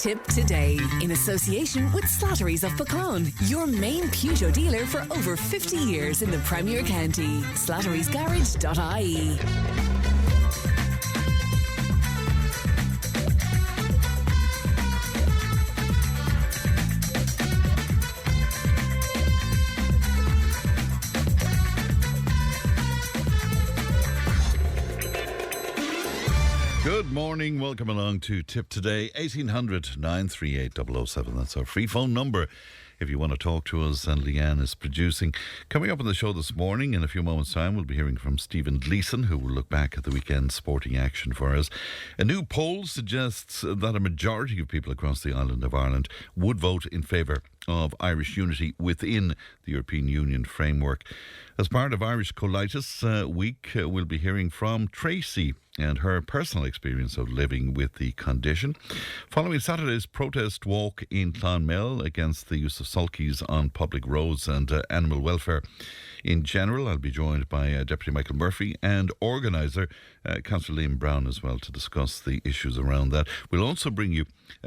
Tip today in association with Slattery's of Pecan, your main Peugeot dealer for over 50 years in the Premier County. Slattery'sGarage.ie. Good morning, welcome along to Tip Today, 1800 938 007. That's our free phone number if you want to talk to us, and Leanne is producing. Coming up on the show this morning, in a few moments' time, we'll be hearing from Stephen Gleeson, who will look back at the weekend sporting action for us. A new poll suggests that a majority of people across the island of Ireland would vote in favour of Irish unity within the European Union framework. As part of Irish Colitis week, we'll be hearing from Treacy and her personal experience of living with the condition. Following Saturday's protest walk in Clonmel against the use of sulkies on public roads and animal welfare in general, I'll be joined by Deputy Michael Murphy and organiser Cllr Liam Brown as well to discuss the issues around that. We'll also bring you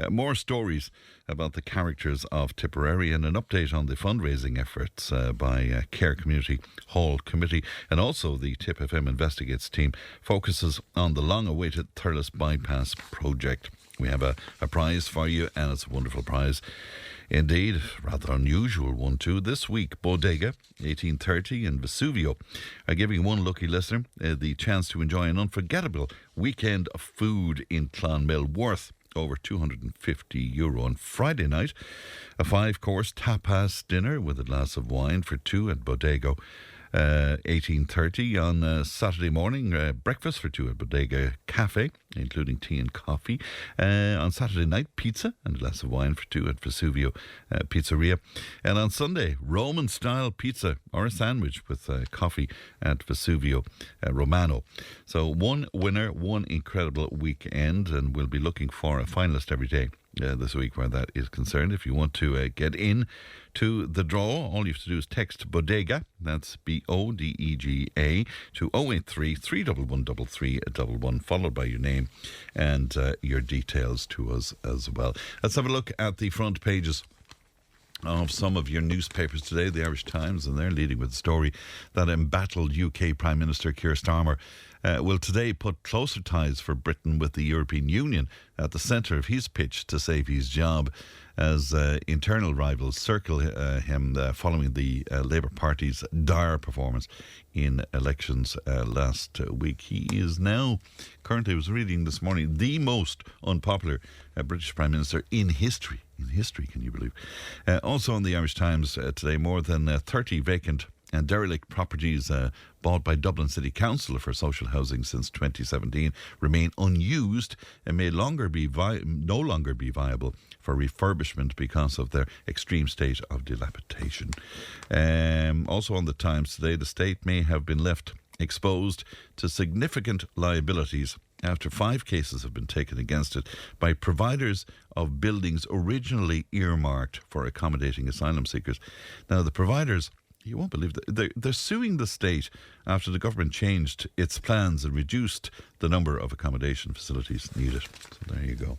more stories about the characters of Tipperary and an update on the fundraising efforts by Cahir Community Hall Committee, and also the Tipp FM Investigates team focuses on the long-awaited Thurles Bypass project. We have a prize for you, and it's a wonderful prize. Indeed, rather unusual one too. This week, Bodega 1830 and Vesuvio are giving one lucky listener the chance to enjoy an unforgettable weekend of food in Clonmel worth over €250 on Friday night. A 5-course tapas dinner with a glass of wine for two at Bodega 1830 on Saturday morning. Breakfast for two at Bodega Cafe, including tea and coffee. On Saturday night, pizza and a glass of wine for two at Vesuvio Pizzeria. And on Sunday, Roman-style pizza or a sandwich with coffee at Vesuvio Romano. So one winner, one incredible weekend, and we'll be looking for a finalist every day this week where that is concerned. If you want to get in to the draw, all you have to do is text Bodega, that's BODEGA, to 083 311 3311, followed by your name and your details to us as well. Let's have a look at the front pages of some of your newspapers today. The Irish Times, and they're leading with the story that embattled UK Prime Minister Keir Starmer will today put closer ties for Britain with the European Union at the centre of his pitch to save his job, as internal rivals circle him following the Labour Party's dire performance in elections last week. He is now, currently I was reading this morning, the most unpopular British Prime Minister in history. In history, can you believe? Also on the Irish Times today, more than 30 vacant and derelict properties bought by Dublin City Council for social housing since 2017 remain unused and may no longer be viable for refurbishment because of their extreme state of dilapidation. Also on the Times today, the state may have been left exposed to significant liabilities after 5 cases have been taken against it by providers of buildings originally earmarked for accommodating asylum seekers. Now, the providers, you won't believe that they're suing the state after the government changed its plans and reduced the number of accommodation facilities needed. So there you go.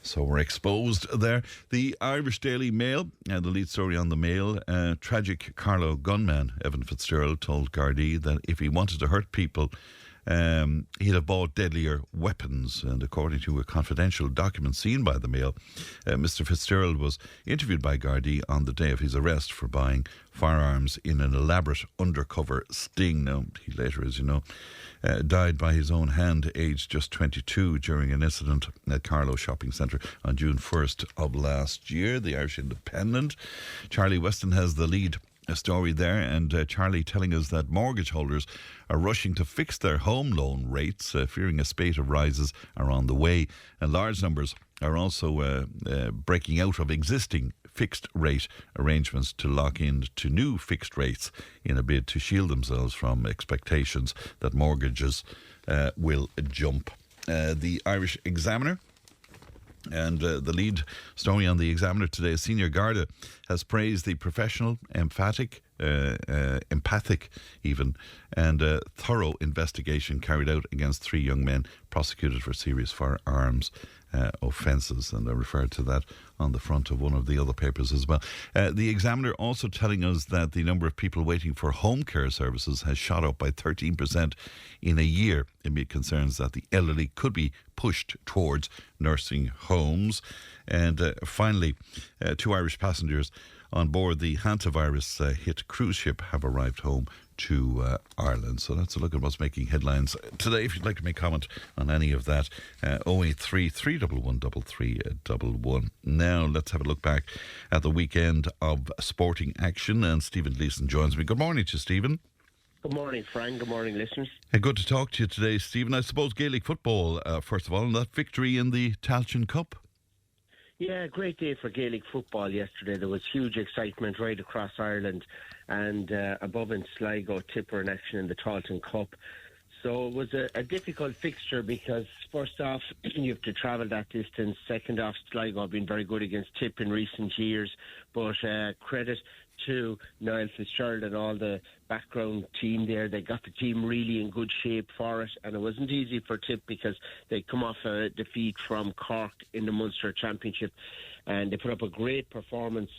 So we're exposed there. The Irish Daily Mail, the lead story on the Mail, tragic Carlow gunman Evan Fitzgerald told Gardaí that if he wanted to hurt people, he'd have bought deadlier weapons. And according to a confidential document seen by the Mail, Mr Fitzgerald was interviewed by Gardaí on the day of his arrest for buying firearms in an elaborate undercover sting. Now, he later, as you know, died by his own hand, aged just 22, during an incident at Carlow Shopping Centre on June 1st of last year. The Irish Independent, Charlie Weston has the lead story there, and Charlie telling us that mortgage holders are rushing to fix their home loan rates, fearing a spate of rises are on the way, and large numbers are also breaking out of existing fixed rate arrangements to lock in to new fixed rates in a bid to shield themselves from expectations that mortgages will jump. The Irish Examiner, and the lead story on the Examiner today, Senior Garda has praised the professional, emphatic empathic even, and a thorough investigation carried out against 3 young men prosecuted for serious firearms offences, and I referred to that on the front of one of the other papers as well. The Examiner also telling us that the number of people waiting for home care services has shot up by 13% in a year, amid concerns that the elderly could be pushed towards nursing homes. And finally, 2 Irish passengers on board the hantavirus hit cruise ship have arrived home to Ireland. So that's a look at what's making headlines today. If you'd like to make comment on any of that, 083 311 3311. Now let's have a look back at the weekend of sporting action, and Stephen Gleeson joins me. Good morning to you, Stephen. Good morning, Frank. Good morning, listeners. Good to talk to you today, Stephen. I suppose Gaelic football, first of all, and that victory in the Tailteann Cup. Yeah, great day for Gaelic football yesterday. There was huge excitement right across Ireland, and above in Sligo, Tipperary in action in the Tailteann Cup. So it was a difficult fixture because, first off, you have to travel that distance. Second off, Sligo have been very good against Tip in recent years. But credit to Niall Fitzgerald and all the background team there. They got the team really in good shape for it, and it wasn't easy for Tip because they come off a defeat from Cork in the Munster Championship, and they put up a great performance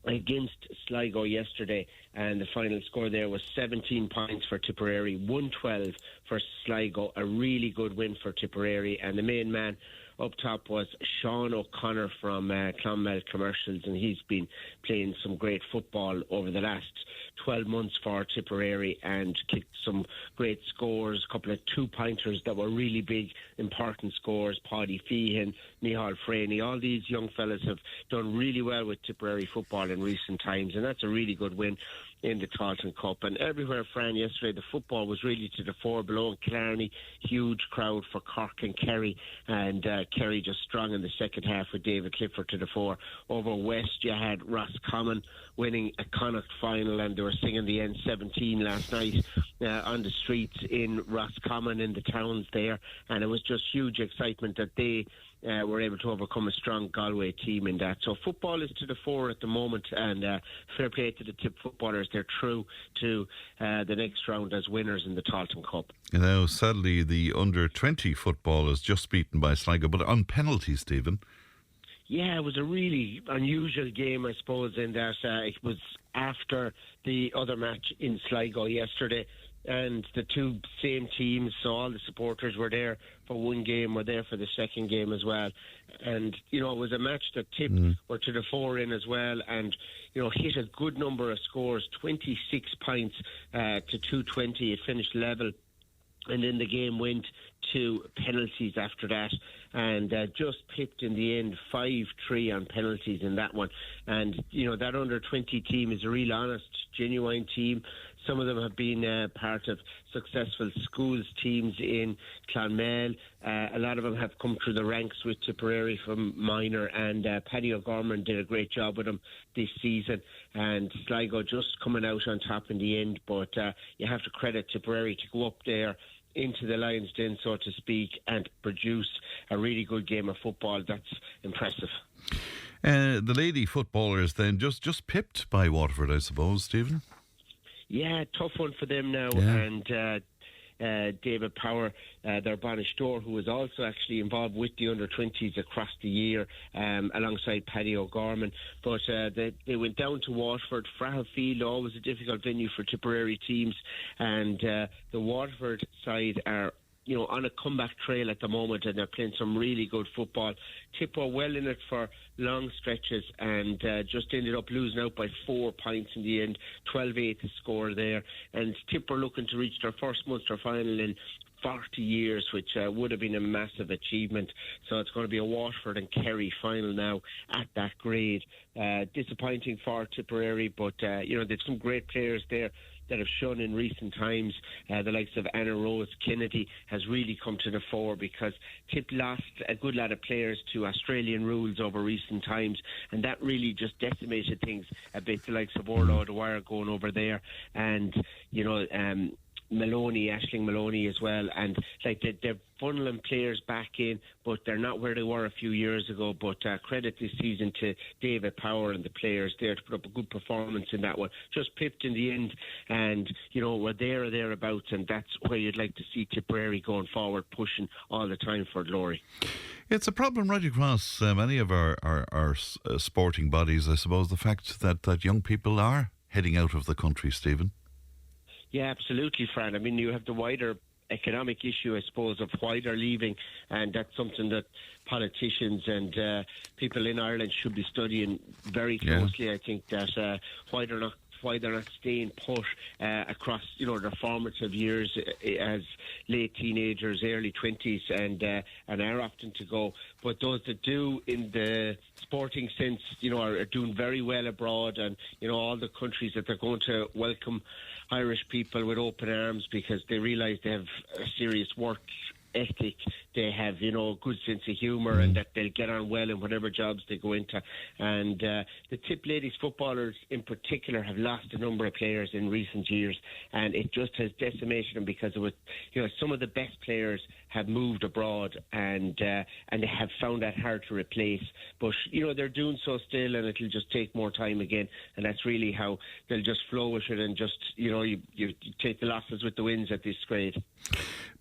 against Sligo yesterday, and the final score there was 17 points for Tipperary, 112 for Sligo. A really good win for Tipperary, and the main man up top was Sean O'Connor from Clonmel Commercials, and he's been playing some great football over the last 12 months for Tipperary and kicked some great scores, a couple of 2-pointers that were really big, important scores. Paddy Feehan, Micheál Freeney, all these young fellas have done really well with Tipperary football in recent times, and that's a really good win in the Tailteann Cup. And everywhere, Fran, yesterday the football was really to the fore. Below in Killarney, huge crowd for Cork and Kerry, and Kerry just strong in the second half with David Clifford to the fore. Over west you had Roscommon winning a Connacht final, and they were singing the N17 last night on the streets in Roscommon, in the towns there, and it was just huge excitement that they were able to overcome a strong Galway team in that. So football is to the fore at the moment, and fair play to the Tip footballers. They're through to the next round as winners in the Tailteann Cup. You know, sadly, the under-20 football is just beaten by Sligo, but on penalties, Stephen. Yeah, it was a really unusual game, I suppose, in that it was after the other match in Sligo yesterday, and the two same teams, so all the supporters were there for one game, were there for the second game as well. And, you know, it was a match that Tip were to the fore in as well, and, you know, hit a good number of scores, 26 points to 220. It finished level, and then the game went to penalties after that, and just pipped in the end 5-3 on penalties in that one. And, you know, that under-20 team is a real honest, genuine team. Some of them have been part of successful schools teams in Clonmel. A lot of them have come through the ranks with Tipperary from minor, and Paddy O'Gorman did a great job with them this season, and Sligo just coming out on top in the end. But you have to credit Tipperary to go up there into the Lions' Den, so to speak, and produce a really good game of football. That's impressive. The lady footballers then just pipped by Waterford, I suppose, Stephen. Yeah, tough one for them now. Yeah. And David Power, their banished door, who was also actually involved with the under-20s across the year, alongside Paddy O'Gorman. But they went down to Waterford. Frahill Field, always a difficult venue for Tipperary teams. And the Waterford side are, you know, on a comeback trail at the moment, and they're playing some really good football. Tip were well in it for long stretches, and just ended up losing out by 4 points in the end. 12-8 the score there, and Tip were looking to reach their first Munster final in 40 years, which would have been a massive achievement. So it's going to be a Waterford and Kerry final now at that grade. Disappointing for Tipperary, but you know, there's some great players there that have shown in recent times. The likes of Anna Rose Kennedy has really come to the fore, because Tip lost a good lot of players to Australian rules over recent times, and that really just decimated things a bit. The likes of Orla Dwyer going over there, and, you know, Aisling Maloney as well, and like they're funneling players back in, but they're not where they were a few years ago. But credit this season to David Power and the players there to put up a good performance in that one. Just pipped in the end, and we're there or thereabouts, and that's where you'd like to see Tipperary going forward, pushing all the time for glory. It's a problem right across many of our sporting bodies, I suppose, the fact that young people are heading out of the country, Stephen. Yeah, absolutely, Fran. I mean, you have the wider economic issue, I suppose, of why they're leaving, and that's something that politicians and people in Ireland should be studying very closely. Yeah. I think that why they're not staying put across their formative years as late teenagers, early 20s, and are often to go. But those that do in the sporting sense, are doing very well abroad, and all the countries that they're going to welcome Irish people with open arms because they realise they have a serious work ethic, they have a good sense of humour, and that they'll get on well in whatever jobs they go into. And the Tip ladies footballers in particular have lost a number of players in recent years, and it just has decimated them because it was some of the best players have moved abroad, and they have found that hard to replace. But they're doing so still, and it'll just take more time again, and that's really how they'll just flow with it, and just you take the losses with the wins at this grade.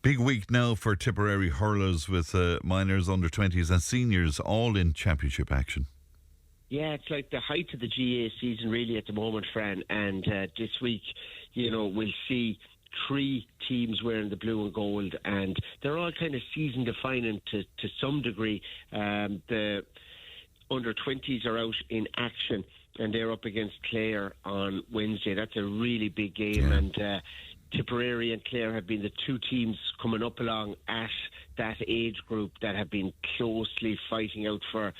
Big week now for Tipperary hurlers with minors, under-20s and seniors all in championship action. Yeah, it's like the height of the GA season really at the moment, Fran, and this week, we'll see 3 teams wearing the blue and gold, and they're all kind of season defining to some degree. The under-20s are out in action, and they're up against Cllr on Wednesday. That's a really big game, and Tipperary and Cllr have been the 2 teams coming up along at that age group that have been closely fighting out for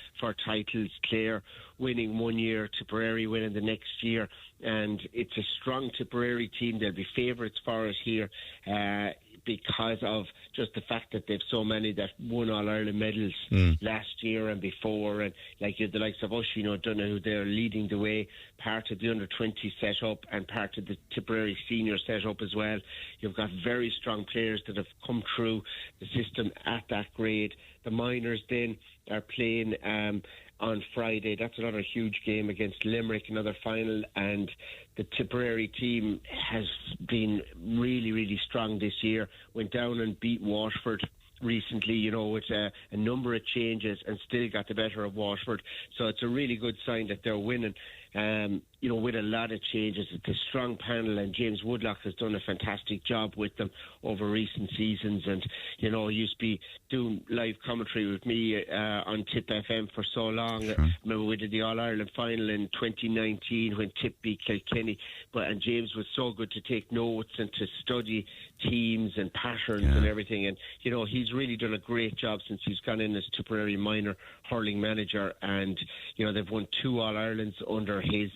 titles. Cllr winning one year, Tipperary winning the next year, and it's a strong Tipperary team. They'll be favourites for us here because of just the fact that they've so many that won All-Ireland medals last year and before, and like the likes of us, Donoghue, they're leading the way, part of the under-20 set-up and part of the Tipperary senior set-up as well. You've got very strong players that have come through the system at that grade. The minors then are playing on Friday. That's another huge game against Limerick, another final, and the Tipperary team has been really, really strong this year. Went down and beat Waterford recently, with a number of changes, and still got the better of Waterford. So it's a really good sign that they're winning, with a lot of changes. It's a strong panel, and James Woodlock has done a fantastic job with them over recent seasons. And, he used to be doing live commentary with me on Tipp FM for so long. Sure. I remember we did the All-Ireland final in 2019 when Tip beat Kilkenny. And James was so good to take notes and to study teams and patterns and everything. And, he's really done a great job since he's gone in as Tipperary minor hurling manager. And, they've won 2 All-Irelands under his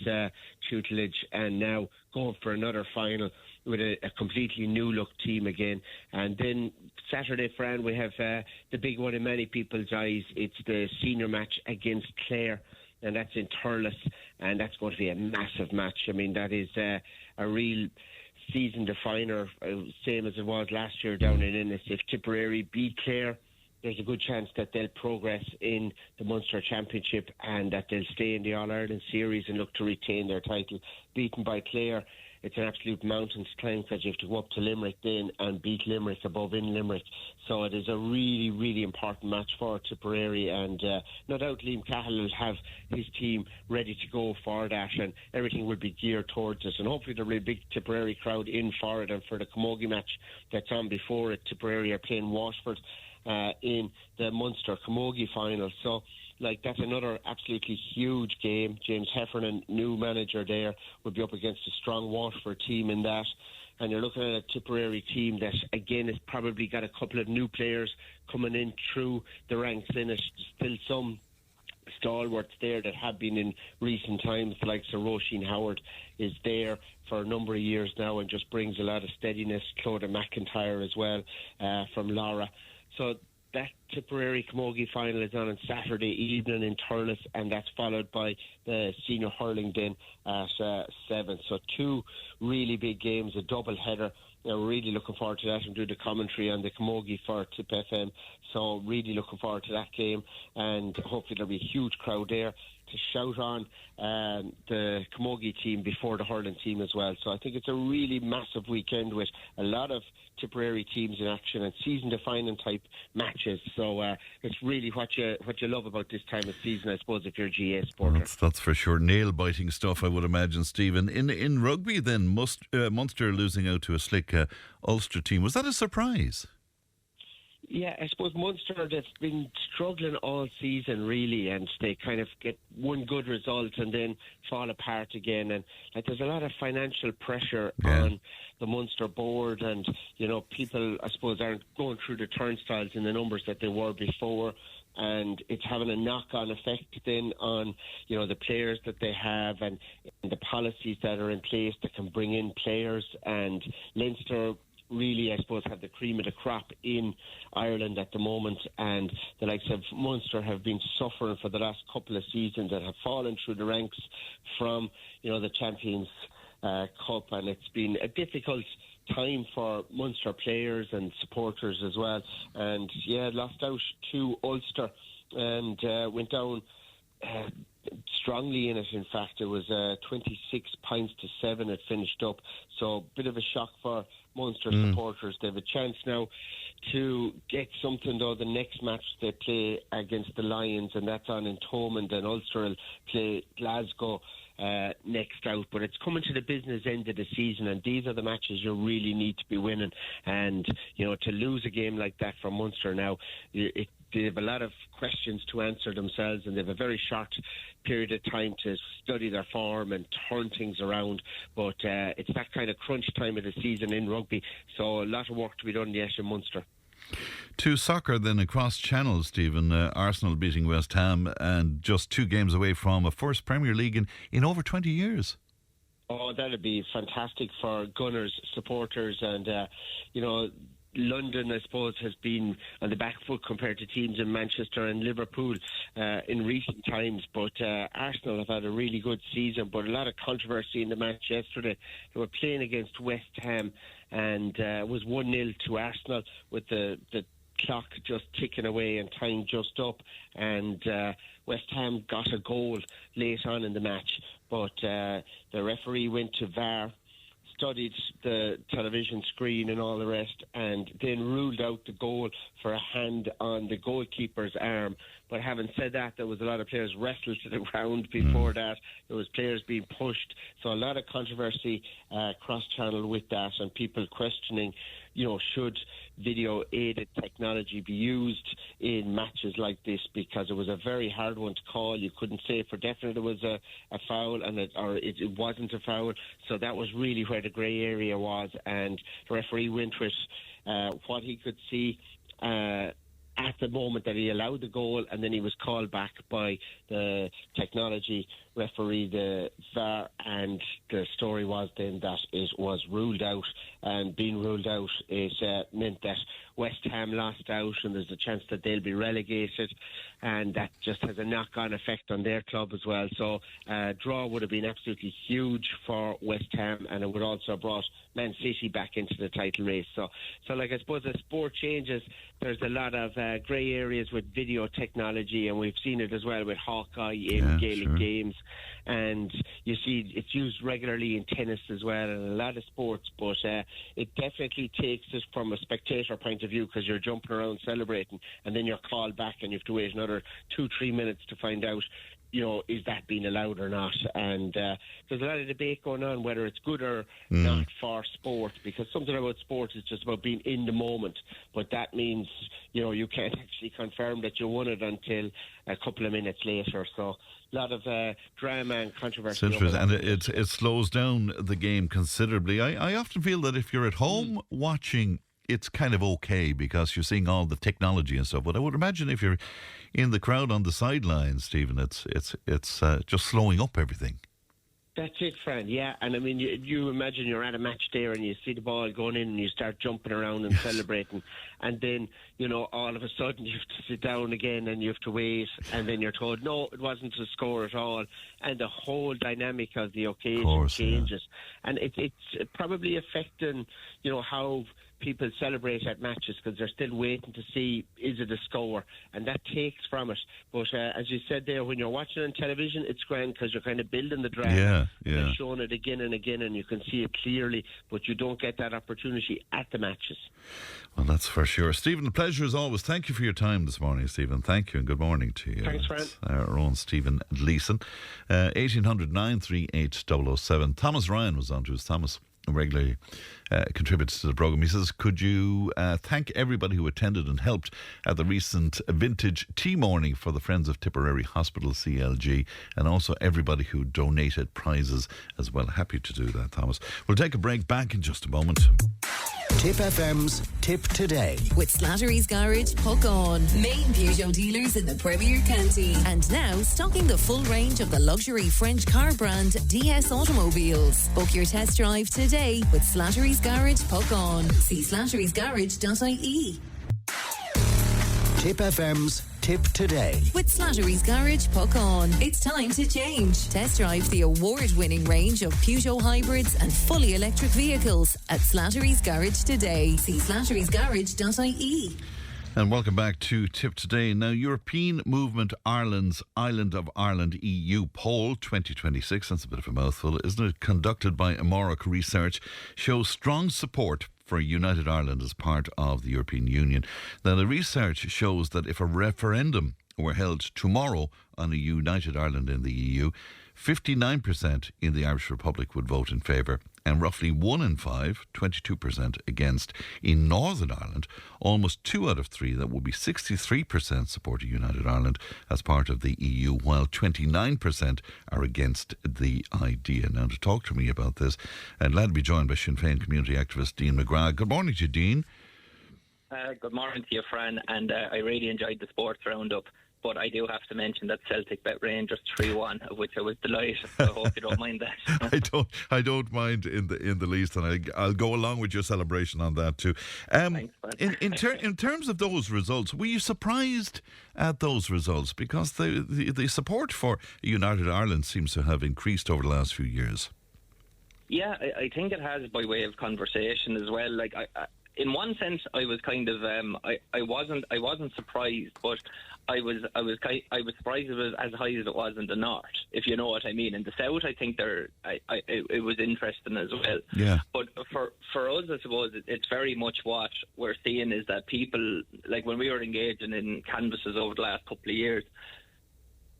tutelage, and now going for another final with a completely new look team again. And then Saturday, Fran, we have the big one in many people's eyes. It's the senior match against Cllr, and that's in Thurles, and that's going to be a massive match. I mean, that is a real season definer, same as it was last year down in Ennis. If Tipperary beat Cllr, there's a good chance that they'll progress in the Munster Championship and that they'll stay in the All-Ireland series and look to retain their title. Beaten by Cllr, it's an absolute mountain to climb because you have to go up to Limerick then and beat Limerick above in Limerick. So it is a really, really important match for Tipperary, and no doubt Liam Cahill will have his team ready to go for that, and everything will be geared towards it. And hopefully there'll be a big Tipperary crowd in for it. And for the Camogie match that's on before it, Tipperary are playing Waterford in the Munster Camogie final. So that's another absolutely huge game. James Heffernan, new manager there, will be up against a strong Waterford team in that. And you're looking at a Tipperary team that, again, has probably got a couple of new players coming in through the ranks in it. Still some stalwarts there that have been in recent times, like Sir Roisin Howard is there for a number of years now and just brings a lot of steadiness. Clodagh McIntyre as well from Lara. So that Tipperary Camogie final is on Saturday evening in Thurles, and that's followed by the senior hurling then at 7. So 2 really big games, a double header We're really looking forward to that and do the commentary on the Camogie for Tipp FM. So really looking forward to that game, and hopefully there'll be a huge crowd there to shout on the Camogie team before the hurling team as well. So I think it's a really massive weekend with a lot of Tipperary teams in action and season-defining type matches. So it's really what you love about this time of season, I suppose, if you're a GA supporter. That's for sure. Nail-biting stuff, I would imagine, Stephen. In rugby, then, Munster losing out to a slick Ulster team. Was that a surprise? Yeah, I suppose Munster, they've been struggling all season, really, and they kind of get one good result and then fall apart again. And there's a lot of financial pressure on the Munster board, and, people, I suppose, aren't going through the turnstiles in the numbers that they were before. And it's having a knock-on effect then on, the players that they have and the policies that are in place that can bring in players. And Leinster really, I suppose, have the cream of the crop in Ireland at the moment, and the likes of Munster have been suffering for the last couple of seasons and have fallen through the ranks from, the Champions Cup, and it's been a difficult time for Munster players and supporters as well. And lost out to Ulster and went down strongly in it. In fact, it was 26 points to 7 it finished up, so a bit of a shock for Munster supporters. They have a chance now to get something, though. The next match they play against the Lions, and that's on in Thomond, and Ulster will play Glasgow next out. But it's coming to the business end of the season, and these are the matches you really need to be winning. And to lose a game like that for Munster now, they have a lot of questions to answer themselves, and they have a very short period of time to study their form and turn things around. But it's that kind of crunch time of the season in rugby, so a lot of work to be done yet in Munster. To soccer then, across channels, Stephen, Arsenal beating West Ham and just 2 games away from a first Premier League in over 20 years. Oh, that'd be fantastic for Gunners supporters, and London, I suppose, has been on the back foot compared to teams in Manchester and Liverpool in recent times. But Arsenal have had a really good season, but a lot of controversy in the match yesterday. They were playing against West Ham, and it was 1-0 to Arsenal with the clock just ticking away and time just up. And West Ham got a goal late on in the match, but the referee went to VAR, studied the television screen and all the rest, and then ruled out the goal for a hand on the goalkeeper's arm. But having said that, there was a lot of players wrestled to the ground before that. There was players being pushed. So a lot of controversy cross-channel with that, and people questioning, should video-aided technology be used in matches like this, because it was a very hard one to call. You couldn't say for definite it was a foul, and it wasn't a foul. So that was really where the grey area was, and the referee went with what he could see at the moment that he allowed the goal, and then he was called back by the technology referee, the VAR, and the story was then that it was ruled out, and being ruled out, it meant that West Ham lost out, and there's a chance that they'll be relegated, and that just has a knock-on effect on their club as well. So draw would have been absolutely huge for West Ham, and it would also have brought Man City back into the title race. So I suppose as sport changes, there's a lot of grey areas with video technology, and we've seen it as well with Hawkeye in Gaelic games, and you see it's used regularly in tennis as well, and a lot of sports. But it definitely takes it from a spectator point of view, because you're jumping around celebrating, and then you're called back, and you have to wait another 2-3 minutes to find out, is that being allowed or not? And there's a lot of debate going on whether it's good or not for sport, because something about sport is just about being in the moment. But that means, you can't actually confirm that you won it until a couple of minutes later. So a lot of drama and controversy. And it slows down the game considerably. I often feel that if you're at home watching, it's kind of okay because you're seeing all the technology and stuff. But I would imagine if you're in the crowd on the sidelines, Stephen, it's just slowing up everything. That's it, Fran. Yeah, and I mean, you imagine you're at a match there and you see the ball going in and you start jumping around and celebrating, and then all of a sudden you have to sit down again and you have to wait, and then you're told no, it wasn't a score at all, and the whole dynamic of the occasion changes, and it's probably affecting how people celebrate at matches, because they're still waiting to see, is it a score, and that takes from it. But as you said there, when you're watching on television, it's grand because you're kind of building the drama. Yeah. They're showing it again and again, and you can see it clearly, but you don't get that opportunity at the matches. Well, that's for sure. Stephen, a pleasure as always. Thank you for your time this morning, Stephen. Thank you, and good morning to you. Thanks, Fran. Our own Stephen Gleeson. 1800 938 007. Thomas Ryan was on to us. Thomas regularly contributes to the programme. He says, could you thank everybody who attended and helped at the recent vintage tea morning for the Friends of Tipperary Hospital CLG, and also everybody who donated prizes as well. Happy to do that, Thomas. We'll take a break, back in just a moment. Tipp FM's Tip Today. With Slattery's Garage, Puck On. Main Peugeot dealers in the Premier County. And now stocking the full range of the luxury French car brand DS Automobiles. Book your test drive today with Slattery's Garage, Puck On. See slatterysgarage.ie. Tipp FM's Tip Today. With Slattery's Garage, Puck On. It's time to change. Test drive the award-winning range of Peugeot hybrids and fully electric vehicles at Slattery's Garage today. See slatterysgarage.ie. And welcome back to Tip Today. Now, European Movement Ireland's Island of Ireland EU poll 2026, that's a bit of a mouthful, isn't it? Conducted by Amoric Research, shows strong support for United Ireland as part of the European Union. Now, the research shows that if a referendum were held tomorrow on a united Ireland in the EU, 59% in the Irish Republic would vote in favour, and roughly 1 in 5, 22% against. In Northern Ireland, almost 2 out of 3, that would be 63% support United Ireland as part of the EU, while 29% are against the idea. Now, to talk to me about this, I'm glad to be joined by Sinn Féin community activist Dean McGrath. Good morning to you, Dean. Good morning to you, Fran, and I really enjoyed the sports roundup. But I do have to mention that Celtic bet Rangers 3-1, of which I was delighted. So I hope you don't mind that. I don't mind in the least, and I'll go along with your celebration on that too. Thanks, in terms of those results, were you surprised at those results? Because the support for United Ireland seems to have increased over the last few years. Yeah, I think it has, by way of conversation as well. Like, in one sense, I was kind of I wasn't surprised, but I was surprised it was as high as it was in the north, if you know what I mean. In the south, I think it was interesting as well. Yeah. But for us, I suppose it's very much what we're seeing is that people, like when we were engaging in canvasses over the last couple of years,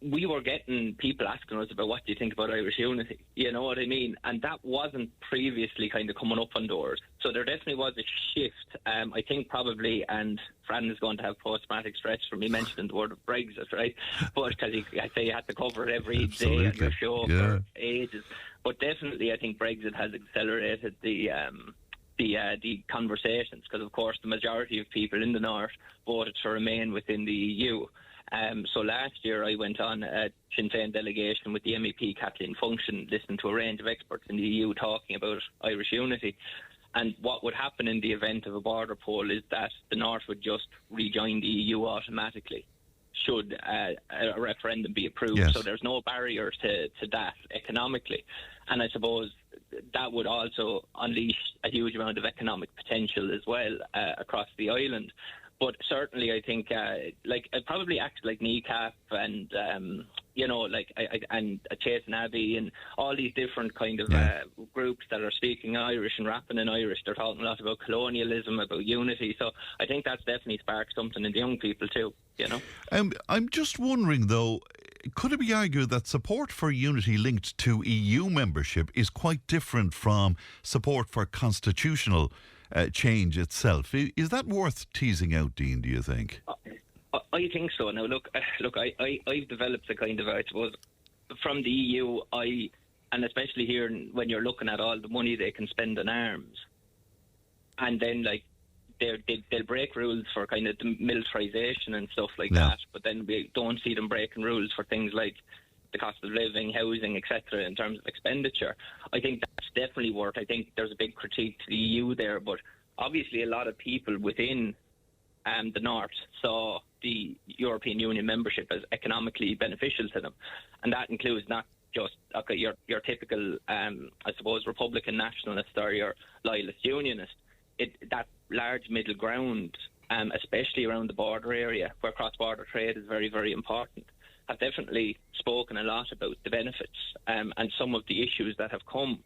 we were getting people asking us about what do you think about Irish unity, you know what I mean? And that wasn't previously kind of coming up on doors. So there definitely was a shift, I think probably, and Fran is going to have post-traumatic stress from me mentioning the word of Brexit, right? But because I say you had to cover it every day on your show for ages. But definitely I think Brexit has accelerated the conversations, because of course the majority of people in the north voted to remain within the EU. So last year I went on a Sinn Féin delegation with the MEP Kathleen Function, listening to a range of experts in the EU talking about Irish unity. And what would happen in the event of a border poll is that the North would just rejoin the EU automatically, should a referendum be approved. Yes. So there's no barriers to that economically. And I suppose that would also unleash a huge amount of economic potential as well across the island. But certainly, I think it probably acts like kneecap and and Chase and Abbey and all these different kind of groups that are speaking Irish and rapping in Irish. They're talking a lot about colonialism, about unity. So I think that's definitely sparked something in the young people too. You know. I'm just wondering though, could it be argued that support for unity linked to EU membership is quite different from support for constitutional change itself? Is that worth teasing out, Dean, do you think? I think so. Now, look, I've developed a kind of, I suppose, from the EU, and especially here when you're looking at all the money they can spend on arms, and then, like, they'll break rules for kind of the militarisation and stuff like that, but then we don't see them breaking rules for things like the cost of living, housing, etc. in terms of expenditure. I think that's definitely I think there's a big critique to the EU there, but obviously a lot of people within the North saw the European Union membership as economically beneficial to them, and that includes not just your typical, I suppose, Republican nationalist or your loyalist unionist. That large middle ground, especially around the border area where cross-border trade is very, very important, have definitely spoken a lot about the benefits and some of the issues that have come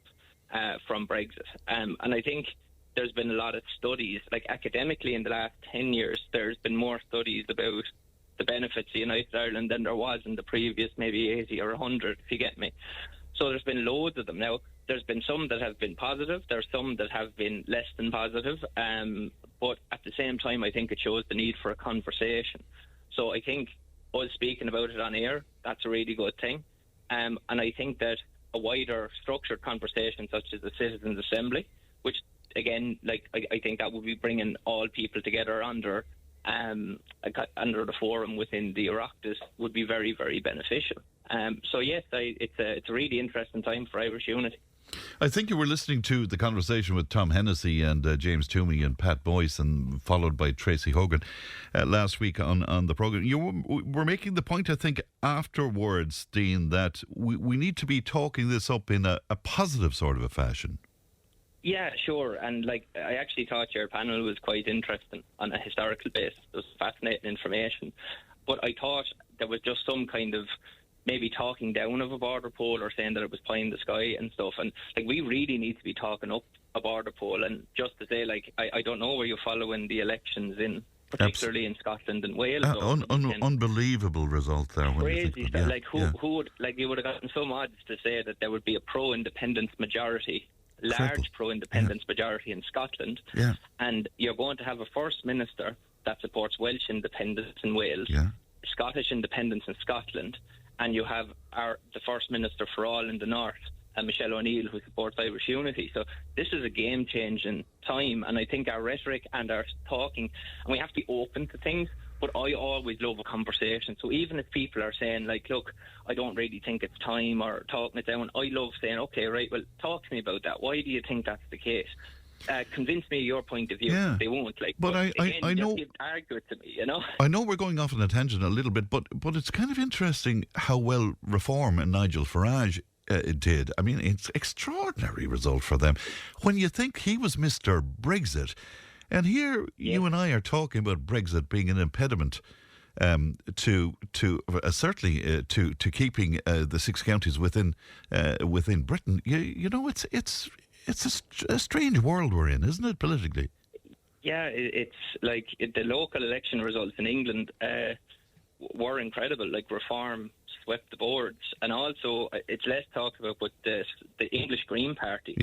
from Brexit. And I think there's been a lot of studies, like academically in the last 10 years, there's been more studies about the benefits of United Ireland than there was in the previous maybe 80 or 100, if you get me. So there's been loads of them. Now, there's been some that have been positive, there's some that have been less than positive, but at the same time, I think it shows the need for a conversation. So I think us speaking about it on air, that's a really good thing. And I think that a wider structured conversation such as the Citizens' Assembly, which again, like I think that would be bringing all people together under the forum within the Oireachtas, would be very, very beneficial. So yes, it's a really interesting time for Irish unity. I think you were listening to the conversation with Tom Hennessy and James Toomey and Pat Boyce, and followed by Tracy Hogan last week on the programme. You were making the point, I think, afterwards, Dean, that we need to be talking this up in a positive sort of a fashion. Yeah, sure. And I actually thought your panel was quite interesting on a historical basis. It was fascinating information. But I thought there was just some kind of maybe talking down of a border poll or saying that it was pie in the sky and stuff. And we really need to be talking up a border poll. And just to say, I don't know where you're following the elections in, particularly in Scotland and Wales. Unbelievable result there. Crazy stuff. Who would, you would have gotten some odds to say that there would be a pro-independence majority, large pro-independence majority in Scotland. Yeah. And you're going to have a First Minister that supports Welsh independence in Wales, Scottish independence in Scotland, and you have the First Minister for all in the North, Michelle O'Neill, who supports Irish unity. So this is a game-changing time, and I think our rhetoric and our talking, and we have to be open to things, but I always love a conversation. So even if people are saying, look, I don't really think it's time, or talking it down, I love saying, okay, right, well, talk to me about that. Why do you think that's the case? Convince me of your point of view. Yeah. They won't. But I know. Argue it to me, you know. I know we're going off on a tangent a little bit, but it's kind of interesting how well Reform and Nigel Farage did. I mean, it's extraordinary result for them. When you think he was Mr. Brexit, and here you and I are talking about Brexit being an impediment to certainly to keeping the 6 counties within Britain. You know, it's a strange world we're in, isn't it, politically? Yeah, it's the local election results in England were incredible. Reform swept the boards, and also it's less talked about, but the English Green Party,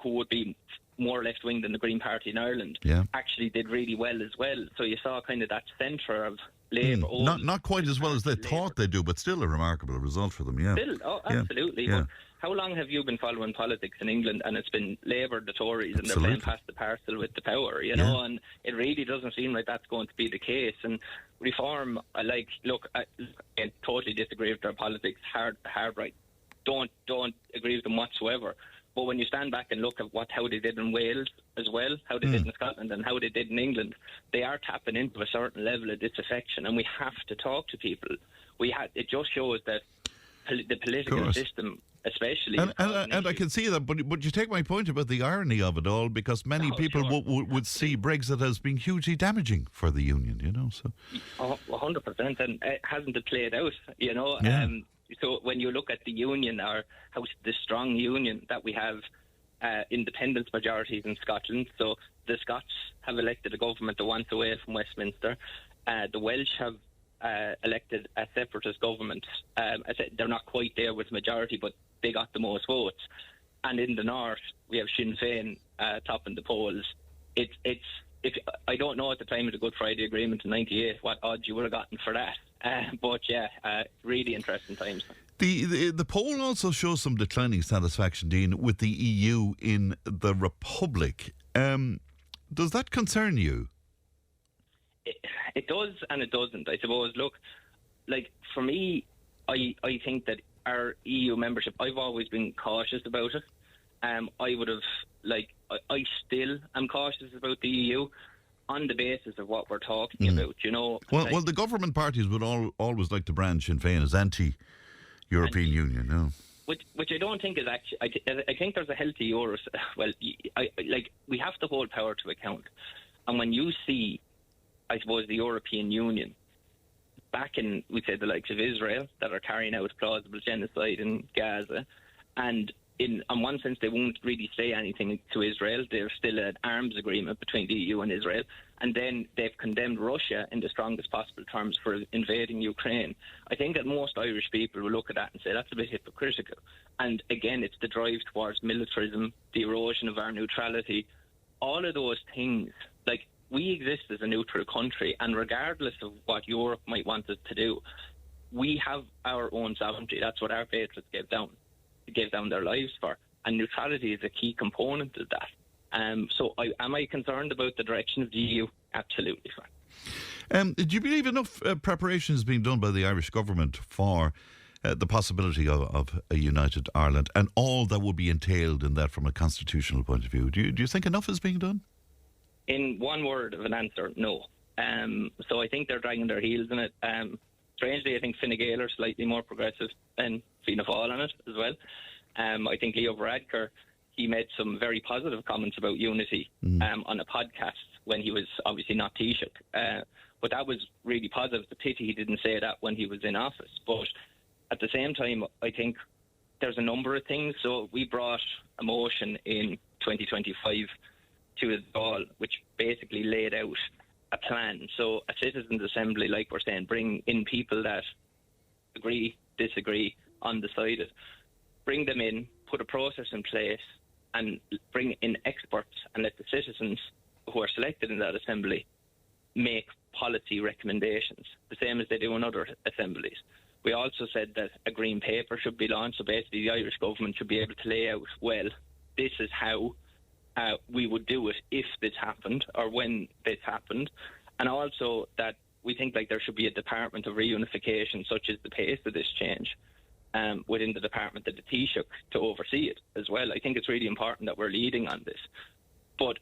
who would be more left-wing than the Green Party in Ireland, actually did really well as well. So you saw kind of that centre of Labour. Not quite as well as they thought they do, but still a remarkable result for them, Absolutely. Yeah. But how long have you been following politics in England, and it's been Labour, the Tories, and they're playing past the parcel with the power, you know, and it really doesn't seem like that's going to be the case. And Reform, I totally disagree with their politics, hard right. Don't agree with them whatsoever. But when you stand back and look at how they did in Wales as well, how they did in Scotland and how they did in England, they are tapping into a certain level of disaffection, and we have to talk to people. It just shows that the political system, especially... And I can see that, but you take my point about the irony of it all, because many people would see Brexit as being hugely damaging for the Union, you know. So 100%, and hasn't it played out, you know? So when you look at the Union, or how the strong Union that we have, independence majorities in Scotland, so the Scots have elected a government that wants away from Westminster. The Welsh have elected a separatist government. They're not quite there with majority, but they got the most votes. And in the North, we have Sinn Féin topping the polls. I don't know at the time of the Good Friday Agreement in '98 what odds you would have gotten for that. But really interesting times. The poll also shows some declining satisfaction, Dean, with the EU in the Republic. Does that concern you? It does and it doesn't, I suppose. Look, for me, I think that our EU membership, I've always been cautious about it. I would have, I still am cautious about the EU on the basis of what we're talking about, you know. Well, the government parties would always like to brand Sinn Féin as anti-European Union, no? Which I don't think is actually. I think there's a healthy Euro. Well, we have to hold power to account, and when you see, I suppose, the European Union back in, we say, the likes of Israel that are carrying out plausible genocide in Gaza, and in one sense they won't really say anything to Israel. There's still an arms agreement between the EU and Israel, and then they've condemned Russia in the strongest possible terms for invading Ukraine. I think that most Irish people will look at that and say that's a bit hypocritical. And again, it's the drive towards militarism, the erosion of our neutrality, all of those things. Like, we exist as a neutral country, and regardless of what Europe might want us to do, we have our own sovereignty. That's what our patriots gave down their lives for, and neutrality is a key component of that. So am I concerned about the direction of the EU? Absolutely. Do you believe enough preparation is being done by the Irish government for the possibility of a united Ireland and all that would be entailed in that from a constitutional point of view? Do you think enough is being done? In one word of an answer, no. So I think they're dragging their heels in it. Strangely, I think Fine Gael are slightly more progressive than Fianna Fáil on it as well. I think Leo Varadkar, he made some very positive comments about unity on a podcast when he was obviously not Taoiseach. But that was really positive. The pity he didn't say that when he was in office. But at the same time, I think there's a number of things. So we brought a motion in 2025 to the Dáil, which basically laid out a plan. So a citizens' assembly, like we're saying, bring in people that agree, disagree, undecided. Bring them in, put a process in place, and bring in experts and let the citizens who are selected in that assembly make policy recommendations, the same as they do in other assemblies. We also said that a green paper should be launched, so basically the Irish government should be able to lay out, well, this is how we would do it if this happened or when this happened, and also that we think like there should be a department of reunification, such as the pace of this change within the department of the Taoiseach to oversee it as well. I think it's really important that we're leading on this. But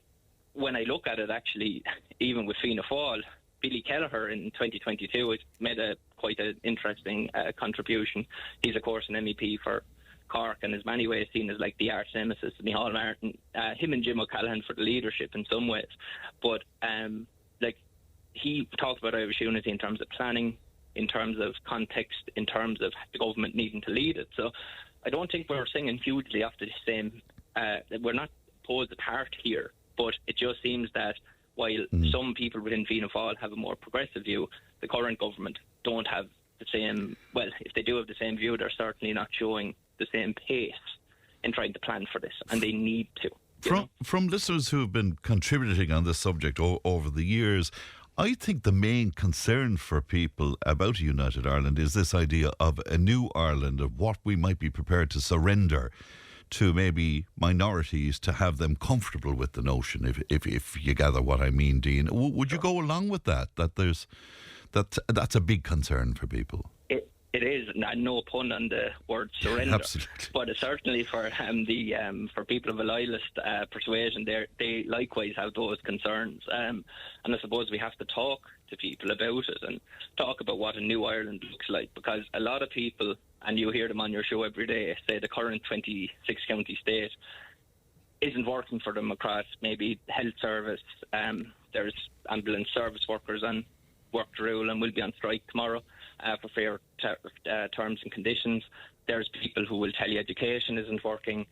when I look at it, actually, even with Fianna Fáil, Billy Kelleher in 2022 has made quite an interesting contribution. He's, of course, an MEP for Cork and is many ways seen as like the arch nemesis of Micheál Martin, him and Jim O'Callaghan for the leadership in some ways. But he talked about Irish unity in terms of planning, in terms of context, in terms of the government needing to lead it. So I don't think we're singing hugely after the same, we're not pulled apart here, but it just seems that while some people within Fianna Fáil have a more progressive view, the current government don't have the same, well, if they do have the same view, they're certainly not showing the same pace in trying to plan for this, and they need to. From listeners who have been contributing on this subject over the years, I think the main concern for people about a united Ireland is this idea of a new Ireland, of what we might be prepared to surrender to maybe minorities to have them comfortable with the notion, if you gather what I mean, Dean. Would you go along with that? That's a big concern for people. It is, no pun on the word surrender. Absolutely. But certainly for for people of a loyalist persuasion, they likewise have those concerns. And I suppose we have to talk to people about it and talk about what a new Ireland looks like, because a lot of people, and you hear them on your show every day, say the current 26 county state isn't working for them across maybe health service. There's ambulance service workers on work rule and will be on strike tomorrow for fair terms and conditions. There's people who will tell you education isn't working.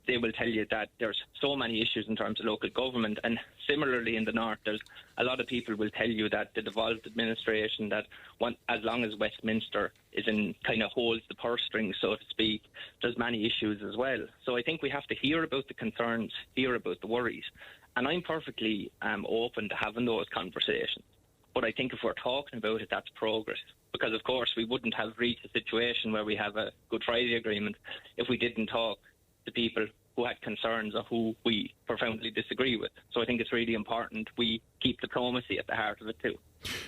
They will tell you that there's so many issues in terms of local government, and similarly in the north, there's a lot of people will tell you that the devolved administration, that as long as Westminster is in kind of holds the purse strings, so to speak, there's many issues as well. So I think we have to hear about the concerns, hear about the worries, and I'm perfectly open to having those conversations. But I think if we're talking about it, that's progress. Because, of course, we wouldn't have reached a situation where we have a Good Friday Agreement if we didn't talk to people who had concerns or who we profoundly disagree with. So I think it's really important we keep diplomacy at the heart of it too.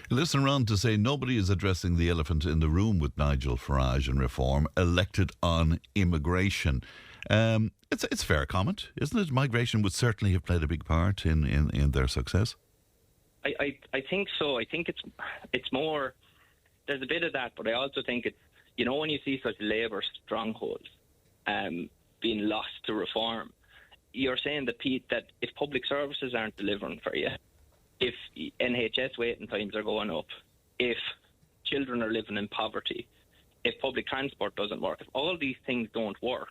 Listen around to say nobody is addressing the elephant in the room with Nigel Farage and Reform, elected on immigration. It's a fair comment, isn't it? Migration would certainly have played a big part in their success. I think so. I think it's more, there's a bit of that, but I also think it's, when you see such Labour strongholds being lost to Reform, you're saying that if public services aren't delivering for you, if NHS waiting times are going up, if children are living in poverty, if public transport doesn't work, if all these things don't work,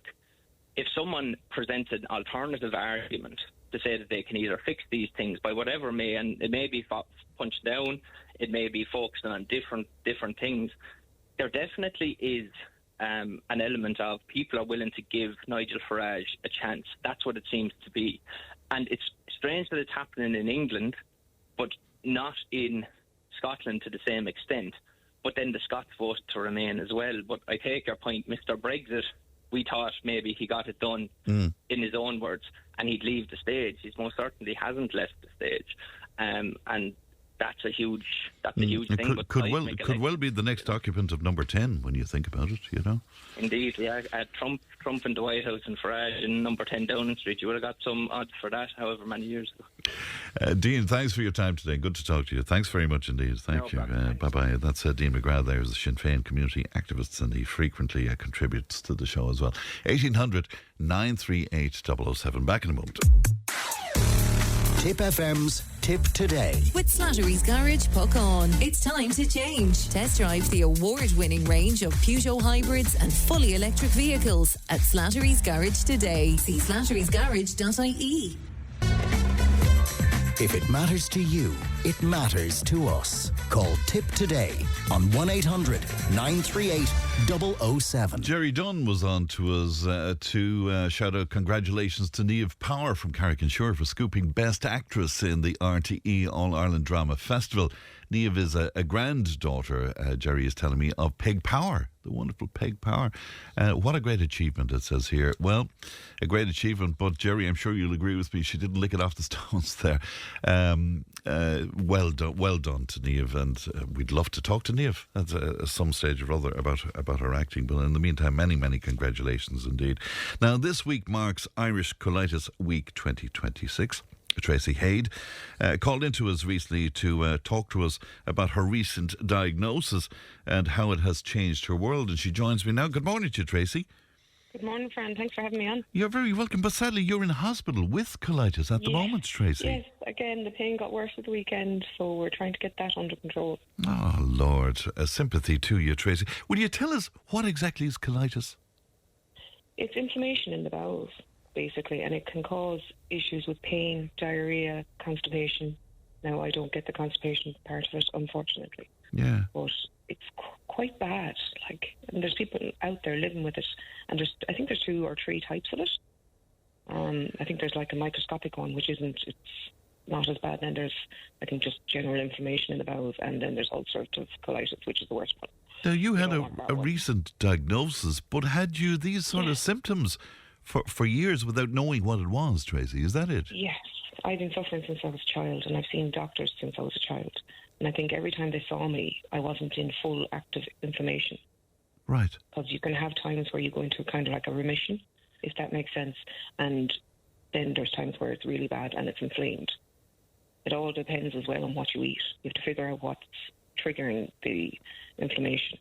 if someone presents an alternative argument to say that they can either fix these things by whatever may, and it may be punched down, it may be focusing on different things, there definitely is an element of people are willing to give Nigel Farage a chance. That's what it seems to be. And it's strange that it's happening in England, but not in Scotland to the same extent. But then the Scots voted to remain as well. But I take your point, Mr. Brexit, we thought maybe he got it done in his own words and he'd leave the stage. He most certainly hasn't left the stage. And that's a huge thing. Could well be the next occupant of number 10 when you think about it, Indeed, yeah. Trump in the White House and Farage in number 10 Downing Street. You would have got some odds for that, however many years ago. Dean, thanks for your time today. Good to talk to you. Thanks very much indeed. Thank you. Bye-bye. That's Dean McGrath there, who's a Sinn Féin community activist, and he frequently contributes to the show as well. 1800 938 007. Back in a moment. Tipp FM's Tip Today. With Slattery's Garage, puck on. It's time to change. Test drive the award-winning range of Peugeot hybrids and fully electric vehicles at Slattery's Garage today. See slatterysgarage.ie. If it matters to you, it matters to us. Call Tip today on 1800 938 007. Jerry Dunn was on to us to shout out congratulations to Niamh Power from Carrick-on-Shore for scooping Best Actress in the RTE All-Ireland Drama Festival. Niamh is a granddaughter, Jerry is telling me, of Peg Power, the wonderful Peg Power. What a great achievement, it says here. Well, a great achievement, but Jerry, I'm sure you'll agree with me, she didn't lick it off the stones there. Well done to Niamh, and we'd love to talk to Niamh at some stage or other about her acting. But in the meantime, many congratulations indeed. Now, this week marks Irish Colitis Week 2026. Treacy Hayde called into us recently to talk to us about her recent diagnosis and how it has changed her world. And she joins me now. Good morning to you, Treacy. Good morning, Fran. Thanks for having me on. You're very welcome. But sadly, you're in hospital with colitis at the moment, Treacy. Yes, again, the pain got worse at the weekend, so we're trying to get that under control. Oh, Lord. Sympathy to you, Treacy. Will you tell us what exactly is colitis? It's inflammation in the bowels, basically, and it can cause issues with pain, diarrhea, constipation. Now, I don't get the constipation part of it, unfortunately. Yeah. But it's quite bad. And there's people out there living with it, and I think there's 2 or 3 types of it. I think there's a microscopic one, which it's not as bad. Then there's, I think, just general inflammation in the bowels, and then there's ulcerative colitis, which is the worst one. Now, you had a recent diagnosis, but had you these sort of symptoms for years without knowing what it was, Treacy? Is that it? Yes. I've been suffering since I was a child, and I've seen doctors since I was a child. And I think every time they saw me, I wasn't in full active inflammation. Right. Because you can have times where you go into kind of like a remission, if that makes sense. And then there's times where it's really bad and it's inflamed. It all depends as well on what you eat. You have to figure out what's triggering the inflammation.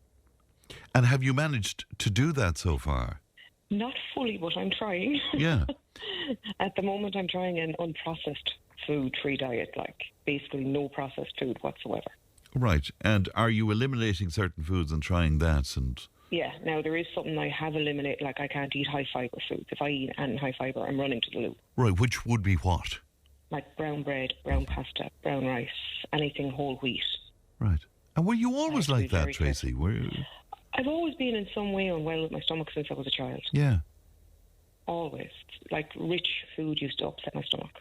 And have you managed to do that so far? Not fully, but I'm trying. Yeah. At the moment, I'm trying an unprocessed food-free diet, basically no processed food whatsoever. Right. And are you eliminating certain foods and trying that? Yeah. Now, there is something I have eliminated, I can't eat high-fibre foods. If I eat any high-fibre, I'm running to the loo. Right. Which would be what? Like brown bread, brown pasta, brown rice, anything whole wheat. Right. And were you always like that, Treacy? I've always been in some way unwell with my stomach since I was a child. Yeah. Always. Rich food used to upset my stomach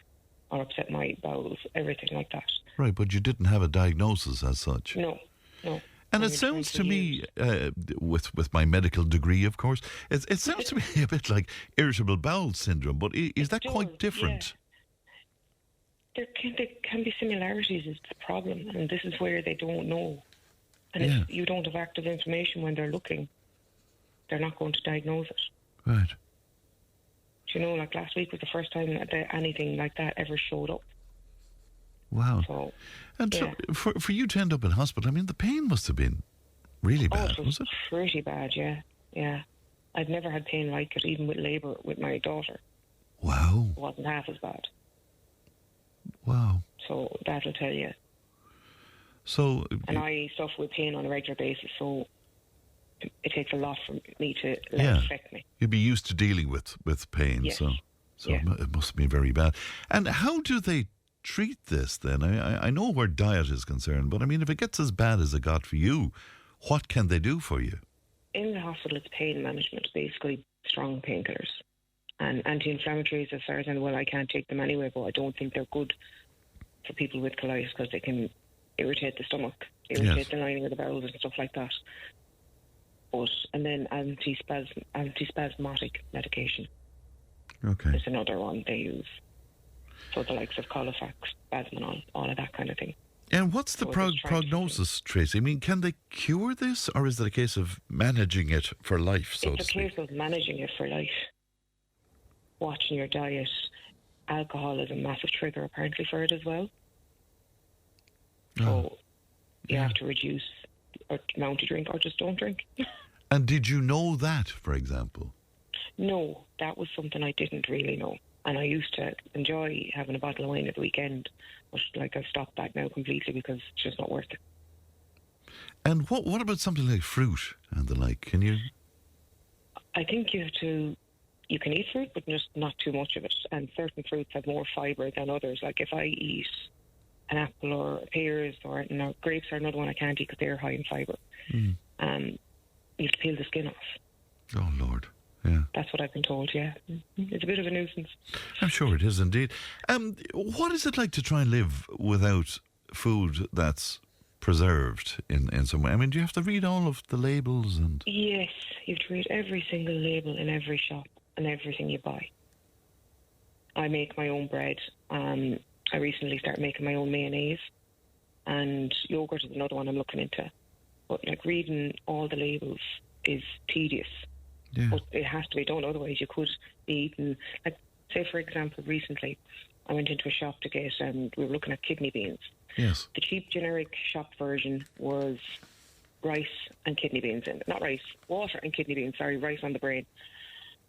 or upset my bowels, everything like that. Right, but you didn't have a diagnosis as such. No. And it sounds to me, with my medical degree, of course, it sounds to me a bit like irritable bowel syndrome, but is that quite different? Yeah. there can be similarities is the problem, and this is where they don't know. And if you don't have active information when they're looking, they're not going to diagnose it. Right. Do you know, like last week was the first time that anything like that ever showed up. Wow. So, and so for you to end up in hospital, I mean, the pain must have been really bad, was it? Pretty bad, yeah. Yeah. I've never had pain like it, even with labour with my daughter. Wow. It wasn't half as bad. Wow. So that'll tell you. So, and I suffer with pain on a regular basis, so it takes a lot for me to let it affect me. You'd be used to dealing with pain, yes. so it must be very bad. And how do they treat this then? I know where diet is concerned, but I mean, if it gets as bad as it got for you, what can they do for you? In the hospital, it's pain management, basically strong painkillers and anti-inflammatories. As far as I know, well, I can't take them anyway, but I don't think they're good for people with colitis because they can irritate the stomach, irritate the lining of the bowels and stuff like that. And then antispasmodic medication. Okay. Is another one they use. So the likes of Colifax, Basmanol, all of that kind of thing. And what's the prognosis, Treacy? I mean, can they cure this, or is it a case of managing it for life, so to speak? It's a case of managing it for life. Watching your diet. Alcohol is a massive trigger, apparently, for it as well. So you have to reduce the amount you drink, or just don't drink. And did you know that, for example? No, that was something I didn't really know. And I used to enjoy having a bottle of wine at the weekend, but I've stopped that now completely because it's just not worth it. And what about something like fruit and the like? Can you? I think you can eat fruit, but just not too much of it. And certain fruits have more fibre than others. Like if I eat an apple or pears or grapes are another one I can't eat because they're high in fibre. You have to peel the skin off. Oh, Lord. Yeah. That's what I've been told, yeah. It's a bit of a nuisance. I'm sure it is indeed. What is it like to try and live without food that's preserved in some way? I mean, do you have to read all of the labels? And yes, you have to read every single label in every shop and everything you buy. I make my own bread. I recently started making my own mayonnaise, and yogurt is another one I'm looking into. But reading all the labels is tedious. Yeah. But it has to be done, otherwise you could be eating. Say, for example, recently I went into a shop to get, and we were looking at kidney beans. Yes. The cheap generic shop version was rice and kidney beans in it. Not rice, water and kidney beans, rice on the brain.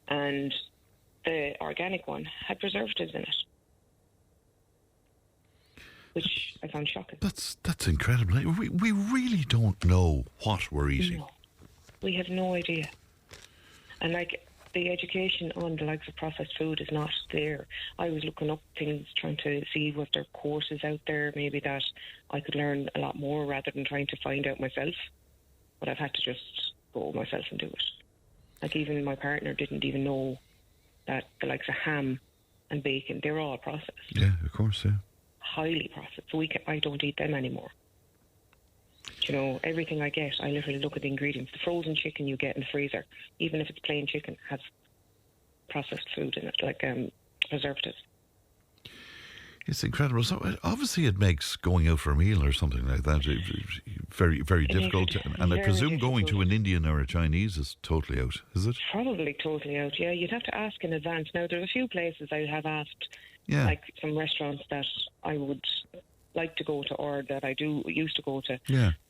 And the organic one had preservatives in it, which I found shocking. That's incredible. We really don't know what we're eating. No, we have no idea. And the education on the likes of processed food is not there. I was looking up things, trying to see what there are courses out there, maybe that I could learn a lot more rather than trying to find out myself. But I've had to just go myself and do it. Even my partner didn't even know that the likes of ham and bacon, they're all processed. Yeah, of course, yeah. Highly processed. So I don't eat them anymore. Everything I get, I literally look at the ingredients. The frozen chicken you get in the freezer, even if it's plain chicken, has processed food in it, like preservatives. It's incredible. So obviously it makes going out for a meal or something like that very, very difficult. And I presume going to an Indian or a Chinese is totally out, is it? Probably totally out, yeah. You'd have to ask in advance. Now, there's a few places I have asked, like some restaurants that I would like to go to, or that I used to go to,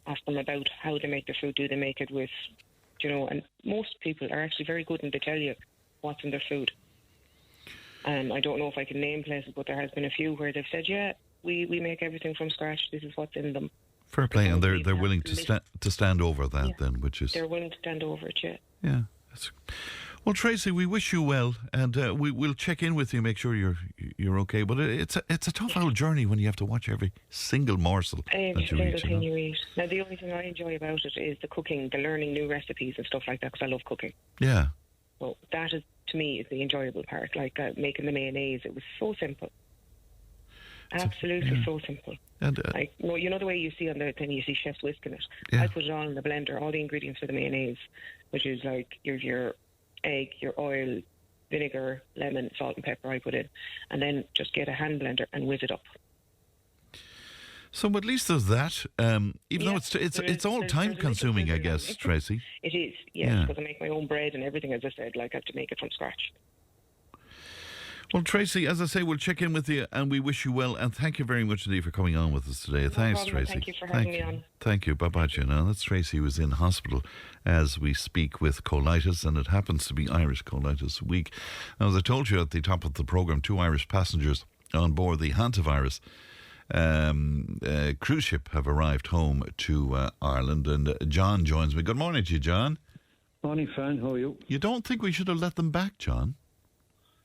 ask them about how they make their food. Do they make it with, and most people are actually very good and they tell you what's in their food. I don't know if I can name places, but there has been a few where they've said, we make everything from scratch. This is what's in them. Fair play, and they're willing to stand over that then, which is... They're willing to stand over it, Yeah. Well, Treacy, we wish you well, and we'll check in with you, make sure you're okay. But it's a tough old journey when you have to watch every single morsel that you eat. You eat. Now, the only thing I enjoy about it is the cooking, the learning new recipes and stuff like that, because I love cooking. Yeah. So that is, to me, is the enjoyable part. Making the mayonnaise, it was so simple. Absolutely so simple. And the way you see on the thing, you see chefs whisking it. I put it all in the blender, all the ingredients for the mayonnaise, which is your egg, your oil, vinegar, lemon, salt and pepper I put in, and then just get a hand blender and whiz it up. So at least there's that. Even though it's all time consuming, I guess, Treacy. It is, yes, because I make my own bread and everything. As I said, like I have to make it from scratch. Well, Treacy, as I say, we'll check in with you and we wish you well. And thank you very much indeed for coming on with us today. Thanks, problem. Treacy. Thank you for having me on. Thank you. Bye-bye, Gina. That's Treacy, who is in hospital as we speak with colitis, and it happens to be Irish Colitis Week. Now, as I told you at the top of the programme, 2 Irish passengers on board the hantavirus cruise ship have arrived home to Ireland, and John joins me. Good morning to you, John. Morning, Fran. How are you? You don't think we should have let them back, John?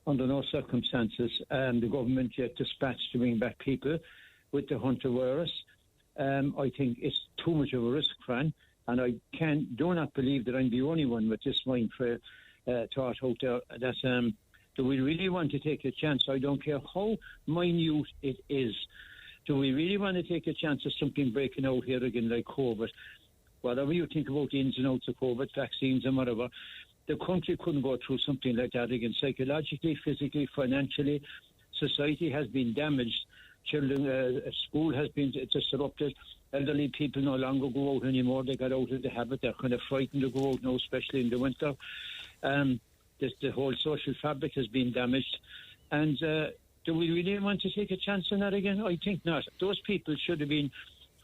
Under no circumstances. The government yet dispatched to bring back people with the hantavirus. I think it's too much of a risk, Fran, and I do not believe that I'm the only one with this mind for thought out there that do we really want to take a chance? I don't care how minute it is. Do we really want to take a chance of something breaking out here again like COVID? Whatever you think about the ins and outs of COVID, vaccines and whatever, the country couldn't go through something like that again. Psychologically, physically, financially, society has been damaged. Children, school has been disrupted. Elderly people no longer go out anymore. They got out of the habit. They're kind of frightened to go out now, especially in the winter. The whole social fabric has been damaged. And do we really want to take a chance on that again? I think not. Those people should have been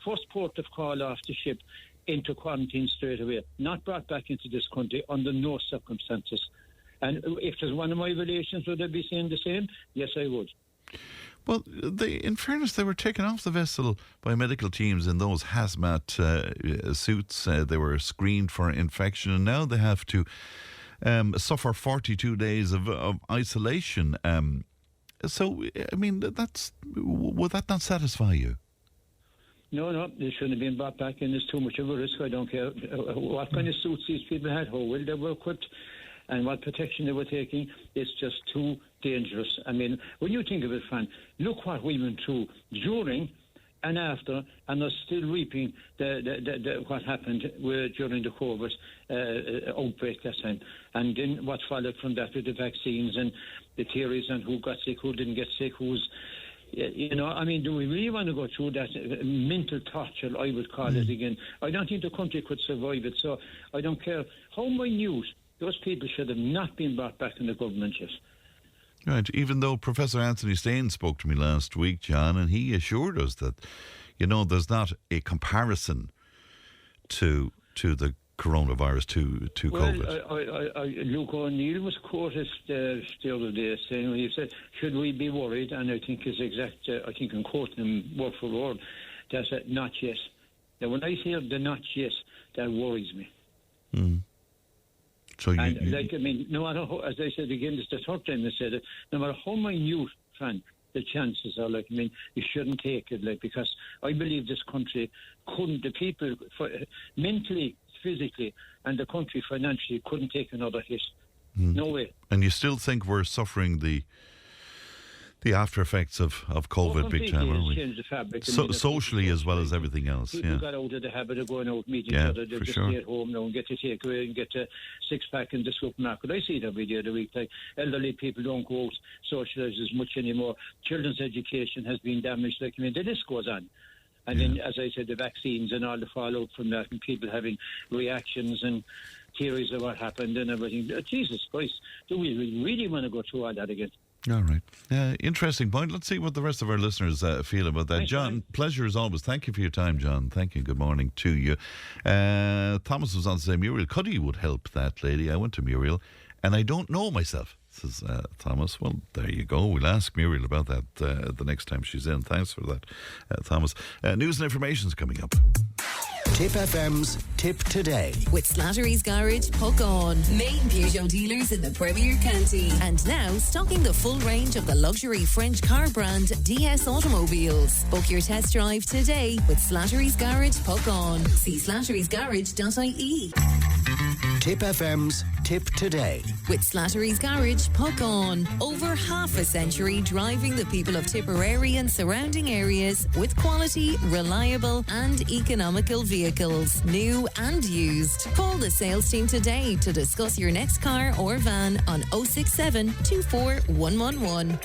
first port of call off the ship into quarantine straight away, not brought back into this country under no circumstances. And if there's one of my relations, would I be saying the same? Yes, I would. Well, in fairness, they were taken off the vessel by medical teams in those hazmat suits. They were screened for infection, and now they have to suffer 42 days of isolation. So, I mean, would that not satisfy you? No, they shouldn't have been brought back in. There's too much of a risk. I don't care what kind of suits these people had, how well they were equipped, and what protection they were taking. It's just too dangerous. I mean, when you think of it, Fran, look what we went through during and after, and are still reaping what happened during the COVID outbreak that time. And then what followed from that with the vaccines and the theories on who got sick, who didn't get sick, who's... You know, I mean, do we really want to go through that mental torture, I would call it again? I don't think the country could survive it, so I don't care how minute. Those people should have not been brought back in the government yet. Right, even though Professor Anthony Stain spoke to me last week, John, and he assured us that, you know, there's not a comparison to the coronavirus, to COVID. Luke O'Neill was quoted the other day saying, he said, should we be worried? And I think his exact, I think I'm quoting him word for word, that said, not yet. Now, when I hear the not yet, that worries me. Mm. So I mean, no matter how, as I said again, it's the third time I said it, no matter how minute, Fran, the chances are, like, I mean, you shouldn't take it, like, because I believe this country couldn't, the people, mentally, physically, and the country financially couldn't take another hit. No way. And you still think we're suffering the after effects of COVID big time, aren't we? The fabric. Socially as well as everything else. People got out of the habit of going out meeting each other. They just stay at home now and get to take away and get a six-pack in the supermarket. I see it every day of the week. Like, elderly people don't go out, socialise as much anymore. Children's education has been damaged. Like, I mean, the list goes on. And then, as I said, the vaccines and all the fallout from that, and people having reactions and theories of what happened and everything. Jesus Christ, do we really want to go through all that again? All right. Interesting point. Let's see what the rest of our listeners feel about that. Thanks, John, pleasure as always. Thank you for your time, John. Thank you. Good morning to you. Thomas was on to say Muriel Cuddy would help that lady. I went to Muriel and I don't know myself, says Thomas. Well, there you go. We'll ask Muriel about that the next time she's in. Thanks for that, Thomas. News and information is coming up. Tipp FM's Tip Today. With Slattery's Garage, Puck On. Main Peugeot dealers in the Premier County. And now stocking the full range of the luxury French car brand DS automobiles. Book your test drive today with Slattery's Garage, Puck On. See slatterysgarage.ie. Tipp FM's Tip Today. With Slattery's Garage, Puck On. Over half a century driving the people of Tipperary and surrounding areas with quality, reliable and economical vehicles, new and used. Call the sales team today to discuss your next car or van on 067 24 111.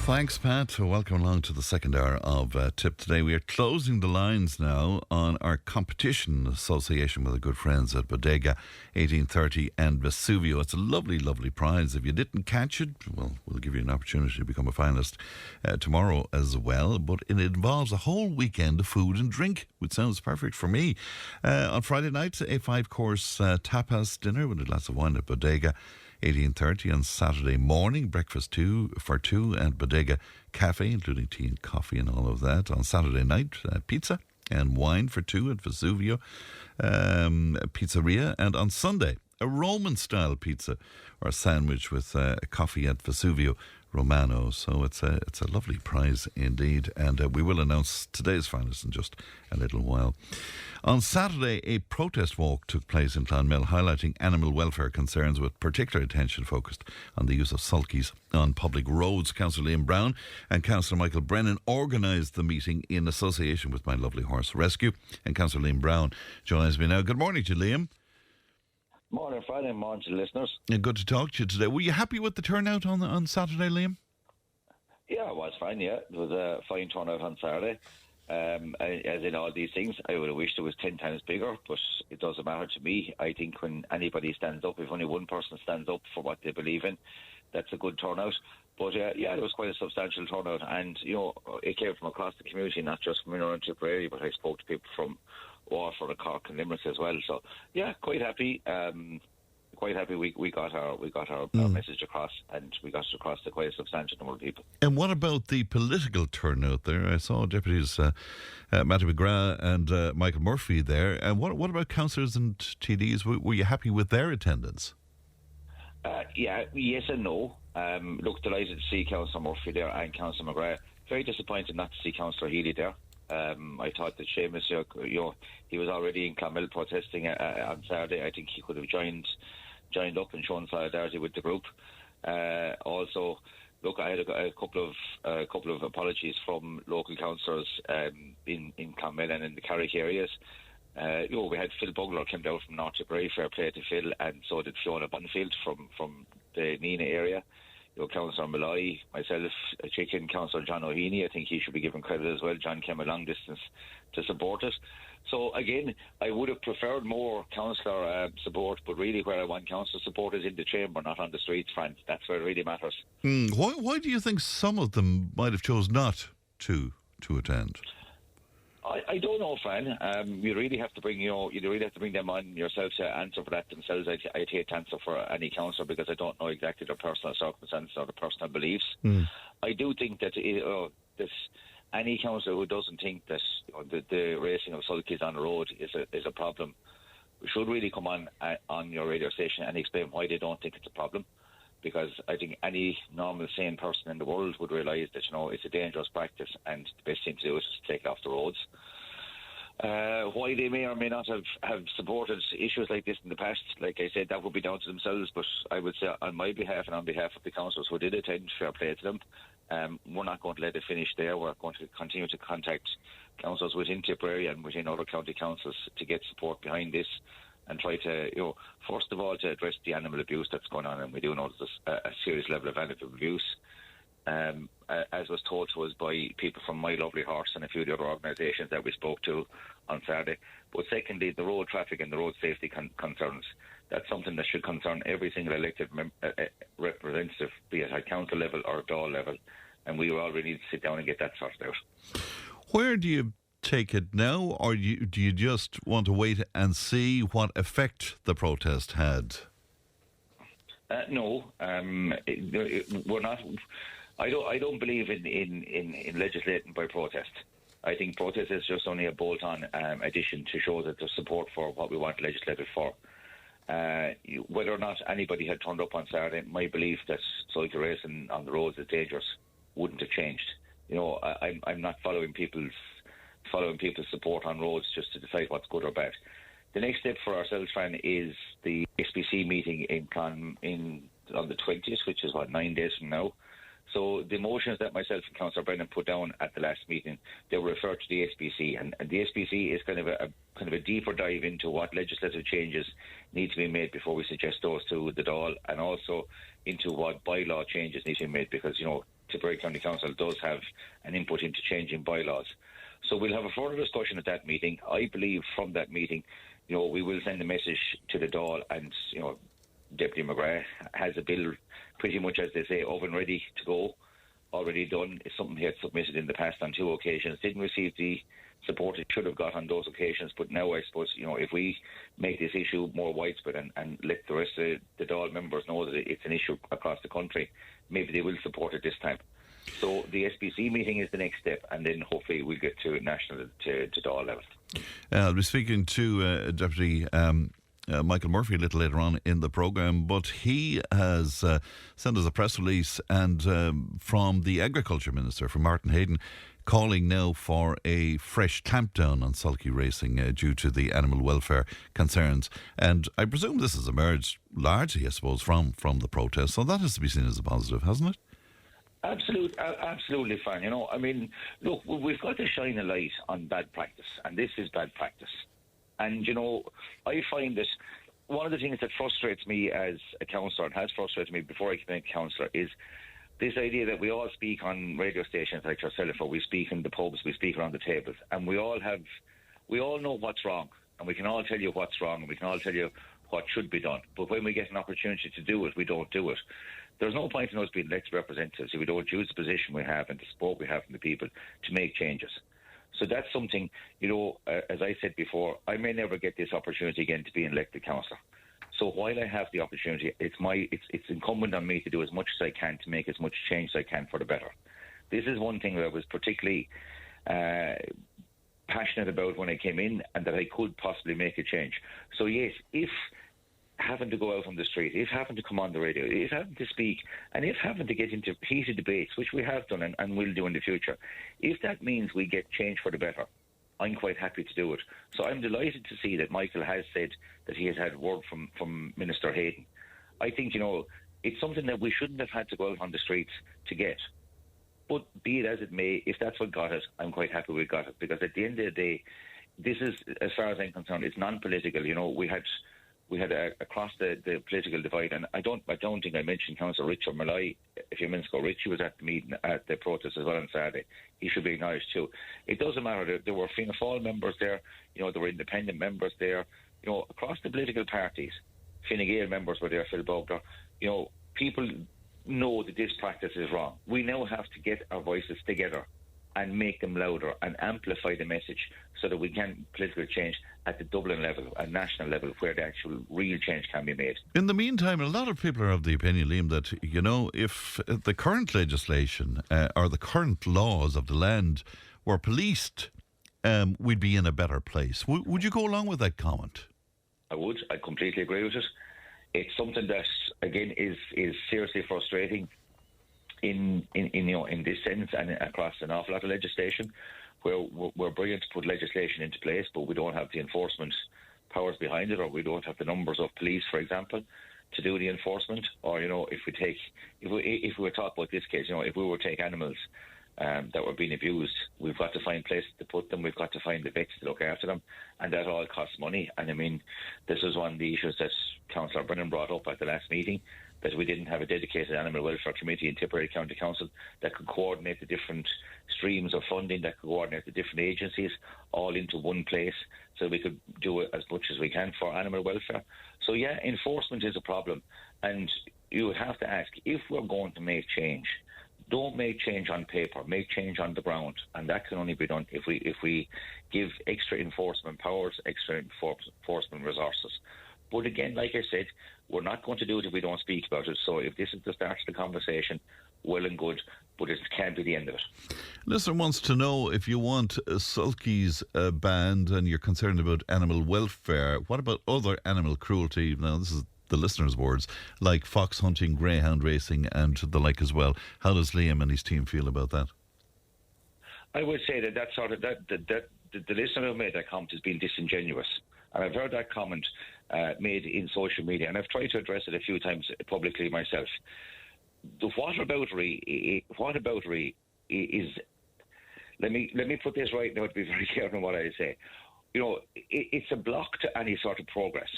Thanks, Pat. Welcome along to the second hour of Tip Today. We are closing the lines now on our competition association with our good friends at Bodega 1830 and Vesuvio. It's a lovely, lovely prize. If you didn't catch it, well, we'll give you an opportunity to become a finalist tomorrow as well. But it involves a whole weekend of food and drink, which sounds perfect for me. On Friday night, a 5-course tapas dinner with a glass of wine at Bodega 1830. On Saturday morning, breakfast for two and Bodega Cafe, including tea and coffee and all of that. On Saturday night, pizza and wine for two at Vesuvio Pizzeria. And on Sunday, a Roman-style pizza or sandwich with coffee at Vesuvio Romano. So it's a lovely prize indeed, and we will announce today's finalists in just a little while. On Saturday, a protest walk took place in Clonmel highlighting animal welfare concerns, with particular attention focused on the use of sulkies on public roads. Councillor Liam Brown and Councillor Michael Brennan organised the meeting in association with My Lovely Horse Rescue, and Councillor Liam Brown joins me now. Good morning to you, Liam. Morning, Friday, morning to the listeners. Good to talk to you today. Were you happy with the turnout on Saturday, Liam? Yeah, it was fine, yeah. It was a fine turnout on Saturday. As in all these things, I would have wished it was 10 times bigger, but it doesn't matter to me. I think when anybody stands up, if only one person stands up for what they believe in, that's a good turnout. But yeah, it was quite a substantial turnout, and it came from across the community, not just from around Tipperary, but I spoke to people from Waterford, Cork and Limerick as well. So yeah, quite happy. Quite happy we got our message across, and we got it across to quite a substantial number of people. And what about the political turnout there? I saw Deputies Matty McGrath and Michael Murphy there. And what about councillors and TDs? Were you happy with their attendance? Yeah, yes and no. Look, delighted to see Councillor Murphy there and Councillor McGrath. Very disappointed not to see Councillor Healy there. I thought that Seamus, he was already in Clonmel protesting on Saturday. I think he could have joined up and shown solidarity with the group. Also, look, I had a couple of apologies from local councillors in Clonmel and in the Carrick areas. We had Phil Bugler came down from North Tipperary, fair play to Phil, and so did Fiona Bunfield from the Nina area. Councillor Malloy, myself, Chicken, Councillor John O'Heaney, I think he should be given credit as well. John came a long distance to support it. So again, I would have preferred more councillor support, but really where I want councillor support is in the chamber, not on the streets, Frank. That's where it really matters. Why do you think some of them might have chose not to attend? I don't know, Fran. You really have to bring them on yourself to answer for that themselves. I'd hate to answer for any councillor because I don't know exactly their personal circumstances or their personal beliefs. I do think that any councillor who doesn't think that the racing of sulkies on the road is a problem should really come on your radio station and explain why they don't think it's a problem. Because I think any normal, sane person in the world would realise that, it's a dangerous practice and the best thing to do is just take it off the roads. Why they may or may not have supported issues like this in the past, like I said, that would be down to themselves. But I would say on my behalf and on behalf of the councillors who did attend, fair play to them. We're not going to let it finish there. We're going to continue to contact councillors within Tipperary and within other county councils to get support behind this. And try to, first of all, to address the animal abuse that's going on, and we do know there's a serious level of animal abuse, as was told to us by people from My Lovely Horse and a few of the other organisations that we spoke to on Saturday. But secondly, the road traffic and the road safety concerns. That's something that should concern every single elected representative, be it at council level or Dáil level, and we all really need to sit down and get that sorted out. Where do you take it now, or do you just want to wait and see what effect the protest had? No, we're not. I don't believe in legislating by protest. I think protest is just only a bolt-on addition to show that there's support for what we want legislated for. Whether or not anybody had turned up on Saturday, my belief that cycle racing on the roads is dangerous wouldn't have changed. I'm not following people's support on roads just to decide what's good or bad. The next step for ourselves, Fran, is the SPC meeting on the 20th, which is 9 days from now. So the motions that myself and Councillor Brennan put down at the last meeting, they were referred to the SPC, and the SPC is kind of a deeper dive into what legislative changes need to be made before we suggest those to the Dáil, and also into what bylaw changes need to be made, because Tipperary County Council does have an input into changing bylaws. So we'll have a further discussion at that meeting. I believe from that meeting, we will send a message to the Dáil, and, Deputy McGrath has a bill pretty much, as they say, oven ready to go, already done. It's something he had submitted in the past on 2 occasions. Didn't receive the support it should have got on those occasions, but now I suppose, if we make this issue more widespread and let the rest of the Dáil members know that it's an issue across the country, maybe they will support it this time. So the SPC meeting is the next step, and then hopefully we'll get to national, to Dáil level. I'll be speaking to Deputy Michael Murphy a little later on in the programme, but he has sent us a press release and from the Agriculture Minister, from Martin Hayden, calling now for a fresh clampdown on sulky racing due to the animal welfare concerns. And I presume this has emerged largely, I suppose, from the protest, so that has to be seen as a positive, hasn't it? Absolutely fine. Look, we've got to shine a light on bad practice, and this is bad practice. And, I find that one of the things that frustrates me as a councillor, and has frustrated me before I became a councillor, is this idea that we all speak on radio stations like yourself, or we speak in the pubs, we speak around the tables, and we all know what's wrong, and we can all tell you what's wrong, and we can all tell you what should be done. But when we get an opportunity to do it, we don't do it. There's no point in us being elected representatives if we don't use the position we have and the support we have from the people to make changes. So that's something, as I said before, I may never get this opportunity again to be an elected councillor. So while I have the opportunity, it's incumbent on me to do as much as I can to make as much change as I can for the better. This is one thing that I was particularly passionate about when I came in, and that I could possibly make a change. So yes, if having to go out on the street, if having to come on the radio, if having to speak, and if having to get into heated debates, which we have done and will do in the future, if that means we get change for the better, I'm quite happy to do it. So I'm delighted to see that Michael has said that he has had word from Minister Hayden. I think, it's something that we shouldn't have had to go out on the streets to get. But be it as it may, if that's what got it, I'm quite happy we got it, because at the end of the day, this is, as far as I'm concerned, it's non-political. We had across the political divide, and I don't think I mentioned Councillor Richard Malloy a few minutes ago. Richie was at the meeting, at the protest as well on Saturday. He should be acknowledged too. It doesn't matter. There were Fianna Fáil members there. There were independent members there. Across the political parties, Fine Gael members were there. Phil Bogler. People know that this practice is wrong. We now have to get our voices together and make them louder and amplify the message so that we can political change at the Dublin level and national level, where the actual real change can be made. In the meantime, a lot of people are of the opinion, Liam, that, if the current legislation or the current laws of the land were policed, we'd be in a better place. Would you go along with that comment? I would. I completely agree with it. It's something that, again, is seriously frustrating in this sense, and across an awful lot of legislation, where we're brilliant to put legislation into place, but we don't have the enforcement powers behind it, or we don't have the numbers of police, for example, to do the enforcement. Or if we were talking about this case, if we were to take animals that were being abused, we've got to find places to put them, we've got to find the vets to look after them, and that all costs money. And this is one of the issues that Councillor Brennan brought up at the last meeting, that we didn't have a dedicated animal welfare committee in Tipperary County Council that could coordinate the different streams of funding, that could coordinate the different agencies all into one place, so we could do it as much as we can for animal welfare. So yeah, enforcement is a problem, and you would have to ask, if we're going to make change, don't make change on paper, make change on the ground, and that can only be done if we give extra enforcement powers, extra enforcement resources. But again, like I said, we're not going to do it if we don't speak about it. So if this is the start of the conversation, well and good, but it can't be the end of it. Listener wants to know, if you want sulkies banned and you're concerned about animal welfare, what about other animal cruelty? Now, this is the listener's words, like fox hunting, greyhound racing and the like as well. How does Liam and his team feel about that? I would say that the listener who made that comment has been disingenuous. And I've heard that comment made in social media, and I've tried to address it a few times publicly myself. The whataboutery is, let me put this right now to be very careful in what I say. It's a block to any sort of progress.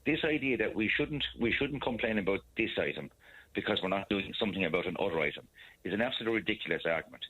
this idea that we shouldn't complain about this item because we're not doing something about another item is an absolutely ridiculous argument.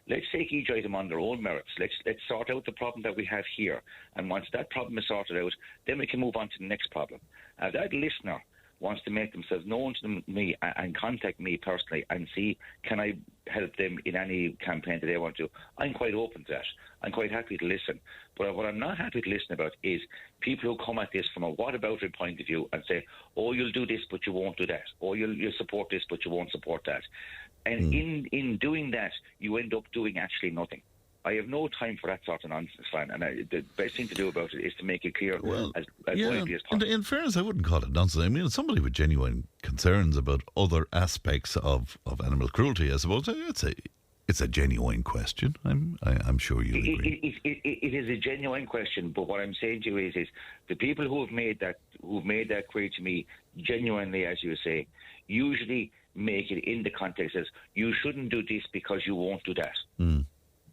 Let's take each item on their own merits. Let's sort out the problem that we have here. And once that problem is sorted out, then we can move on to the next problem. If that listener wants to make themselves known to me and contact me personally and see, can I help them in any campaign that they want to, I'm quite open to that. I'm quite happy to listen. But what I'm not happy to listen about is people who come at this from a whataboutery point of view and say, oh, you'll do this, but you won't do that. Or you'll support this, but you won't support that. And in doing that, you end up doing actually nothing. I have no time for that sort of nonsense, Fran, and the best thing to do about it is to make it clear as widely as possible. In fairness, I wouldn't call it nonsense. I mean, it's somebody with genuine concerns about other aspects of animal cruelty, I suppose. It's a genuine question. I'm sure you agree. It is a genuine question, but what I'm saying to you is the people who have made that query to me genuinely, as you say, usually make it in the context as you shouldn't do this because you won't do that.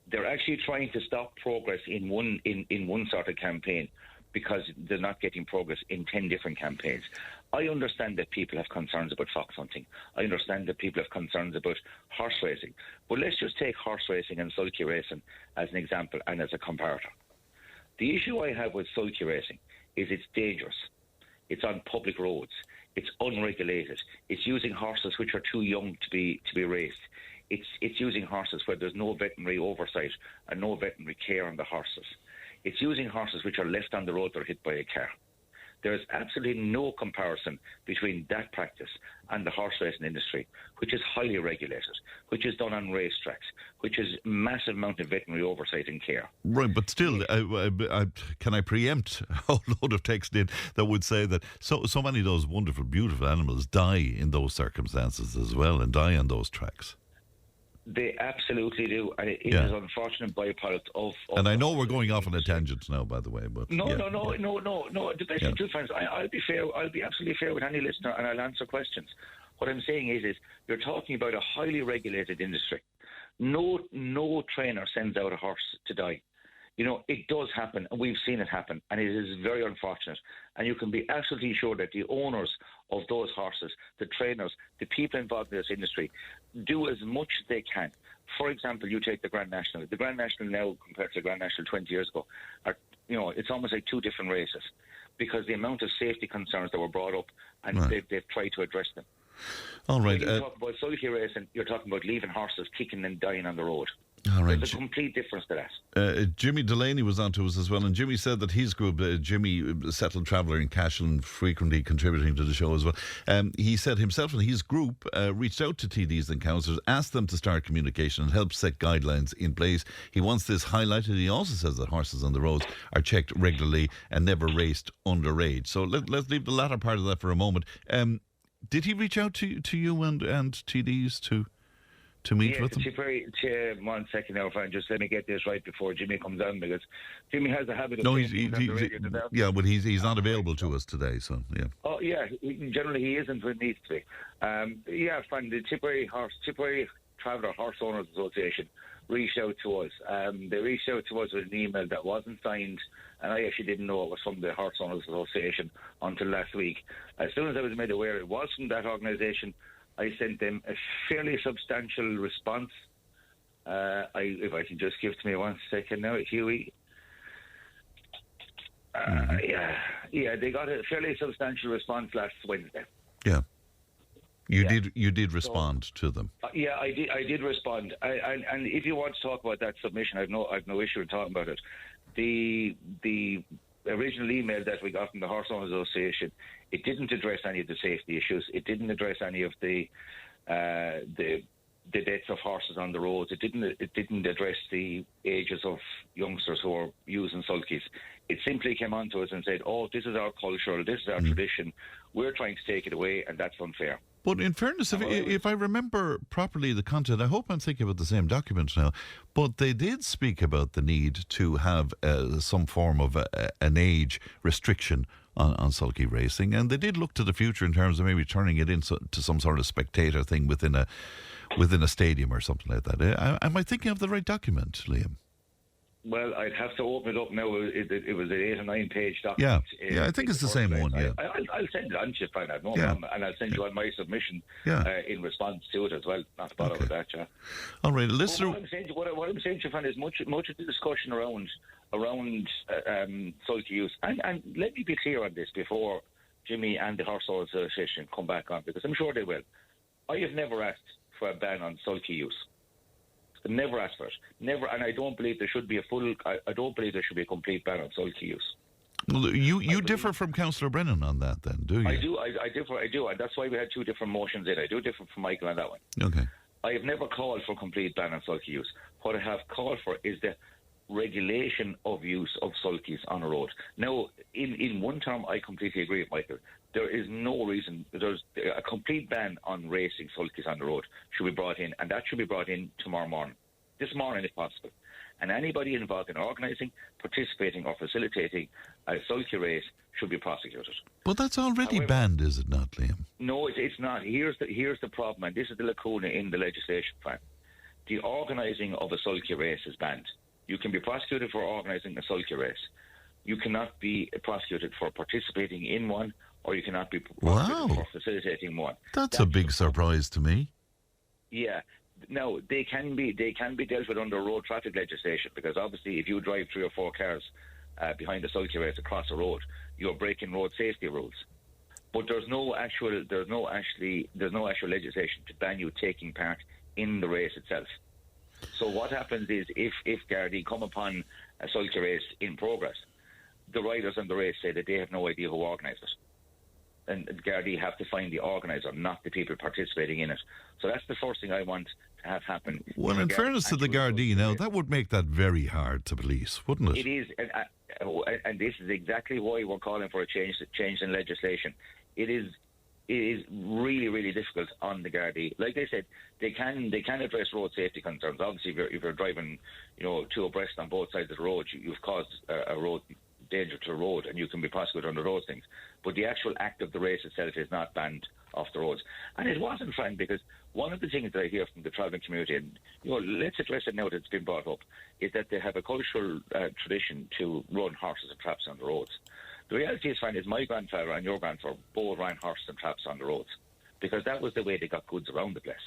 They're actually trying to stop progress in one sort of campaign because they're not getting progress in 10 different campaigns. I understand that people have concerns about fox hunting. I understand that people have concerns about horse racing. But let's just take horse racing and sulky racing as an example and as a comparator. The issue I have with sulky racing is it's dangerous. It's on public roads. It's unregulated. It's using horses which are too young to be raced. It's using horses where there's no veterinary oversight and no veterinary care on the horses. It's using horses which are left on the road that are hit by a car. There is absolutely no comparison between that practice and the horse racing industry, which is highly regulated, which is done on racetracks, which is massive amount of veterinary oversight and care. Right, but still, can I preempt a whole load of text in that would say that so many of those wonderful, beautiful animals die in those circumstances as well and die on those tracks? They absolutely do, and it is an unfortunate byproduct of. And I know we're going off on a tangent now, by the way, but no. The best thing to find, I'll be fair. I'll be absolutely fair with any listener, and I'll answer questions. What I'm saying is you're talking about a highly regulated industry. No trainer sends out a horse to die. You know, it does happen, and we've seen it happen, and it is very unfortunate. And you can be absolutely sure that the owners of those horses, the trainers, the people involved in this industry, do as much as they can. For example, you take the Grand National. The Grand National now, compared to the Grand National 20 years ago, it's almost like two different races because the amount of safety concerns that were brought up, and they've tried to address them. All right. When you talk about sulky racing, you're talking about leaving horses kicking and dying on the road. All right. There's a complete difference to that. Jimmy Delaney was on to us as well, and Jimmy said that his group, Jimmy, settled traveller in Cashel, frequently contributing to the show as well. He said himself and his group reached out to TDs and councillors, asked them to start communication and help set guidelines in place. He wants this highlighted. He also says that horses on the roads are checked regularly and never raced underage. So let's leave the latter part of that for a moment. Did he reach out to you and TDs to meet with them? One second now, Fran. Just let me get this right before Jimmy comes on, because Jimmy has a habit of... No, but he's not available to us today, so, yeah. Oh, yeah, generally he isn't when he needs to be. Fran, the Tipperary Traveller Horse Owners Association reached out to us. They reached out to us with an email that wasn't signed, and I actually didn't know it was from the Horse Owners Association until last week. As soon as I was made aware it was from that organisation, I sent them a fairly substantial response. If I can just give to me 1 second now, Huey. They got a fairly substantial response last Wednesday. Yeah. You did respond to them. I did respond. And if you want to talk about that submission, I've no issue in talking about it. The original email that we got from the Horse Owners Association, it didn't address any of the safety issues. It didn't address any of the deaths of horses on the roads. It didn't address the ages of youngsters who are using sulkies. It simply came on to us and said, "Oh, this is our culture, this is our tradition. We're trying to take it away, and that's unfair." But in fairness, if I remember properly the content, I hope I'm thinking about the same document now, but they did speak about the need to have some form of an age restriction on sulky racing, and they did look to the future in terms of maybe turning it into some sort of spectator thing within a stadium or something like that. Am I thinking of the right document, Liam? Well, I'd have to open it up now. It was an 8 or 9 page document. Yeah, I think it's the same one, yeah. I'll send it on to you, Brian. I've no problem. And I'll send you on my submission in response to it as well. Not to bother with that, yeah. All right, listener. What I'm saying to you, Fran, is much of the discussion around sulky use. And let me be clear on this before Jimmy and the Horse Owners Association come back on, because I'm sure they will. I have never asked for a ban on sulky use. Never asked for it. Never, and I don't believe there should be I don't believe there should be a complete ban on sulky use. Well, you differ from Councillor Brennan on that, then, do you? I do. I do, and that's why we had 2 different motions in. I do differ from Michael on that one. Okay. I have never called for a complete ban on sulky use. What I have called for is the regulation of use of sulkies on a road. Now, in one term, I completely agree with Michael. There is no reason. There's a complete ban on racing sulkies on the road should be brought in, and that should be brought in tomorrow morning, this morning if possible. And anybody involved in organising, participating or facilitating a sulky race should be prosecuted. But that's already banned, is it not, Liam? No, it's not. Here's the problem, and this is the lacuna in the legislation, Frank. The organising of a sulky race is banned. You can be prosecuted for organising a sulky race. You cannot be prosecuted for participating in one, or you cannot be prosecuted for facilitating one. That's a big surprise to me. Yeah. Now, they can be dealt with under road traffic legislation, because obviously if you drive 3 or 4 cars behind a sulky race across a road, you're breaking road safety rules. But there's no actual legislation to ban you taking part in the race itself. So what happens is if Gardaí come upon a sulky race in progress, the riders on the race say that they have no idea who organised it. And Gardaí have to find the organiser, not the people participating in it. So that's the first thing I want to have happen. Well, in fairness to the Gardaí now, that would make that very hard to police, wouldn't it? It is, and this is exactly why we're calling for a change in legislation. It is really, really difficult on the Gardaí. Like I said, they can address road safety concerns. Obviously, if you're driving, 2 abreast on both sides of the road, you've caused a road danger to the road, and you can be prosecuted under those things. But the actual act of the race itself is not banned off the roads. And it wasn't, Frank, because one of the things that I hear from the travelling community, and let's address it now that it's been brought up, is that they have a cultural tradition to run horses and traps on the roads. The reality is, Frank, is my grandfather and your grandfather both ran horses and traps on the roads, because that was the way they got goods around the place.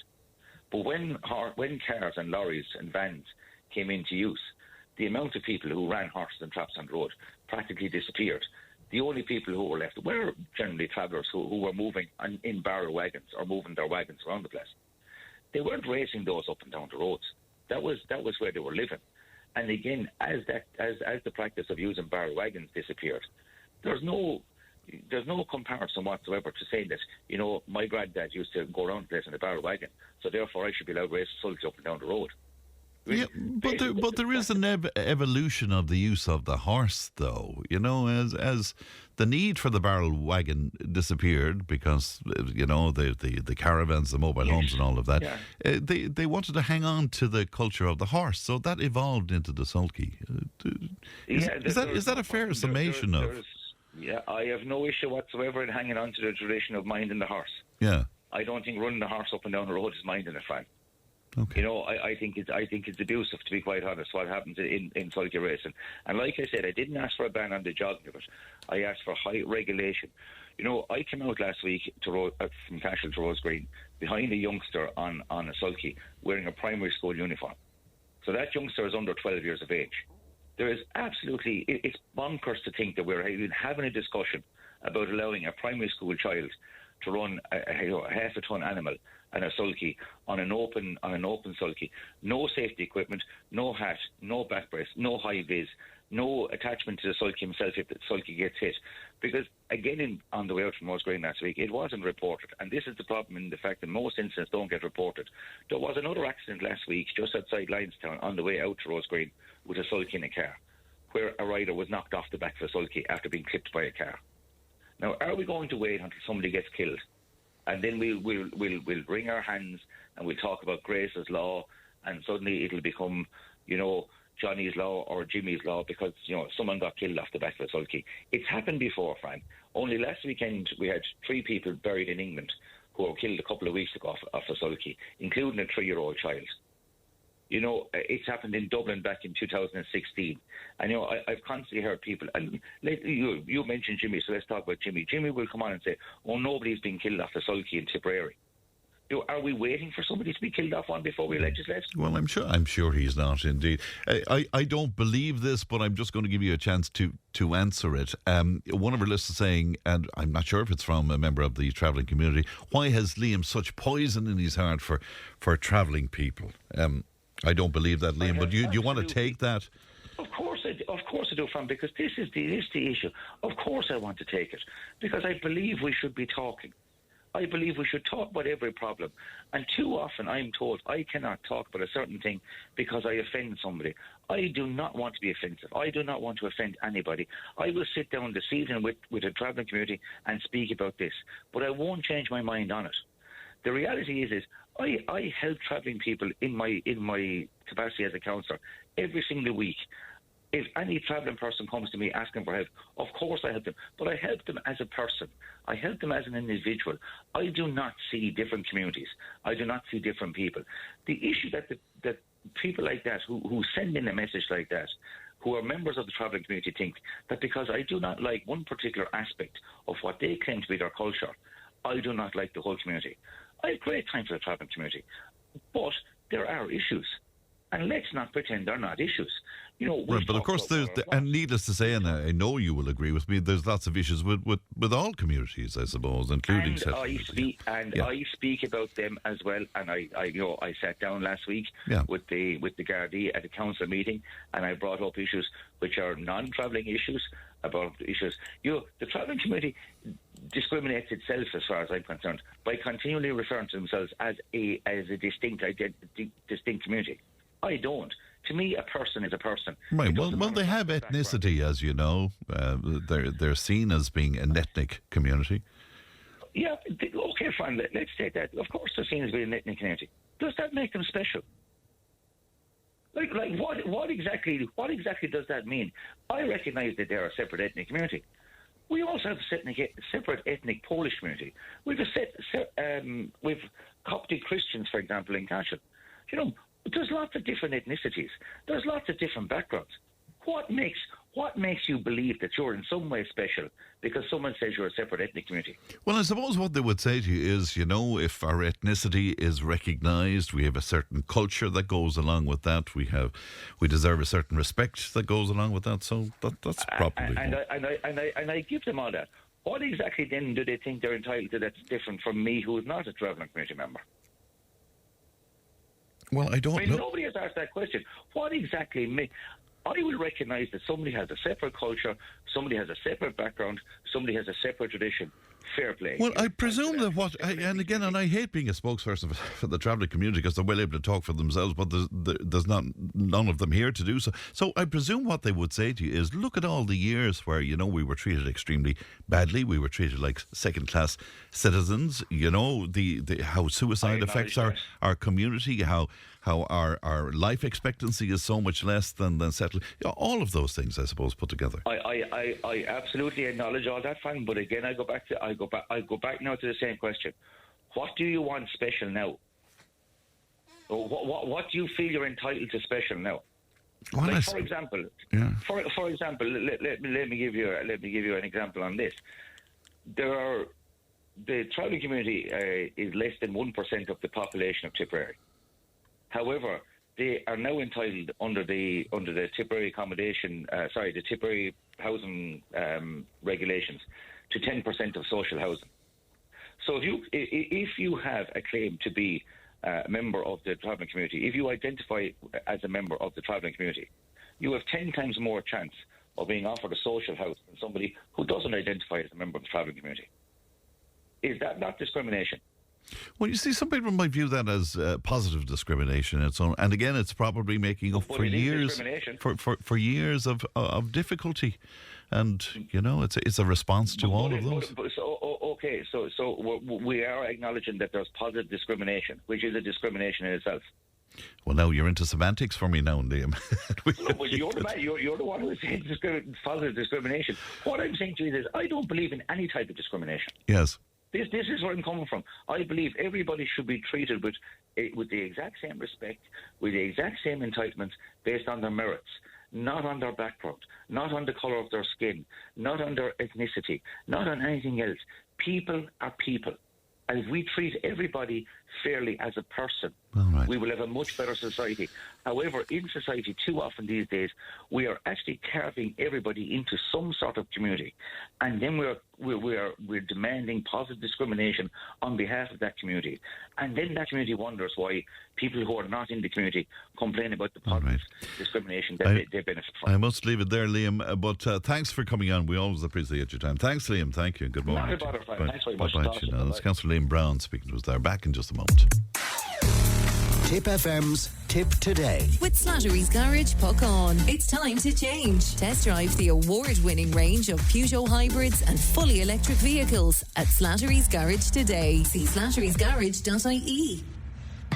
But when cars and lorries and vans came into use, the amount of people who ran horses and traps on the road practically disappeared. The only people who were left were generally travellers who were moving in barrel wagons or moving their wagons around the place. They weren't racing those up and down the roads. That was where they were living. And again, as the practice of using barrel wagons disappeared, there's no comparison whatsoever to saying that, my granddad used to go around the place in a barrel wagon, so therefore I should be allowed to race sulky up and down the road. Yeah, but there is an evolution of the use of the horse, though. As the need for the barrel wagon disappeared because the caravans, the mobile homes, and all of that. Yeah. They wanted to hang on to the culture of the horse, so that evolved into the sulky. Is that a fair summation of? Yeah, I have no issue whatsoever in hanging on to the tradition of minding the horse. Yeah, I don't think running the horse up and down the road is minding it, Frank. Okay. I think it's abusive, to be quite honest, what happens in sulky racing. And like I said, I didn't ask for a ban on the jogging of it. I asked for high regulation. I came out last week from Cashel to Rose Green behind a youngster on a sulky wearing a primary school uniform. So that youngster is under 12 years of age. There is absolutely, it's bonkers to think that we're even having a discussion about allowing a primary school child to run a half a ton animal and a sulky on an open sulky. No safety equipment, no hat, no back brace, no high vis, no attachment to the sulky himself if the sulky gets hit. Because again, on the way out from Rose Green last week, it wasn't reported, and this is the problem in the fact that most incidents don't get reported. There was another accident last week just outside Lionstown on the way out to Rose Green with a sulky in a car, where a rider was knocked off the back of a sulky after being clipped by a car. Now, are we going to wait until somebody gets killed, and then we'll wring our hands and we'll talk about Grace's law, and suddenly it'll become, Johnny's law or Jimmy's law because, someone got killed off the back of a sulky? It's happened before, Frank. Only last weekend we had 3 people buried in England who were killed a couple of weeks ago off a sulky, including a 3-year-old child. You know, it's happened in Dublin back in 2016. And, you know, I've constantly heard people, and you mentioned Jimmy, so let's talk about Jimmy. Jimmy will come on and say, oh, nobody's been killed off the sulky in Tipperary. Are we waiting for somebody to be killed off one before we legislate? Well, I'm sure he's not, indeed. I don't believe this, but I'm just going to give you a chance to answer it. One of our listeners saying, and I'm not sure if it's from a member of the travelling community, why has Liam such poison in his heart for travelling people? I don't believe that, Liam, but do you want to take that? Of course I do, Fran, because this is the issue. Of course I want to take it, because I believe we should be talking. I believe we should talk about every problem. And too often I'm told I cannot talk about a certain thing because I offend somebody. I do not want to be offensive. I do not want to offend anybody. I will sit down this evening with a travelling community and speak about this, but I won't change my mind on it. The reality is I help travelling people in my capacity as a counsellor every single week. If any travelling person comes to me asking for help, of course I help them. But I help them as a person. I help them as an individual. I do not see different communities. I do not see different people. The issue that people like that who send in a message like that, who are members of the travelling community, think that because I do not like one particular aspect of what they claim to be their culture, I do not like the whole community. I have great time for the travelling community. But there are issues. And let's not pretend they're not issues. You know, right, but of course, and needless to say, and I know you will agree with me, there's lots of issues with all communities, I suppose, including. I speak about them as well. And I sat down last week with the Gardaí at a council meeting, and I brought up issues which are non-travelling issues, about issues. The travelling community discriminates itself, as far as I'm concerned, by continually referring to themselves as a distinct community. I don't. To me, a person is a person. Right. Well, they have ethnicity, as you know. They're seen as being an ethnic community. Yeah. Okay, fine. Let's take that. Of course, they're seen as being an ethnic community. Does that make them special? Like what exactly does that mean? I recognise that they're a separate ethnic community. We also have a separate ethnic Polish community. We've Coptic Christians, for example, in Cashel. You know. There's lots of different ethnicities. There's lots of different backgrounds. What makes you believe that you're in some way special because someone says you're a separate ethnic community? Well, I suppose what they would say to you is, if our ethnicity is recognised, we have a certain culture that goes along with that. We deserve a certain respect that goes along with that. So that's probably. And I give them all that. What exactly then do they think they're entitled to that's different from me, who is not a travelling community member? Well, I don't know. Nobody has asked that question. What exactly I will recognise that somebody has a separate culture, somebody has a separate background, somebody has a separate tradition. Fair play. Well, I presume that and I hate being a spokesperson for the travelling community because they're well able to talk for themselves, but there's none of them here to do so. So I presume what they would say to you is, look at all the years where, we were treated extremely badly. We were treated like second-class citizens. How suicide affects our community, how our life expectancy is so much less than settled. All of those things, I suppose, put together. I absolutely acknowledge all that, Fran. But again, I go back now to the same question. What do you want special now? What do you feel you're entitled to special now? Well, for example, let me give you an example on this. The travelling community is less than 1% of the population of Tipperary. However, they are now entitled under the Tipperary the Tipperary housing regulations to 10% of social housing. So if you have a claim to be a member of the travelling community, if you identify as a member of the travelling community, you have 10 times more chance of being offered a social house than somebody who doesn't identify as a member of the travelling community. Is that not discrimination? Well, you see, some people might view that as positive discrimination. And again, it's probably making up for years for years of difficulty, and it's a response to all of those. So we are acknowledging that there's positive discrimination, which is a discrimination in itself. Well, now you're into semantics for me now, Liam. You're the one who is saying positive discrimination. What I'm saying to you is I don't believe in any type of discrimination. Yes. This is where I'm coming from. I believe everybody should be treated with the exact same respect, with the exact same entitlements based on their merits, not on their background, not on the colour of their skin, not on their ethnicity, not on anything else. People are people. And if we treat everybody fairly as a person, we will have a much better society. However, in society, too often these days, we are actually carving everybody into some sort of community, and then we're demanding positive discrimination on behalf of that community, and then that community wonders why people who are not in the community complain about the positive discrimination that they benefit from. I must leave it there, Liam. But thanks for coming on. We always appreciate your time. Thanks, Liam. Thank you. Good morning. Not a bother, Frank. Thanks very much. Bye-bye. That's Councillor Liam Brown speaking to us there. Back in just a moment. Tipp FM's Tip Today. With Slattery's Garage, puck on. It's time to change. Test drive the award-winning range of Peugeot hybrids and fully electric vehicles at Slattery's Garage today. See slatterysgarage.ie.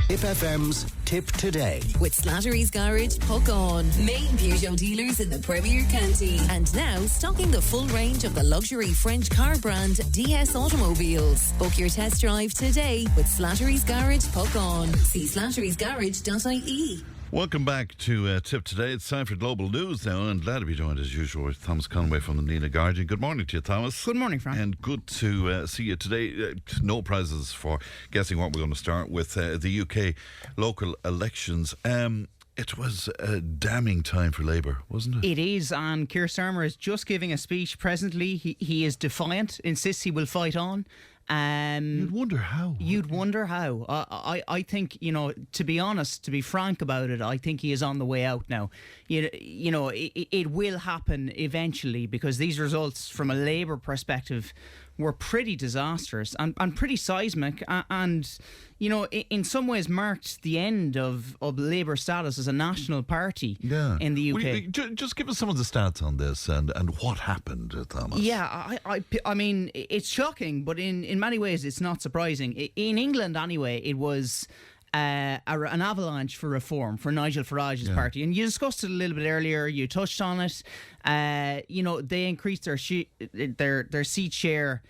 Tipp FM's Tip Today. With Slattery's Garage, puck on. Main Peugeot dealers in the Premier County. And now stocking the full range of the luxury French car brand DS Automobiles. Book your test drive today with Slattery's Garage, puck on. See slatterysgarage.ie. Welcome back to Tip Today. It's time for Global News now, and glad to be joined as usual with Thomas Conway from the Nina Guardian. Good morning to you, Thomas. Good morning, Frank. And good to see you today. No prizes for guessing what we're going to start with the UK local elections. It was a damning time for Labour, wasn't it? It is, and Keir Starmer is just giving a speech presently. He is defiant, insists he will fight on. You'd wonder how. I think, to be honest, to be frank about it, I think he is on the way out now. It will happen eventually, because these results from a Labour perspective were pretty disastrous and pretty seismic, and in some ways marked the end of Labour status as a national party in the UK. Just give us some of the stats on this and what happened, Thomas. Yeah, I mean, it's shocking, but in many ways it's not surprising. In England anyway, it was an avalanche for reform for Nigel Farage's party, and you discussed it a little bit earlier. You touched on it. They increased their seat share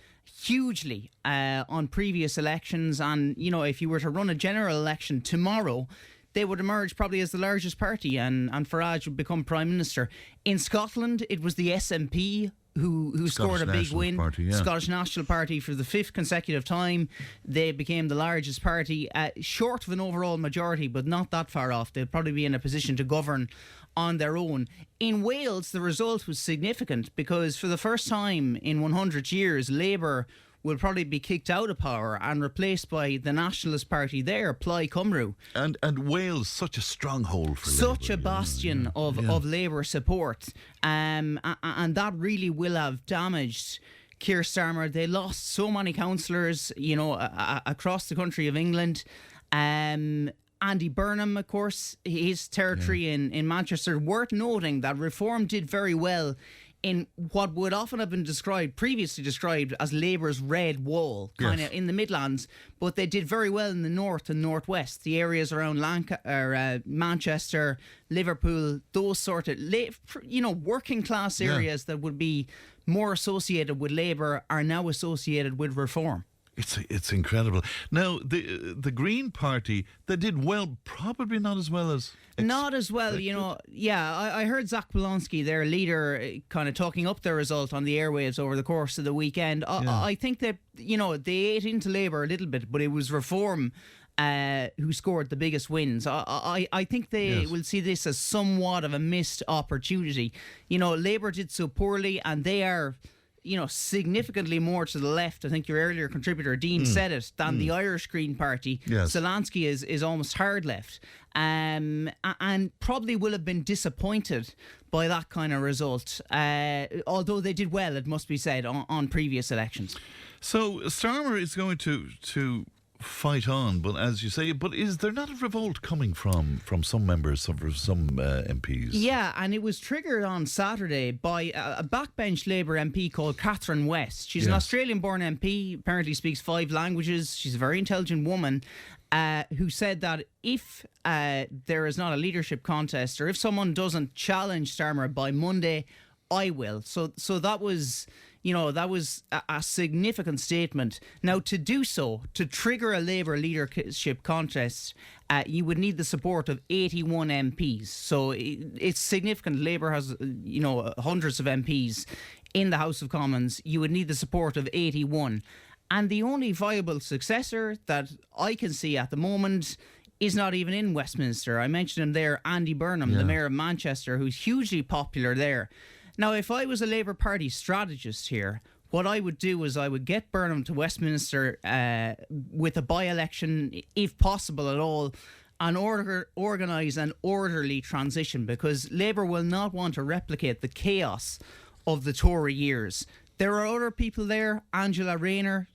hugely on previous elections, and if you were to run a general election tomorrow, they would emerge probably as the largest party, and Farage would become Prime Minister. In Scotland, it was the SNP who scored a big win. Scottish National Party for the 5th consecutive time. They became the largest party, short of an overall majority, but not that far off. They'll probably be in a position to govern on their own. In Wales, the result was significant, because for the first time in 100 years, Labour will probably be kicked out of power and replaced by the Nationalist Party there, Plaid Cymru. And Wales, such a stronghold for Labour. Such a bastion of Labour support. And that really will have damaged Keir Starmer. They lost so many councillors, across the country of England. Andy Burnham, of course, his territory in Manchester. Worth noting that Reform did very well in what would often have been previously described as Labour's red wall, kind of in the Midlands, but they did very well in the north and northwest, the areas around Manchester, Liverpool, those sort of, working class areas that would be more associated with Labour are now associated with Reform. It's incredible. Now, the Green Party, they did well, probably not as well as... Not as well, I heard Zach Polonsky, their leader, kind of talking up their result on the airwaves over the course of the weekend. I think that, they ate into Labour a little bit, but it was Reform who scored the biggest wins. I think they will see this as somewhat of a missed opportunity. Labour did so poorly, and they are... significantly more to the left. I think your earlier contributor, Dean, said it, than the Irish Green Party. Zelensky is almost hard left. And probably will have been disappointed by that kind of result. Although they did well, it must be said, on previous elections. So Starmer is going to fight on, but as you say, is there not a revolt coming from some members, some MPs? Yeah, and it was triggered on Saturday by a backbench Labour MP called Catherine West. She's an Australian-born MP, apparently speaks 5 languages. She's a very intelligent woman, who said that if there is not a leadership contest, or if someone doesn't challenge Starmer by Monday, I will. So that was... That was a significant statement. Now, to do so, to trigger a Labour leadership contest, you would need the support of 81 MPs. So it's significant. Labour has, hundreds of MPs in the House of Commons. You would need the support of 81. And the only viable successor that I can see at the moment is not even in Westminster. I mentioned him there, Andy Burnham, the Mayor of Manchester, who's hugely popular there. Now, if I was a Labour Party strategist here, what I would do is I would get Burnham to Westminster with a by-election, if possible at all, and organise an orderly transition, because Labour will not want to replicate the chaos of the Tory years. There are other people there. Angela Rayner,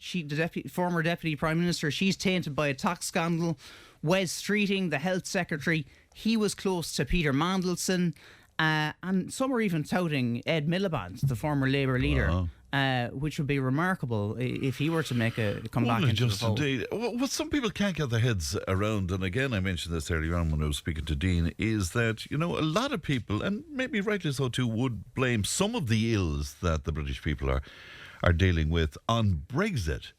former Deputy Prime Minister, she's tainted by a tax scandal. Wes Streeting, the Health Secretary, he was close to Peter Mandelson. And some are even touting Ed Miliband, the former Labour leader, which would be remarkable if he were to come back into the fold. Indeed. What some people can't get their heads around, and again I mentioned this earlier on when I was speaking to Dean, is that, a lot of people, and maybe rightly so too, would blame some of the ills that the British people are dealing with on Brexit.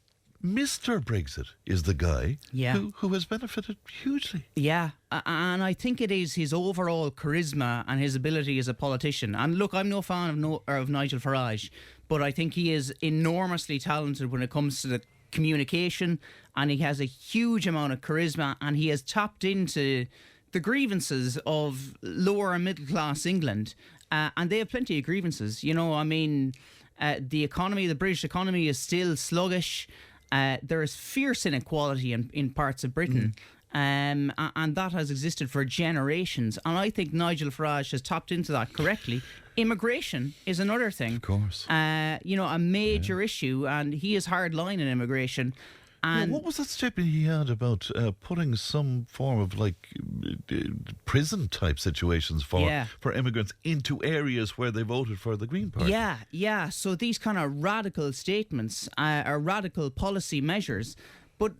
Mr. Brexit is the guy who has benefited hugely. Yeah, and I think it is his overall charisma and his ability as a politician. And look, I'm no fan of Nigel Farage, but I think he is enormously talented when it comes to the communication, and he has a huge amount of charisma, and he has tapped into the grievances of lower and middle class England, and they have plenty of grievances. The economy, the British economy, is still sluggish. There is fierce inequality in parts of Britain, and that has existed for generations. And I think Nigel Farage has tapped into that correctly. Immigration is another thing. Of course. A major issue, and he is hard line in immigration. And what was that statement he had about putting some form of prison type situations for immigrants into areas where they voted for the Green Party? Yeah. So these kind of radical statements are radical policy measures. But,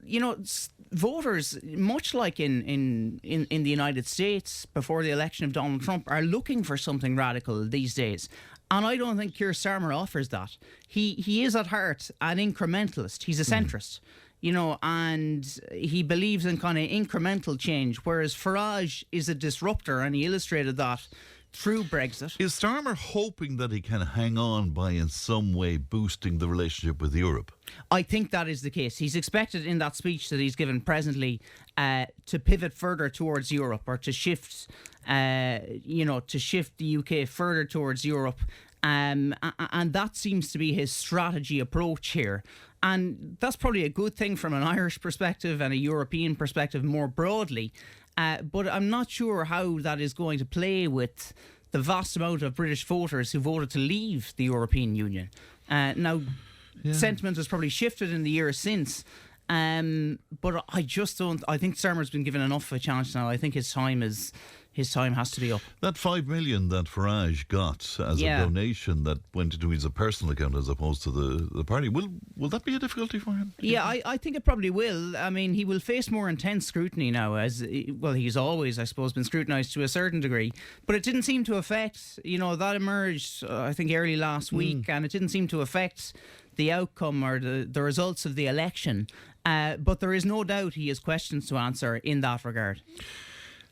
voters, much like in the United States before the election of Donald Trump, are looking for something radical these days. And I don't think Keir Starmer offers that. He is at heart an incrementalist. He's a centrist. And he believes in kind of incremental change, whereas Farage is a disruptor, and he illustrated that through Brexit. Is Starmer hoping that he can hang on by in some way boosting the relationship with Europe? I think that is the case. He's expected in that speech that he's given presently to pivot further towards Europe, or to shift, to shift the UK further towards Europe. And that seems to be his strategy approach here. And that's probably a good thing from an Irish perspective and a European perspective more broadly. But I'm not sure how that is going to play with the vast amount of British voters who voted to leave the European Union. Sentiment has probably shifted in the years since. But I just don't. I think Starmer's been given enough of a chance now. I think his time has to be up. That $5 million that Farage got as a donation that went into his personal account as opposed to the party, will that be a difficulty for him? Yeah, I think it probably will. I mean, he will face more intense scrutiny now, as well. He's always, I suppose, been scrutinised to a certain degree, but it didn't seem to affect. That emerged, I think, early last week, and it didn't seem to affect the outcome or the results of the election. But there is no doubt he has questions to answer in that regard.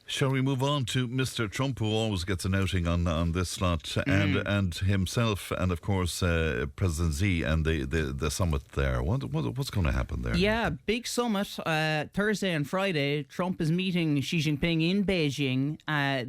Shall we move on to Mr. Trump, who always gets an outing on this slot, and himself, and of course President Xi and the summit there. What's going to happen there? Yeah, big summit Thursday and Friday. Trump is meeting Xi Jinping in Beijing.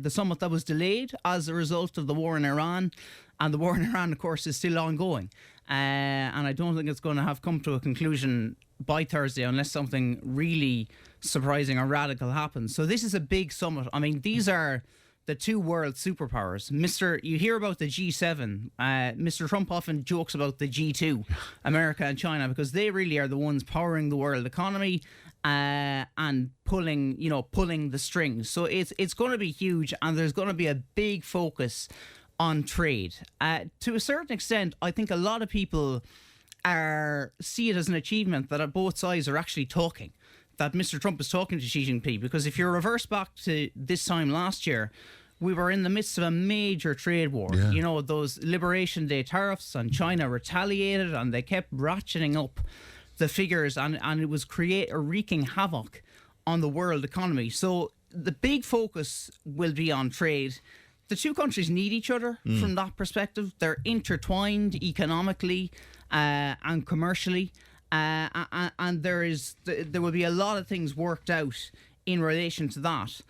The summit that was delayed as a result of the war in Iran, and the war in Iran, of course, is still ongoing. And I don't think it's going to have come to a conclusion by Thursday unless something really surprising or radical happens. So this is a big summit. I mean, these are the two world superpowers. You hear about the G7. Mr. Trump often jokes about the G2, America and China, because they really are the ones powering the world economy and pulling the strings. So it's going to be huge, and there's going to be a big focus on trade. To a certain extent, I think a lot of people see it as an achievement that both sides are actually talking, that Mr. Trump is talking to Xi Jinping, because if you reverse back to this time last year, we were in the midst of a major trade war. Yeah. You know, those Liberation Day tariffs, and China retaliated, and they kept ratcheting up the figures, and it was wreaking havoc on the world economy. So the big focus will be on trade. The two countries need each other from that perspective. They're intertwined economically and commercially, and there will be a lot of things worked out in relation to that.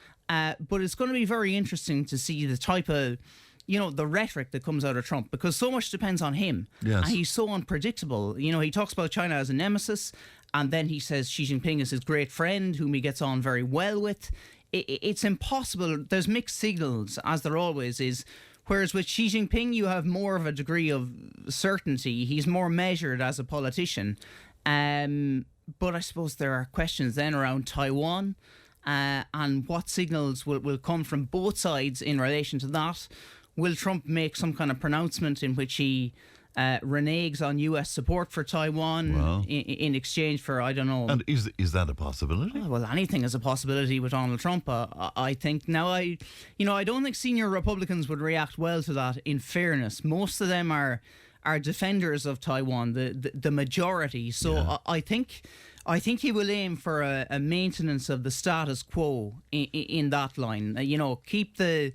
But it's going to be very interesting to see the type of, the rhetoric that comes out of Trump, because so much depends on him. Yes. And he's so unpredictable. He talks about China as a nemesis, and then he says Xi Jinping is his great friend, whom he gets on very well with. It's impossible. There's mixed signals, as there always is. Whereas with Xi Jinping, you have more of a degree of certainty. He's more measured as a politician. But I suppose there are questions then around Taiwan, and what signals will come from both sides in relation to that. Will Trump make some kind of pronouncement in which he reneges on US support for Taiwan in exchange for, I don't know. And is that a possibility? Well, anything is a possibility with Donald Trump, I think. Now, I don't think senior Republicans would react well to that, in fairness. Most of them are defenders of Taiwan, the majority. So I think he will aim for a maintenance of the status quo in that line. Keep the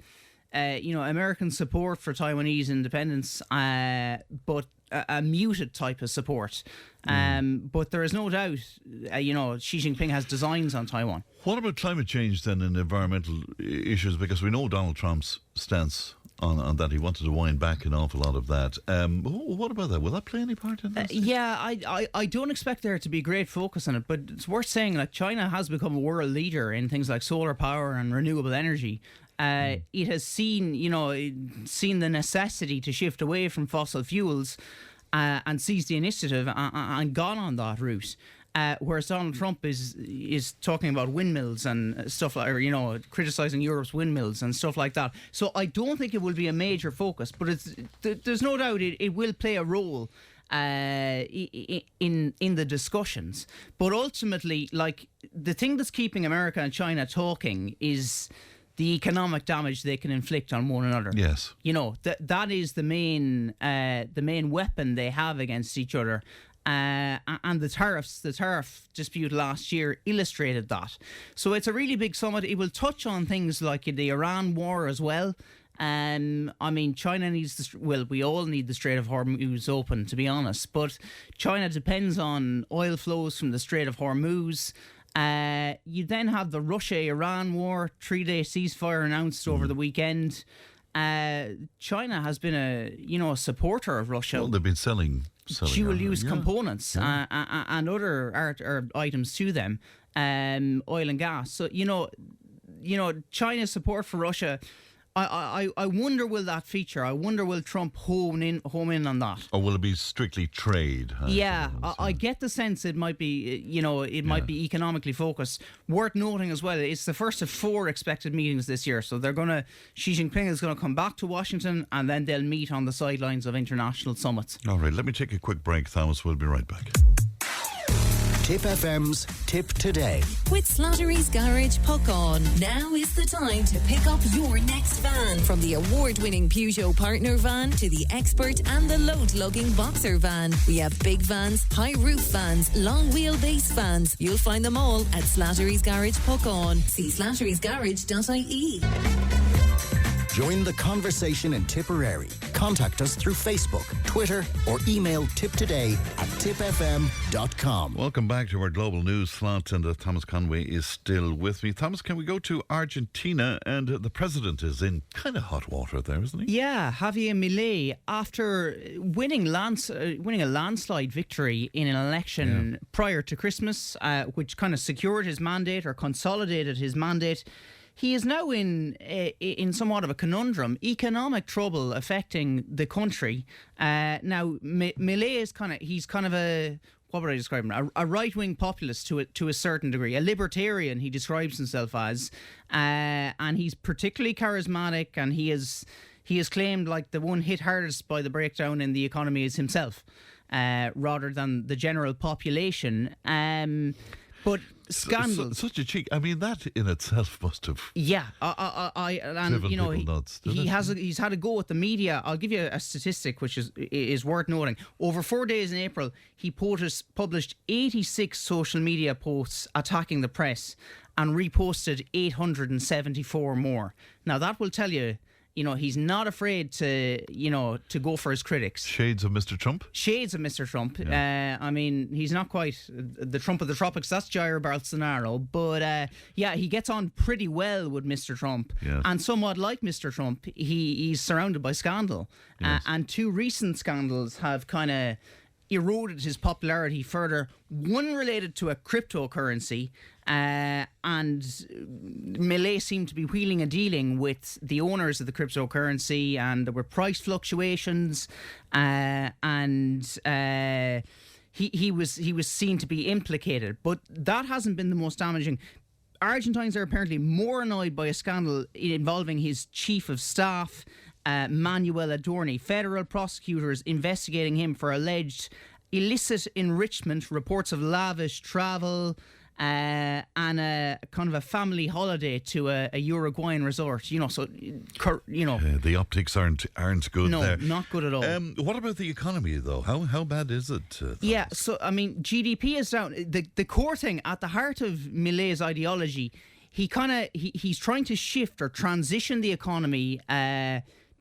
American support for Taiwanese independence, but a muted type of support. But there is no doubt, Xi Jinping has designs on Taiwan. What about climate change then and environmental issues? Because we know Donald Trump's stance on that. He wanted to wind back an awful lot of that. What about that? Will that play any part in this? I don't expect there to be great focus on it, but it's worth saying that China has become a world leader in things like solar power and renewable energy. It has seen the necessity to shift away from fossil fuels and seized the initiative and gone on that route. Whereas Donald Trump is talking about windmills and stuff like, criticising Europe's windmills and stuff like that. So I don't think it will be a major focus, but there's no doubt it will play a role in the discussions. But ultimately, like, the thing that's keeping America and China talking is the economic damage they can inflict on one another. Yes. That is the main weapon they have against each other. And the tariff dispute last year illustrated that. So it's a really big summit. It will touch on things like the Iran war as well. China needs we all need the Strait of Hormuz open, to be honest. But China depends on oil flows from the Strait of Hormuz. You then have the Russia-Iran war, 3-day ceasefire announced over the weekend. China has been a supporter of Russia. Well, they've been selling dual-use components and other items to them, oil and gas. So China's support for Russia. I wonder, will that feature? I wonder, will Trump home in on that? Or will it be strictly trade? I get the sense it might be, might be economically focused. Worth noting as well, it's the first of 4 expected meetings this year. So Xi Jinping is going to come back to Washington, and then they'll meet on the sidelines of international summits. All right, let me take a quick break, Thomas. We'll be right back. Tipp FM's Tip Today. With Slattery's Garage Puck-On. Now is the time to pick up your next van. From the award-winning Peugeot Partner van to the Expert and the load-lugging Boxer van. We have big vans, high-roof vans, long-wheelbase vans. You'll find them all at Slattery's Garage Puck-On. See slatterysgarage.ie. Join the conversation in Tipperary. Contact us through Facebook, Twitter, or email tiptoday@tipfm.com. Welcome back to our global news slot, and Thomas Conway is still with me. Thomas, can we go to Argentina? And the president is in kind of hot water there, isn't he? Yeah, Javier Milei, after winning a landslide victory in an election prior to Christmas, which kind of secured his mandate or consolidated his mandate. He is now in somewhat of a conundrum, economic trouble affecting the country. Now, Milei is kind of a, what would I describe him? A right-wing populist to a certain degree, a libertarian he describes himself as, and he's particularly charismatic, and he is claimed like the one hit hardest by the breakdown in the economy is himself, rather than the general population. But scandals. Such a cheek. I mean, that in itself must have. Yeah, and driven people nuts, he's had a go at the media. I'll give you a statistic which is worth noting. Over 4 days in April, he published 86 social media posts attacking the press and reposted 874 more. Now that will tell you, he's not afraid to go for his critics. Shades of Mr. Trump? Shades of Mr. Trump. Yeah. I mean, he's not quite the Trump of the tropics. That's Jair Bolsonaro. But, he gets on pretty well with Mr. Trump. Yes. And somewhat like Mr. Trump, he's surrounded by scandal. Yes. And two recent scandals have kind of eroded his popularity further. One related to a cryptocurrency, and Millet seemed to be wheeling and dealing with the owners of the cryptocurrency, and there were price fluctuations, and he was seen to be implicated. But that hasn't been the most damaging. Argentines are apparently more annoyed by a scandal involving his chief of staff, Manuel Adorni. Federal prosecutors investigating him for alleged illicit enrichment, reports of lavish travel, and a kind of a family holiday to a Uruguayan resort. The optics aren't good there. No, not good at all. What about the economy, though? How bad is it? Yeah, so I mean, GDP is down. The core thing at the heart of Millet's ideology, he's trying to shift or transition the economy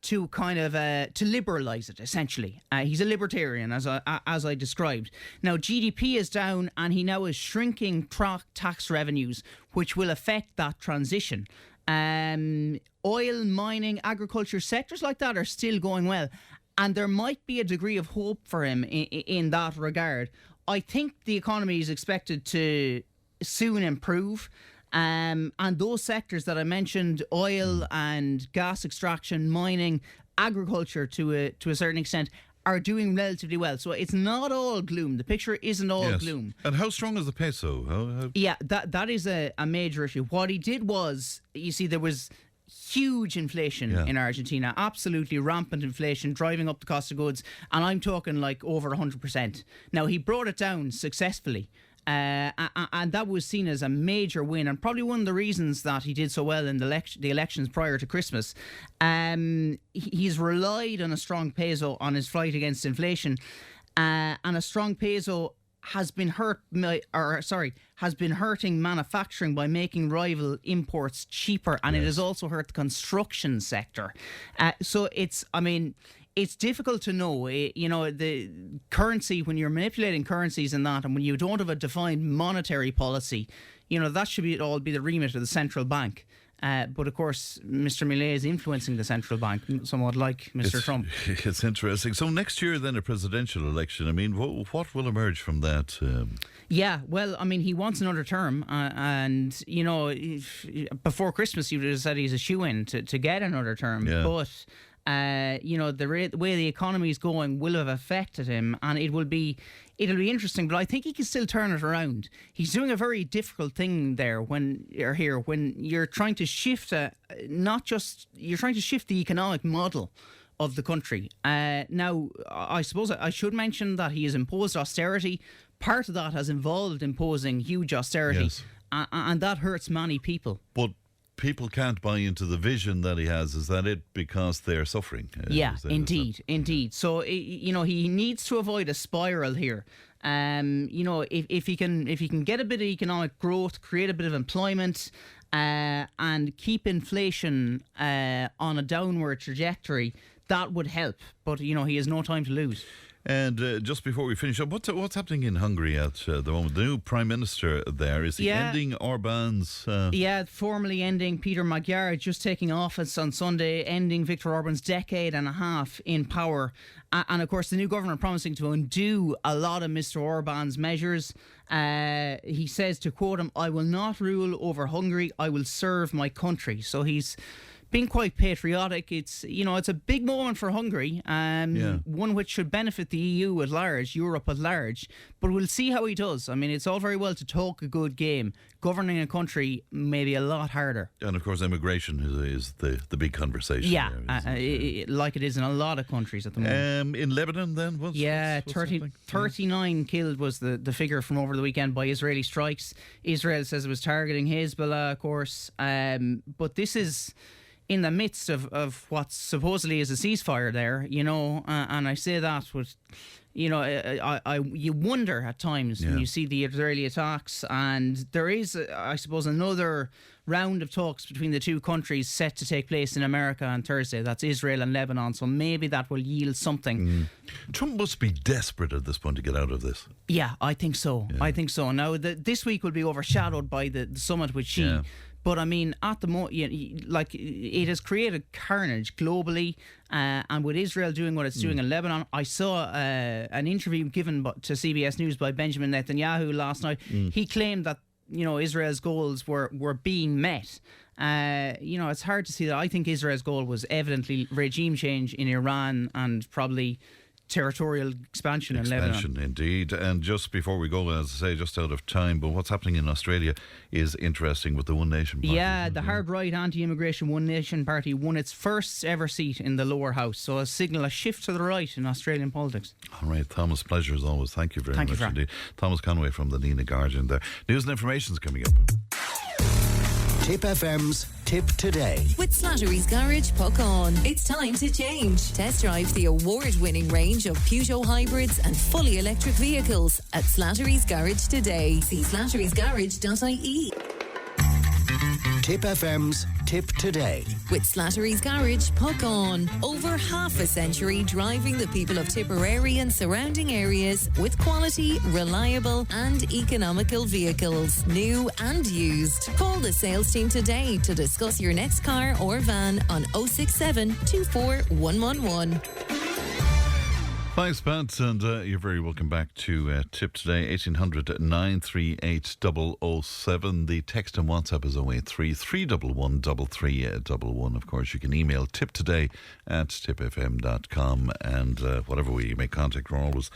to kind of to liberalise it, essentially. He's a libertarian, as I described. Now, GDP is down, and he now is shrinking tax revenues, which will affect that transition. Oil, mining, agriculture, sectors like that are still going well, and there might be a degree of hope for him in that regard. I think the economy is expected to soon improve. And those sectors that I mentioned, oil and gas extraction, mining, agriculture to a certain extent, are doing relatively well. So it's not all gloom. The picture isn't all gloom. And how strong is the peso? Yeah, that is a major issue. What he did was, you see, there was huge inflation in Argentina, absolutely rampant inflation, driving up the cost of goods, and I'm talking like over 100%. Now, he brought it down successfully. And that was seen as a major win, and probably one of the reasons that he did so well in the elections prior to Christmas. He's relied on a strong peso on his fight against inflation, and a strong peso has been hurting manufacturing by making rival imports cheaper, and it has also hurt the construction sector. So it's difficult to know, the currency, when you're manipulating currencies and that, and when you don't have a defined monetary policy, that should all be the remit of the central bank. But of course, Mr. Millet is influencing the central bank, somewhat like Mr. Trump. It's interesting. So next year, then, a presidential election. I mean, what will emerge from that? Yeah, well, I mean, he wants another term, and before Christmas, he would have said he's a shoo-in to get another term. Yeah. But the way the economy is going will have affected him, and it'll be interesting. But I think he can still turn it around. He's doing a very difficult thing there when you're trying to shift you're trying to shift the economic model of the country. Now, I suppose I should mention that he has imposed austerity. Part of that has involved imposing huge austerity, and that hurts many people. But people can't buy into the vision that he has. Is that it? Because they're suffering. Indeed. So he needs to avoid a spiral here. If he can get a bit of economic growth, create a bit of employment, and keep inflation on a downward trajectory, that would help. But he has no time to lose. And just before we finish up, what's happening in Hungary at the moment? The new Prime Minister there, is he ending Orbán's... formally ending Peter Magyar, just taking office on Sunday, ending Viktor Orbán's decade and a half in power. And of course, the new government promising to undo a lot of Mr. Orbán's measures. He says, to quote him, "I will not rule over Hungary, I will serve my country." So he's been quite patriotic. It's it's a big moment for Hungary, one which should benefit the EU at large, Europe at large. But we'll see how he does. I mean, it's all very well to talk a good game. Governing a country may be a lot harder. And of course, immigration is the big conversation. Yeah, there, like it is in a lot of countries at the moment. In Lebanon, then, what's 39 killed was the figure from over the weekend by Israeli strikes. Israel says it was targeting Hezbollah, of course, but this is in the midst of what supposedly is a ceasefire there, and I say that with, you wonder at times when you see the Israeli attacks, and there is, I suppose, another round of talks between the two countries set to take place in America on Thursday. That's Israel and Lebanon, so maybe that will yield something. Trump must be desperate at this point to get out of this. Yeah, I think so. Yeah. I think so. Now, this week will be overshadowed by the summit with Xi. Yeah. But I mean, at the moment, it has created carnage globally, and with Israel doing what it's doing in Lebanon, I saw an interview given to CBS News by Benjamin Netanyahu last night. He claimed that Israel's goals were being met. It's hard to see that. I think Israel's goal was evidently regime change in Iran and probably territorial expansion in Lebanon. Expansion, indeed. And just before we go, as I say, just out of time, but what's happening in Australia is interesting with the One Nation Party. Yeah, the hard-right anti-immigration One Nation Party won its first ever seat in the lower house, so a signal, a shift to the right in Australian politics. All right, Thomas, pleasure as always. Thank you very much indeed. Thomas Conway from the Nina Guardian there. News and information is coming up. Tipp FM's Tip Today. With Slattery's Garage, puck on. It's time to change. Test drive the award-winning range of Peugeot hybrids and fully electric vehicles at Slattery's Garage today. See slatterysgarage.ie. Tipp FM's Tip Today. With Slattery's Garage, puck on. Over half a century driving the people of Tipperary and surrounding areas with quality, reliable and economical vehicles, new and used. Call the sales team today to discuss your next car or van on 067 24111. Thanks, Pat, and you're very welcome back to Tip Today, 1800 938 007. The text and WhatsApp is 083 311 3311. Of course, you can email tiptoday@tipfm.com, and whatever way you make contact, we're always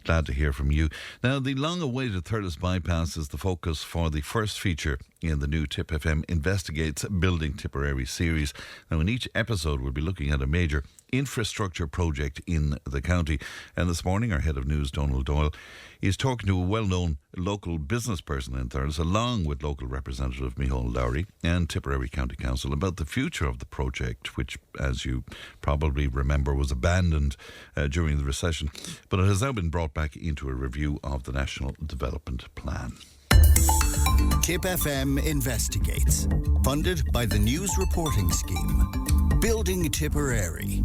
glad to hear from you. Now, the long-awaited Thurles Bypass is the focus for the first feature in the new Tipp FM Investigates Building Tipperary series. Now, in each episode, we'll be looking at a major infrastructure project in the county. And this morning, our head of news, Donald Doyle, is talking to a well-known local business person in Thurles, along with local representative Micheál Lowry and Tipperary County Council, about the future of the project, which, as you probably remember, was abandoned during the recession. But it has now been brought back into a review of the National Development Plan. Tipp FM Investigates. Funded by the News Reporting Scheme. Building Tipperary.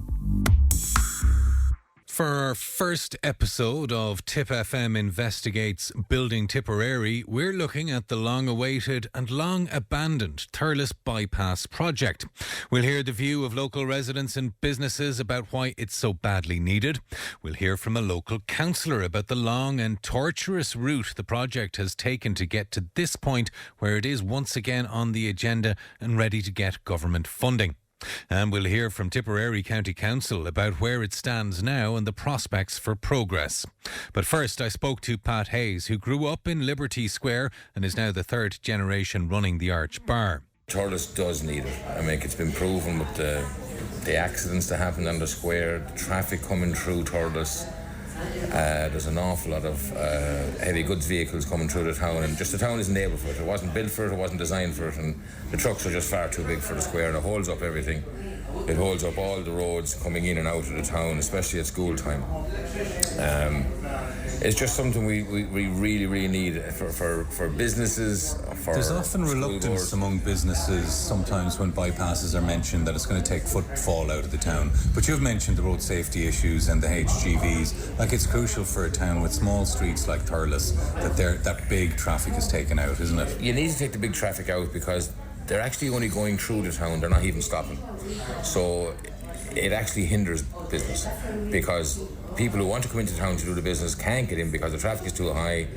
For our first episode of Tipp FM Investigates Building Tipperary, we're looking at the long-awaited and long-abandoned Thurles Bypass project. We'll hear the view of local residents and businesses about why it's so badly needed. We'll hear from a local councillor about the long and tortuous route the project has taken to get to this point where it is once again on the agenda and ready to get government funding. And we'll hear from Tipperary County Council about where it stands now and the prospects for progress. But first, I spoke to Pat Hayes, who grew up in Liberty Square and is now the third generation running the Arch Bar. Thurles does need it. I mean, it's been proven with the accidents that happened on the square, the traffic coming through Thurles. There's an awful lot of heavy goods vehicles coming through the town, and just the town isn't able for it. It wasn't built for it, it wasn't designed for it, and the trucks are just far too big for the square, and it holds up everything. It holds up all the roads coming in and out of the town, especially at school time. It's just something we really, really need for businesses. There's often reluctance among businesses sometimes when bypasses are mentioned that it's going to take footfall out of the town. But you've mentioned the road safety issues and the HGVs. Like, it's crucial for a town with small streets like Thurles that big traffic is taken out, isn't it? You need to take the big traffic out because they're actually only going through the town. They're not even stopping. So it actually hinders business because people who want to come into town to do the business can't get in because the traffic is too high,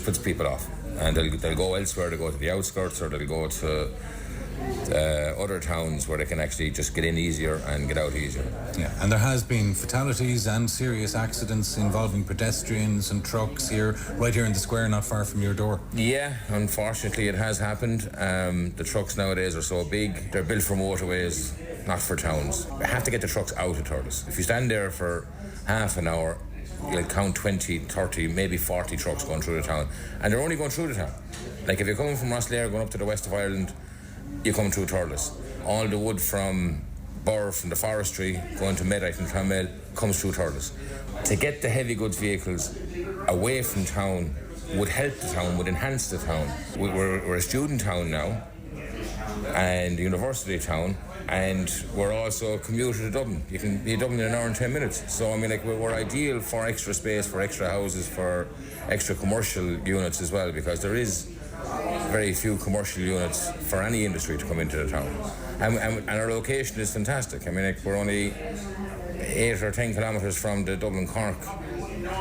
puts people off. And they'll go elsewhere, they'll go to the outskirts or they'll go to other towns where they can actually just get in easier and get out easier. Yeah, and there has been fatalities and serious accidents involving pedestrians and trucks right here in the square, not far from your door. Yeah, unfortunately it has happened. The trucks nowadays are so big, they're built for motorways, not for towns. You have to get the trucks out of Thurles. If you stand there for half an hour, you'll count 20, 30, maybe 40 trucks going through the town, and they're only going through the town. Like if you're coming from Rosslare going up to the west of Ireland, you come through Thurles. All the wood from Burr, from the forestry, going to Medite and Clonmel, comes through Thurles. To get the heavy goods vehicles away from town would help the town, would enhance the town. We're a student town now, and a university town, and we're also a commuter to Dublin. You can be in Dublin in an hour and 10 minutes. So, I mean, like, we're ideal for extra space, for extra houses, for extra commercial units as well, because there is very few commercial units for any industry to come into the town. And our location is fantastic. I mean, like, we're only 8 or 10 kilometres from the Dublin-Cork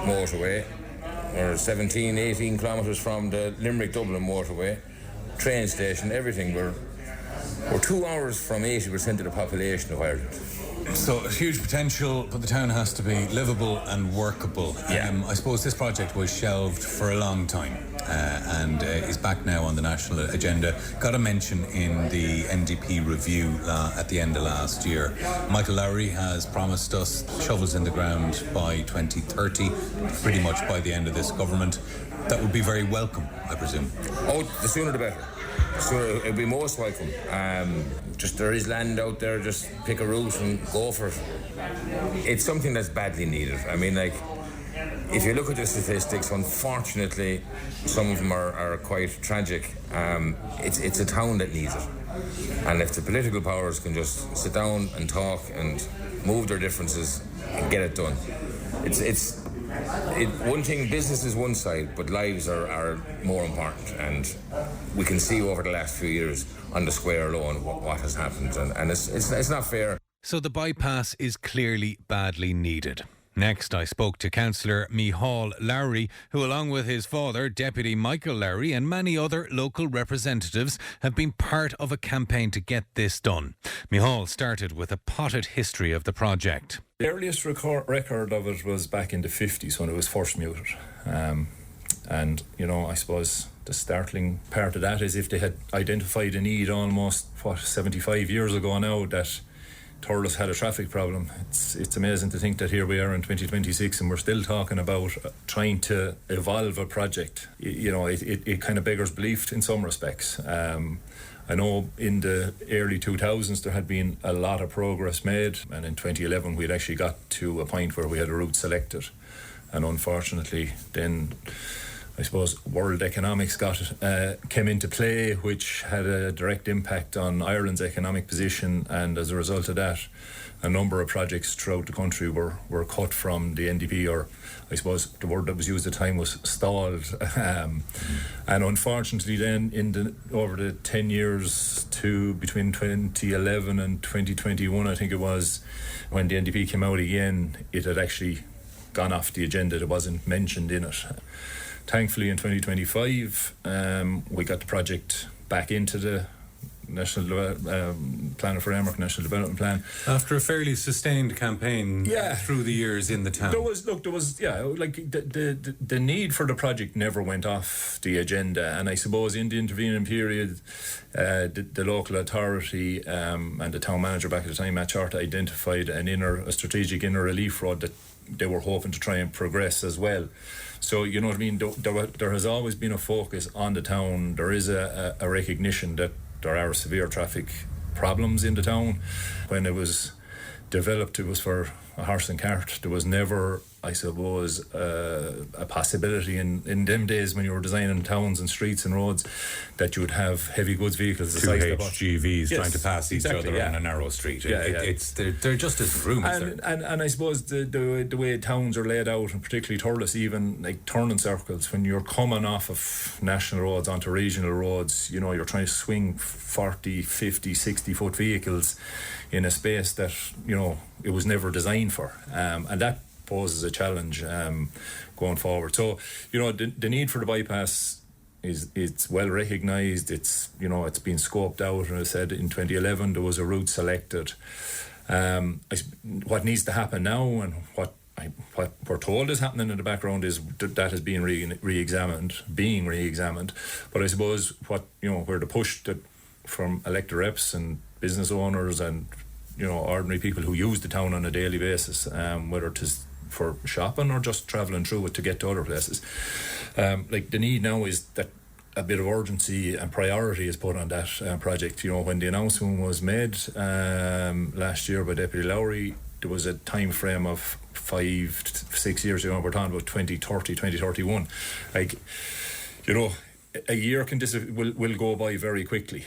motorway, or 17, 18 kilometres from the Limerick-Dublin motorway, train station, everything. We're 2 hours from 80% of the population of Ireland. So huge potential, but the town has to be livable and workable. Yeah. I suppose this project was shelved for a long time and is back now on the national agenda. Got a mention in the NDP review at the end of last year. Michael Lowry has promised us shovels in the ground by 2030, pretty much by the end of this government. That would be very welcome, I presume. Oh, the sooner the better. So it'll be most welcome. Just there is land out there, just pick a route and go for it. It's something that's badly needed. I mean, like, if you look at the statistics, unfortunately, some of them are quite tragic. It's a town that needs it. And if the political powers can just sit down and talk and move their differences and get it done. One thing, business is one side, but lives are more important, and we can see over the last few years on the square alone what has happened, and it's not fair. So the bypass is clearly badly needed. Next, I spoke to Councillor Cllr Liam, who along with his father, Deputy Michael Lowry, and many other local representatives have been part of a campaign to get this done. Cllr started with a potted history of the project. The earliest record of it was back in the 50s when it was first muted. And, you know, I suppose the startling part of that is if they had identified a need almost, 75 years ago now, that Thurles had a traffic problem. It's amazing to think that here we are in 2026 and we're still talking about trying to evolve a project. You know, it kind of beggars belief in some respects. I know in the early 2000s there had been a lot of progress made, and in 2011 we'd actually got to a point where we had a route selected, and unfortunately then I suppose world economics came into play, which had a direct impact on Ireland's economic position, and as a result of that a number of projects throughout the country were cut from the NDP, or I suppose the word that was used at the time was stalled. And unfortunately then over the 10 years to between 2011 and 2021, I think it was, when the NDP came out again, it had actually gone off the agenda. It wasn't mentioned in it. Thankfully in 2025 we got the project back into the National Plan for Framework, National Development Plan. After a fairly sustained campaign through the years in the town. There was the need for the project never went off the agenda, and I suppose in the intervening period the local authority and the town manager back at the time, Matt Short, identified a strategic inner relief road that they were hoping to try and progress as well. So, you know what I mean, there has always been a focus on the town. There is a recognition that there are severe traffic problems in the town. When it was developed, it was for a horse and cart. There was never, I suppose, a possibility in them days when you were designing towns and streets and roads that you would have heavy goods vehicles. Two HGVs trying to pass each other on a narrow street. They're just as room. And I suppose the way towns are laid out, and particularly Thurles, even like turning circles, when you're coming off of national roads onto regional roads, you know, you're trying to swing 40, 50, 60 foot vehicles in a space that, you know, it was never designed for. And that poses a challenge going forward. So, you know, the need for the bypass it's well recognised. It's it's been scoped out, and I said in 2011 there was a route selected. What needs to happen now, and what we're told is happening in the background, is that is being re-examined. But I suppose where the push that from elected reps and business owners and ordinary people who use the town on a daily basis, whether it is for shopping or just travelling through it to get to other places. The need now is that a bit of urgency and priority is put on that project. When the announcement was made last year by Deputy Lowry, there was a time frame of 5-6 years. We're talking about 2030, 2031. A year will go by very quickly.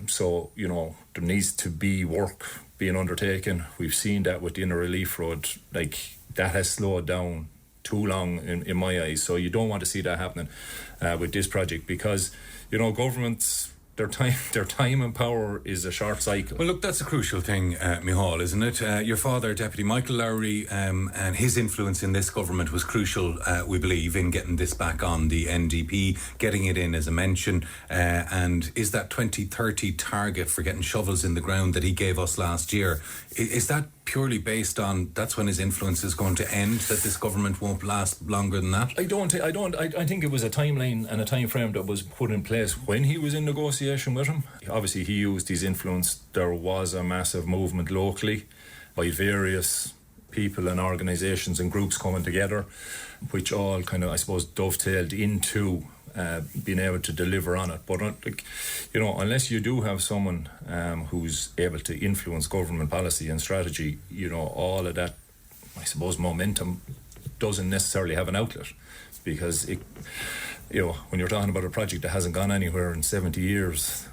So there needs to be work being undertaken. We've seen that with the Inner Relief Road. That has slowed down too long in my eyes. So you don't want to see that happening with this project, because governments, their time and power is a short cycle. Well, look, that's a crucial thing, Micheál, isn't it? Your father, Deputy Michael Lowry, and his influence in this government was crucial, we believe, in getting this back on the NDP, getting it in as a mention. And is that 2030 target for getting shovels in the ground that he gave us last year, is that purely based on that's when his influence is going to end, that this government won't last longer than that? I think it was a timeline and a time frame that was put in place when he was in negotiation with him. Obviously he used his influence. There was a massive movement locally by various people and organisations and groups coming together, which all kind of, I suppose, dovetailed into being able to deliver on it. But unless you do have someone who's able to influence government policy and strategy, all of that, I suppose, momentum doesn't necessarily have an outlet, because it, when you're talking about a project that hasn't gone anywhere in 70 years,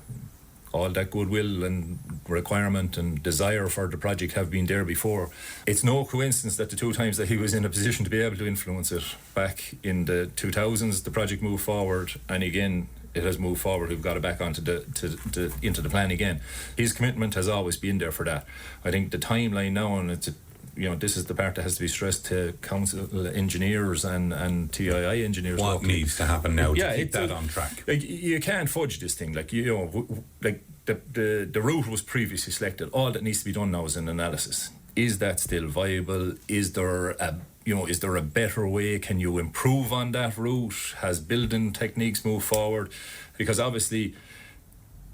all that goodwill and requirement and desire for the project have been there before. It's no coincidence that the two times that he was in a position to be able to influence it, back in the 2000s, the project moved forward, and again it has moved forward. We've got it back onto into the plan again. His commitment has always been there for that. I think the timeline now, and it's this is the part that has to be stressed to council engineers and TII engineers. What needs to happen now to keep that on track? You can't fudge this thing. The route was previously selected. All that needs to be done now is an analysis. Is that still viable? Is there a better way? Can you improve on that route? Has building techniques moved forward? Because obviously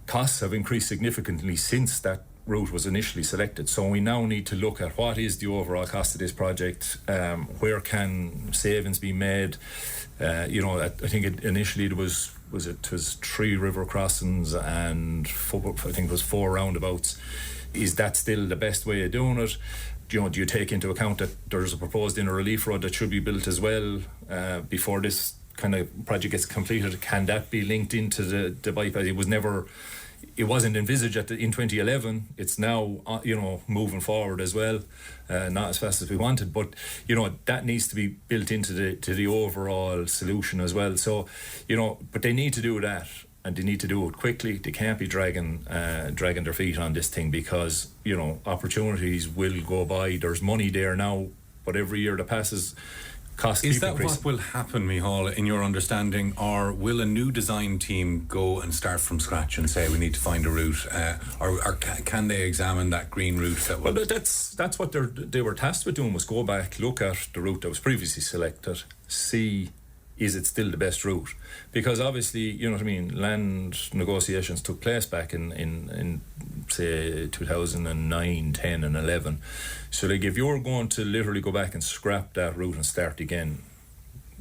costs have increased significantly since that route was initially selected. So we now need to look at what is the overall cost of this project, where can savings be made. I think initially it was 3 river crossings and 4 roundabouts. Is that still the best way of doing it? Do you take into account that there's a proposed Inner Relief Road that should be built as well before this kind of project gets completed? Can that be linked into the bypass? It wasn't envisaged in 2011. It's now, moving forward as well, not as fast as we wanted, but that needs to be built into the overall solution as well. So, but they need to do that, and they need to do it quickly. They can't be dragging their feet on this thing, because opportunities will go by. There's money there now, but every year that passes, costs keep increasing. Is that what will happen, Micheál, in your understanding, or will a new design team go and start from scratch and say we need to find a route, or can they examine that green route? That's what they were tasked with doing, was go back, look at the route that was previously selected, see is it still the best route? Because obviously, land negotiations took place back in say 2009, 10 and 11. So if you're going to literally go back and scrap that route and start again,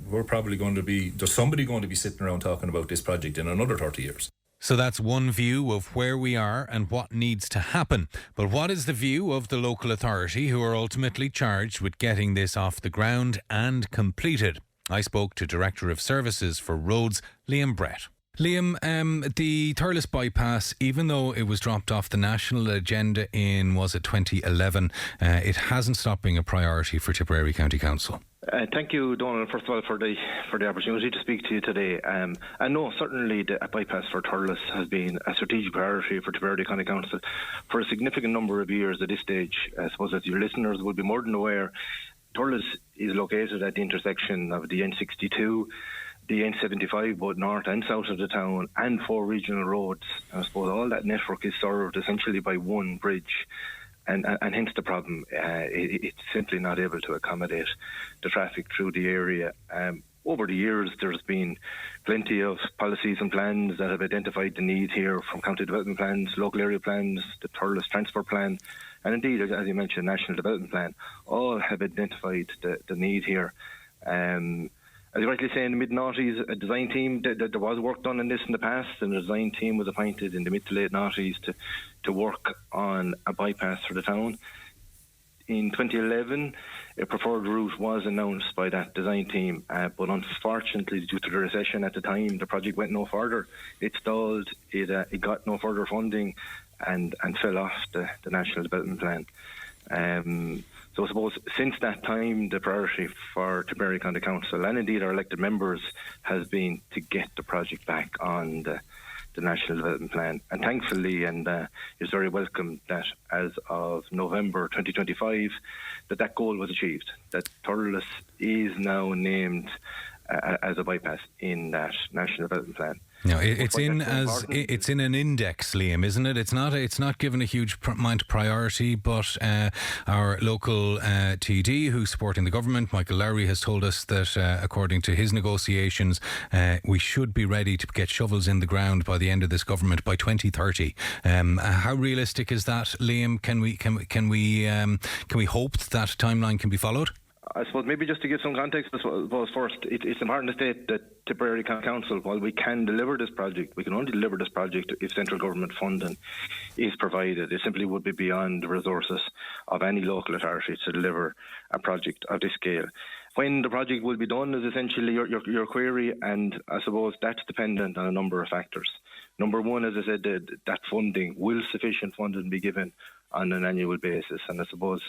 there's somebody going to be sitting around talking about this project in another 30 years. So that's one view of where we are and what needs to happen. But what is the view of the local authority, who are ultimately charged with getting this off the ground and completed? I spoke to Director of Services for Roads, Liam Brown. Liam, the Thurles Bypass, even though it was dropped off the national agenda in, 2011, it hasn't stopped being a priority for Tipperary County Council. Thank you, Donald, first of all, for the opportunity to speak to you today. And no, certainly the bypass for Thurles has been a strategic priority for Tipperary County Council for a significant number of years at this stage. I suppose that your listeners will be more than aware, Thurles is located at the intersection of the N62, the N75 both north and south of the town, and 4 regional roads. I suppose all that network is served essentially by one bridge, and hence the problem. It's simply not able to accommodate the traffic through the area. Over the years, there's been plenty of policies and plans that have identified the need here, from county development plans, local area plans, the Thurles Transport Plan, and indeed, as you mentioned, National Development Plan. All have identified the need here. As you rightly say, in the mid-noughties, a design team, there was work done on this in the past, and a design team was appointed in the mid to late noughties to work on a bypass for the town. In 2011, a preferred route was announced by that design team, but unfortunately, due to the recession at the time, the project went no further. It stalled, it got no further funding, and fell off the National Development Plan. So I suppose since that time, the priority for Tipperary County Council, and indeed our elected members, has been to get the project back on the National Development Plan. And thankfully, and it's very welcome that as of November 2025, that goal was achieved, that Thurles is now named as a bypass in that National Development Plan. No, it's in an index, Liam, isn't it? It's not given a huge amount of priority, but our local TD, who's supporting the government, Michael Lowry, has told us that according to his negotiations, we should be ready to get shovels in the ground by the end of this government by 2030. How realistic is that, Liam? Can we hope that timeline can be followed? I suppose maybe just to give some context, I suppose first, it's important to state that Tipperary County Council, while we can deliver this project, we can only deliver this project if central government funding is provided. It simply would be beyond the resources of any local authority to deliver a project of this scale. When the project will be done is essentially your query, and I suppose that's dependent on a number of factors. Number one, as I said, that funding, will sufficient funding be given on an annual basis? And I suppose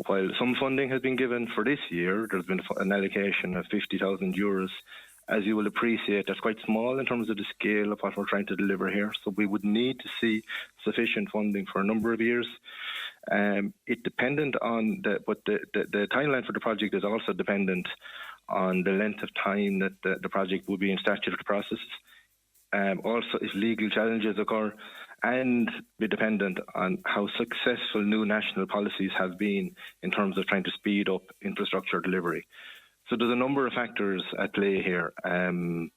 while some funding has been given for this year, there's been an allocation of €50,000. As you will appreciate, that's quite small in terms of the scale of what we're trying to deliver here. So we would need to see sufficient funding for a number of years. It's dependent on but the timeline for the project is also dependent on the length of time that the project will be in statutory processes. Also, if legal challenges occur, and be dependent on how successful new national policies have been in terms of trying to speed up infrastructure delivery. So there's a number of factors at play here, and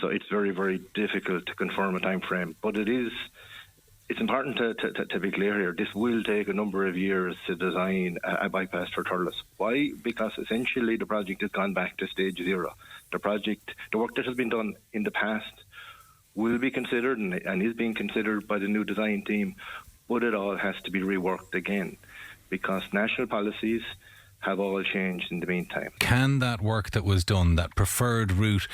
so it's very, very difficult to confirm a time frame. But it's important to be clear here. This will take a number of years to design a bypass for Thurles. Why? Because essentially the project has gone back to stage zero. The work that has been done in the past will be considered and is being considered by the new design team, but it all has to be reworked again because national policies have all changed in the meantime. Can that work that was done, that preferred route,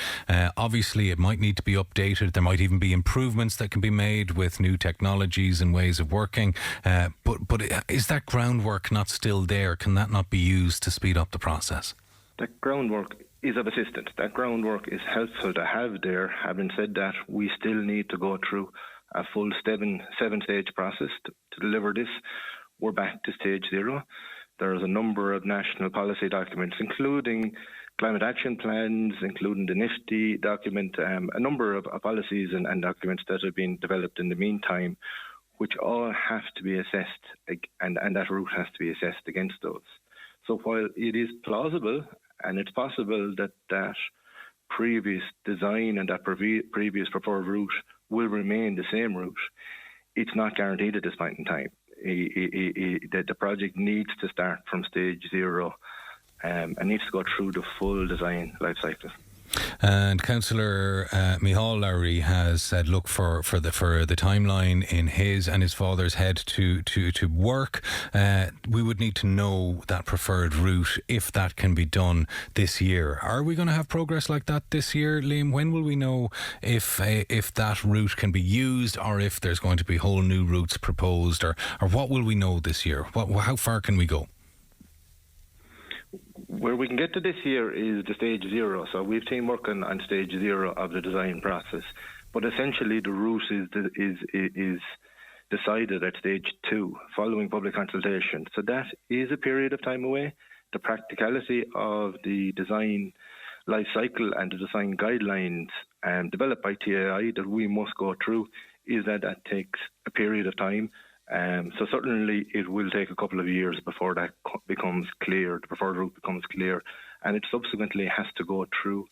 obviously it might need to be updated, there might even be improvements that can be made with new technologies and ways of working, but is that groundwork not still there? Can that not be used to speed up the process? That groundwork is of assistance. That groundwork is helpful to have there. Having said that, we still need to go through a full seven-stage process to deliver this. We're back to stage zero. There's a number of national policy documents, including climate action plans, including the NIFTY document, a number of policies and documents that have been developed in the meantime, which all have to be assessed, and that route has to be assessed against those. So while it is plausible and it's possible that previous design and that previous preferred route will remain the same route, it's not guaranteed at this point in time. The project needs to start from stage zero and needs to go through the full design life cycle. And Councillor Micheál Lowry has said, look, for the timeline in his and his father's head to work, we would need to know that preferred route, if that can be done this year. Are we going to have progress like that this year, Liam? When will we know if that route can be used, or if there's going to be whole new routes proposed, or what will we know this year? How far can we go? Where we can get to this year is the stage zero. So we've been working on stage zero of the design process. But essentially the route is decided at stage 2 following public consultation. So that is a period of time away. The practicality of the design life cycle and the design guidelines developed by TAI that we must go through, is that takes a period of time. So certainly it will take a couple of years before that becomes clear, the preferred route becomes clear, and it subsequently has to go through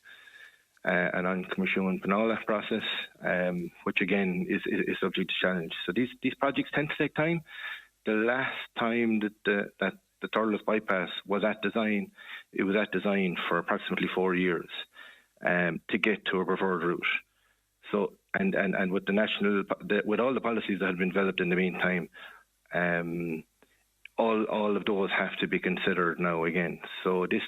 an on-commission Panola process, which again is subject to challenge. So these projects tend to take time. The last time that the Thurles Bypass was at design, it was at design for approximately 4 years to get to a preferred route. So and with with all the policies that have been developed in the meantime, all of those have to be considered now again. So this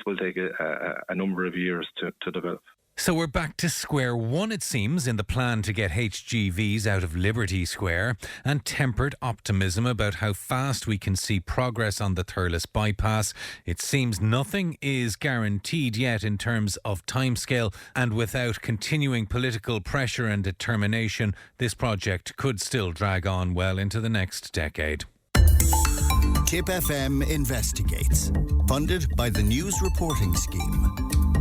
will take a number of years to develop. So we're back to square one, it seems, in the plan to get HGVs out of Liberty Square, and tempered optimism about how fast we can see progress on the Thurles Bypass. It seems nothing is guaranteed yet in terms of timescale, and without continuing political pressure and determination, this project could still drag on well into the next decade. Tipp FM investigates. Funded by the News Reporting Scheme.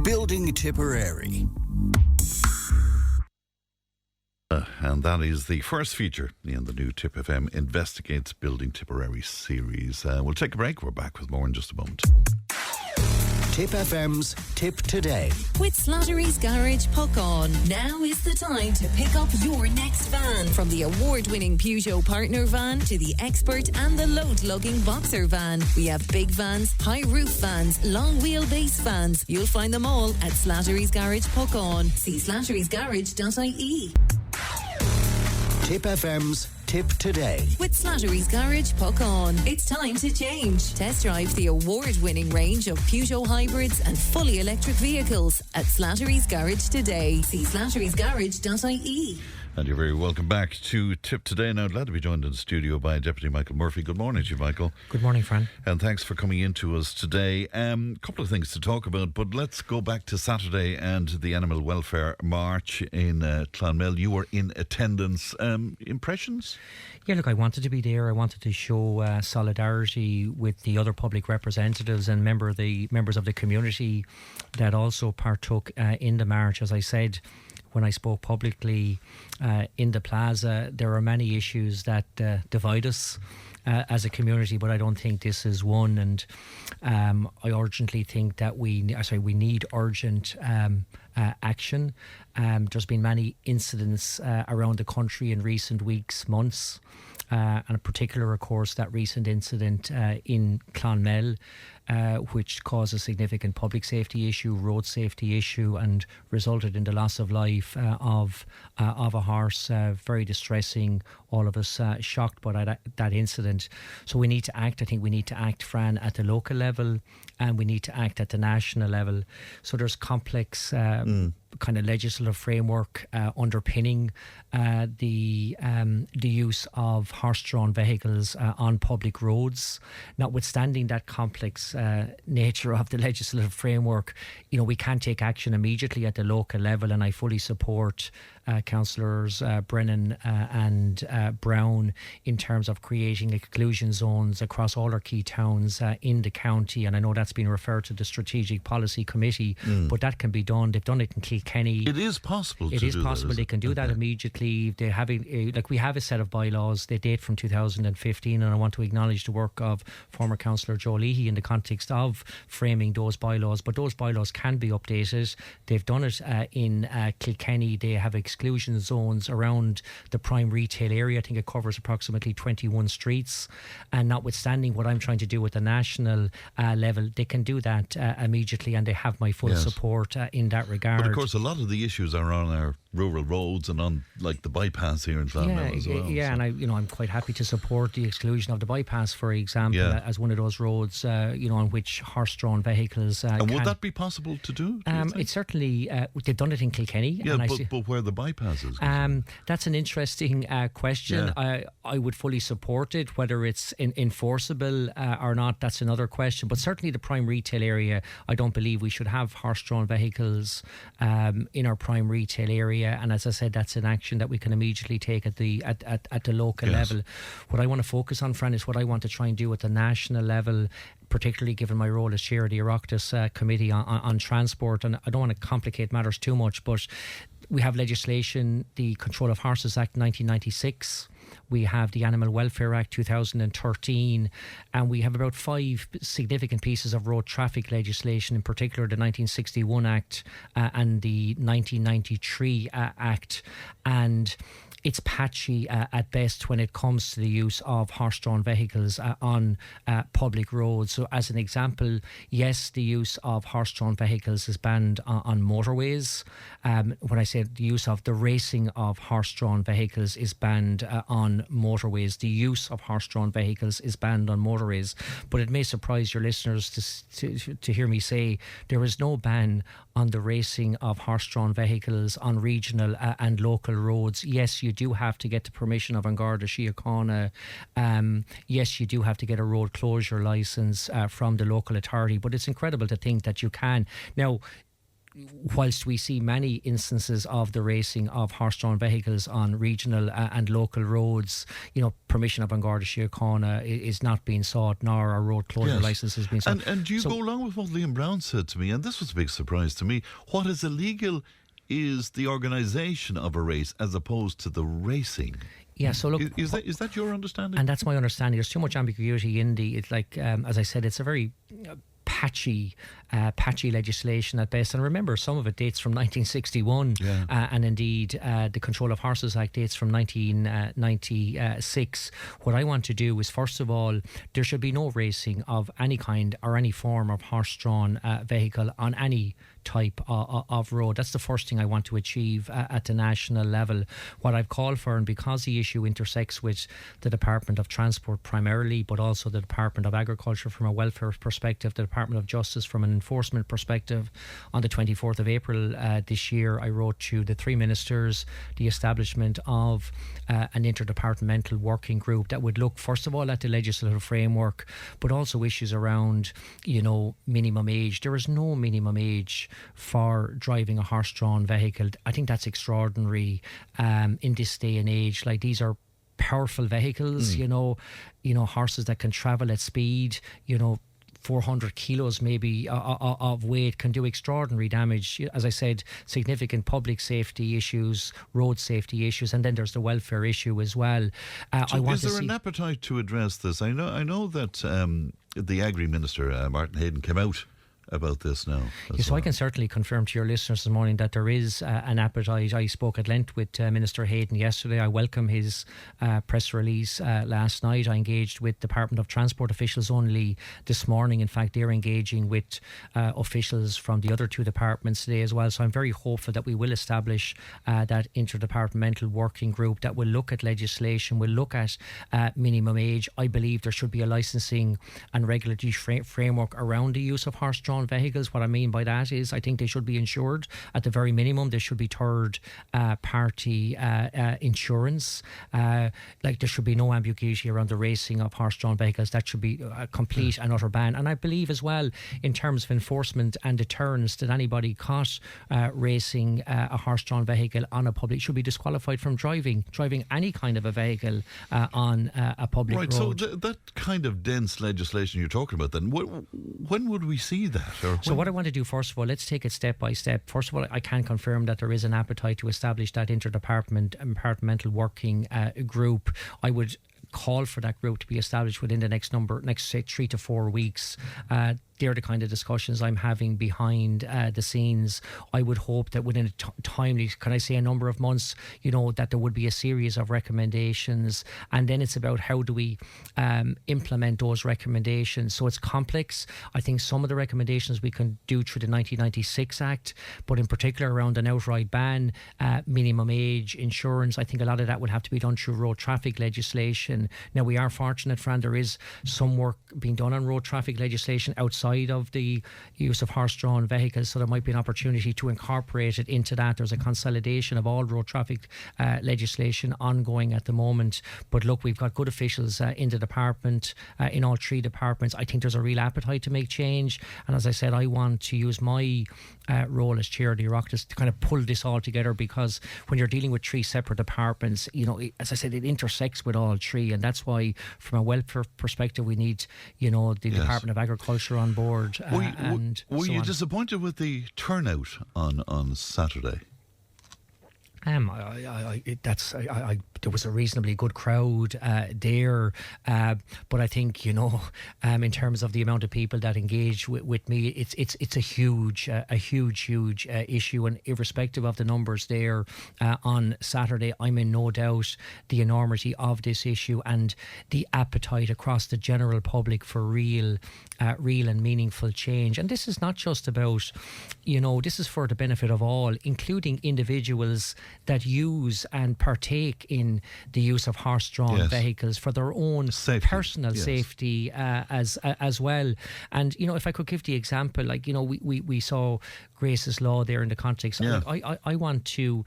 Building Tipperary. And that is the first feature in the new Tipp FM Investigates Building Tipperary series. We'll take a break. We're back with more in just a moment. Tipp FM's Tip Today. With Slattery's Garage Puckon. Now is the time to pick up your next van. From the award-winning Peugeot Partner van to the expert and the load-lugging Boxer van. We have big vans, high-roof vans, long-wheelbase vans. You'll find them all at Slattery's Garage Puckon. See slatterysgarage.ie. Tipp FM's Tip Today. With Slattery's Garage Puckon. It's time to change. Test drive the award-winning range of Peugeot hybrids and fully electric vehicles at Slattery's Garage today. See slatterysgarage.ie. And you're very welcome back to Tip Today. Now, glad to be joined in the studio by Deputy Michael Murphy. Good morning to you, Michael. Good morning, Fran. And thanks for coming in to us today. A couple of things to talk about, but let's go back to Saturday and the Animal Welfare March in Clonmel. You were in attendance. Impressions? Yeah, look, I wanted to be there. I wanted to show solidarity with the other public representatives and members of the community that also partook in the march. As I said, when I spoke publicly in the plaza, there are many issues that divide us as a community, but I don't think this is one. And I urgently think that we need urgent action. There's been many incidents around the country in recent weeks, months, and in particular, of course, that recent incident in Clonmel, which caused a significant public safety issue, road safety issue, and resulted in the loss of life of a horse. Very distressing. All of us shocked by that incident. So we need to act. I think we need to act, Fran, at the local level, and we need to act at the national level. So there's complex kind of legislative framework underpinning the use of horse-drawn vehicles on public roads. Notwithstanding that complex nature of the legislative framework, we can take action immediately at the local level, and I fully support Councillors Brennan and Brown in terms of creating exclusion zones across all our key towns in the county. And I know that's been referred to the Strategic Policy Committee, but that can be done. They've done it in Kilkenny. It is possible. It is possible. They can do that immediately. They have we have a set of bylaws. They date from 2015, and I want to acknowledge the work of former Councillor Joe Leahy in the context of framing those bylaws. But those bylaws can be updated. They've done it in Kilkenny. They have exclusion zones around the prime retail area. I think it covers approximately 21 streets. And notwithstanding what I'm trying to do at the national level, they can do that immediately, and they have my full support in that regard. But of course, a lot of the issues are on our rural roads and on like the bypass here in Clonmel as well. Yeah, so. And I'm quite happy to support the exclusion of the bypass, for example, as one of those roads, on which horse-drawn vehicles. And would that be possible to do? It's certainly they've done it in Kilkenny. Yeah, but where the bypass is. That's an interesting question. Yeah. I would fully support it. Whether it's enforceable or not, that's another question. But certainly the prime retail area, I don't believe we should have horse-drawn vehicles in our prime retail area. area, and as I said, that's an action that we can immediately take at the local level. What I want to focus on, Fran, is what I want to try and do at the national level, particularly given my role as chair of the Oireachtas Committee on Transport. And I don't want to complicate matters too much, but we have legislation, the Control of Horses Act 1996. We have the Animal Welfare Act 2013, and we have about 5 significant pieces of road traffic legislation, in particular the 1961 Act and the 1993 Act. And it's patchy at best when it comes to the use of horse-drawn vehicles on public roads. So as an example, yes, the use of horse-drawn vehicles is banned on motorways. When I say the use of the racing of horse-drawn vehicles is banned on motorways. The use of horse-drawn vehicles is banned on motorways. But it may surprise your listeners to hear me say there is no ban on the racing of horse-drawn vehicles on regional and local roads. Yes, you do have to get the permission of An Garda Síochána. Yes, you do have to get a road closure licence from the local authority, but it's incredible to think that you can. Now, whilst we see many instances of the racing of horse-drawn vehicles on regional and local roads, permission of An Garda Síochána is not being sought, nor a road closure licence is being sought. And do you go along with what Liam Brown said to me? And this was a big surprise to me. What is illegal is the organisation of a race as opposed to the racing. Yeah, so look, is that your understanding? And that's my understanding. There's too much ambiguity in it's like, as I said, it's a very patchy legislation at best. And remember, some of it dates from 1961, and indeed the Control of Horses Act dates from 1996. What I want to do is, first of all, there should be no racing of any kind or any form of horse-drawn vehicle on any type of road. That's the first thing I want to achieve at the national level. What I've called for, and because the issue intersects with the Department of Transport primarily, but also the Department of Agriculture from a welfare perspective, the Department of Justice from an enforcement perspective, on the 24th of April this year, I wrote to the 3 ministers the establishment of an interdepartmental working group that would look, first of all, at the legislative framework, but also issues around, minimum age. There is no minimum age for driving a horse-drawn vehicle. I think that's extraordinary in this day and age. Like, these are powerful vehicles, horses that can travel at speed, 400 kilos maybe of weight, can do extraordinary damage. As I said, significant public safety issues, road safety issues, and then there's the welfare issue as well. Is there an appetite to address this? I know that the Agri Minister, Martin Hayden, came out about this now. So I can certainly confirm to your listeners this morning that there is an appetite. I spoke at length with Minister Hayden yesterday. I welcome his press release last night. I engaged with Department of Transport officials only this morning. In fact, they're engaging with officials from the other 2 departments today as well. So I'm very hopeful that we will establish that interdepartmental working group that will look at legislation, will look at minimum age. I believe there should be a licensing and regulatory framework around the use of horse-drawn vehicles. What I mean by that is I think they should be insured at the very minimum. There should be third party insurance. Like, there should be no ambiguity around the racing of horse-drawn vehicles. That should be a complete and utter ban. And I believe as well, in terms of enforcement and deterrence, that anybody caught racing a horse-drawn vehicle on a public should be disqualified from driving any kind of a vehicle on a public road. So that kind of dense legislation you're talking about, then when would we see that? So what I want to do, first of all, let's take it step by step. First of all, I can confirm that there is an appetite to establish that interdepartmental working group. I would call for that group to be established within the next say 3 to 4 weeks. They're the kind of discussions I'm having behind the scenes. I would hope that within a timely, can I say a number of months, that there would be a series of recommendations, and then it's about how do we implement those recommendations. So it's complex. I think some of the recommendations we can do through the 1996 Act, but in particular around an outright ban, minimum age, insurance, I think a lot of that would have to be done through road traffic legislation. Now, we are fortunate, Fran, there is some work being done on road traffic legislation outside outside of the use of horse-drawn vehicles, so there might be an opportunity to incorporate it into that. There's a consolidation of all road traffic legislation ongoing at the moment. But look, we've got good officials in the department, in all three departments. I think there's a real appetite to make change. And as I said, I want to use my role as chair of the Oireachtas to kind of pull this all together, because when you're dealing with three separate departments, as I said, it intersects with all three. And that's why, from a welfare perspective, we need, the Department of Agriculture on board. Were you disappointed with the turnout on Saturday? There was a reasonably good crowd there, but I think in terms of the amount of people that engage with me, it's a huge issue, and irrespective of the numbers there on Saturday, I'm in no doubt the enormity of this issue and the appetite across the general public for real and meaningful change. And this is not just about, this is for the benefit of all, including individuals that use and partake in the use of horse-drawn vehicles for their own personal safety as well. And, if I could give the example, we saw Grace's Law there in the context. I want to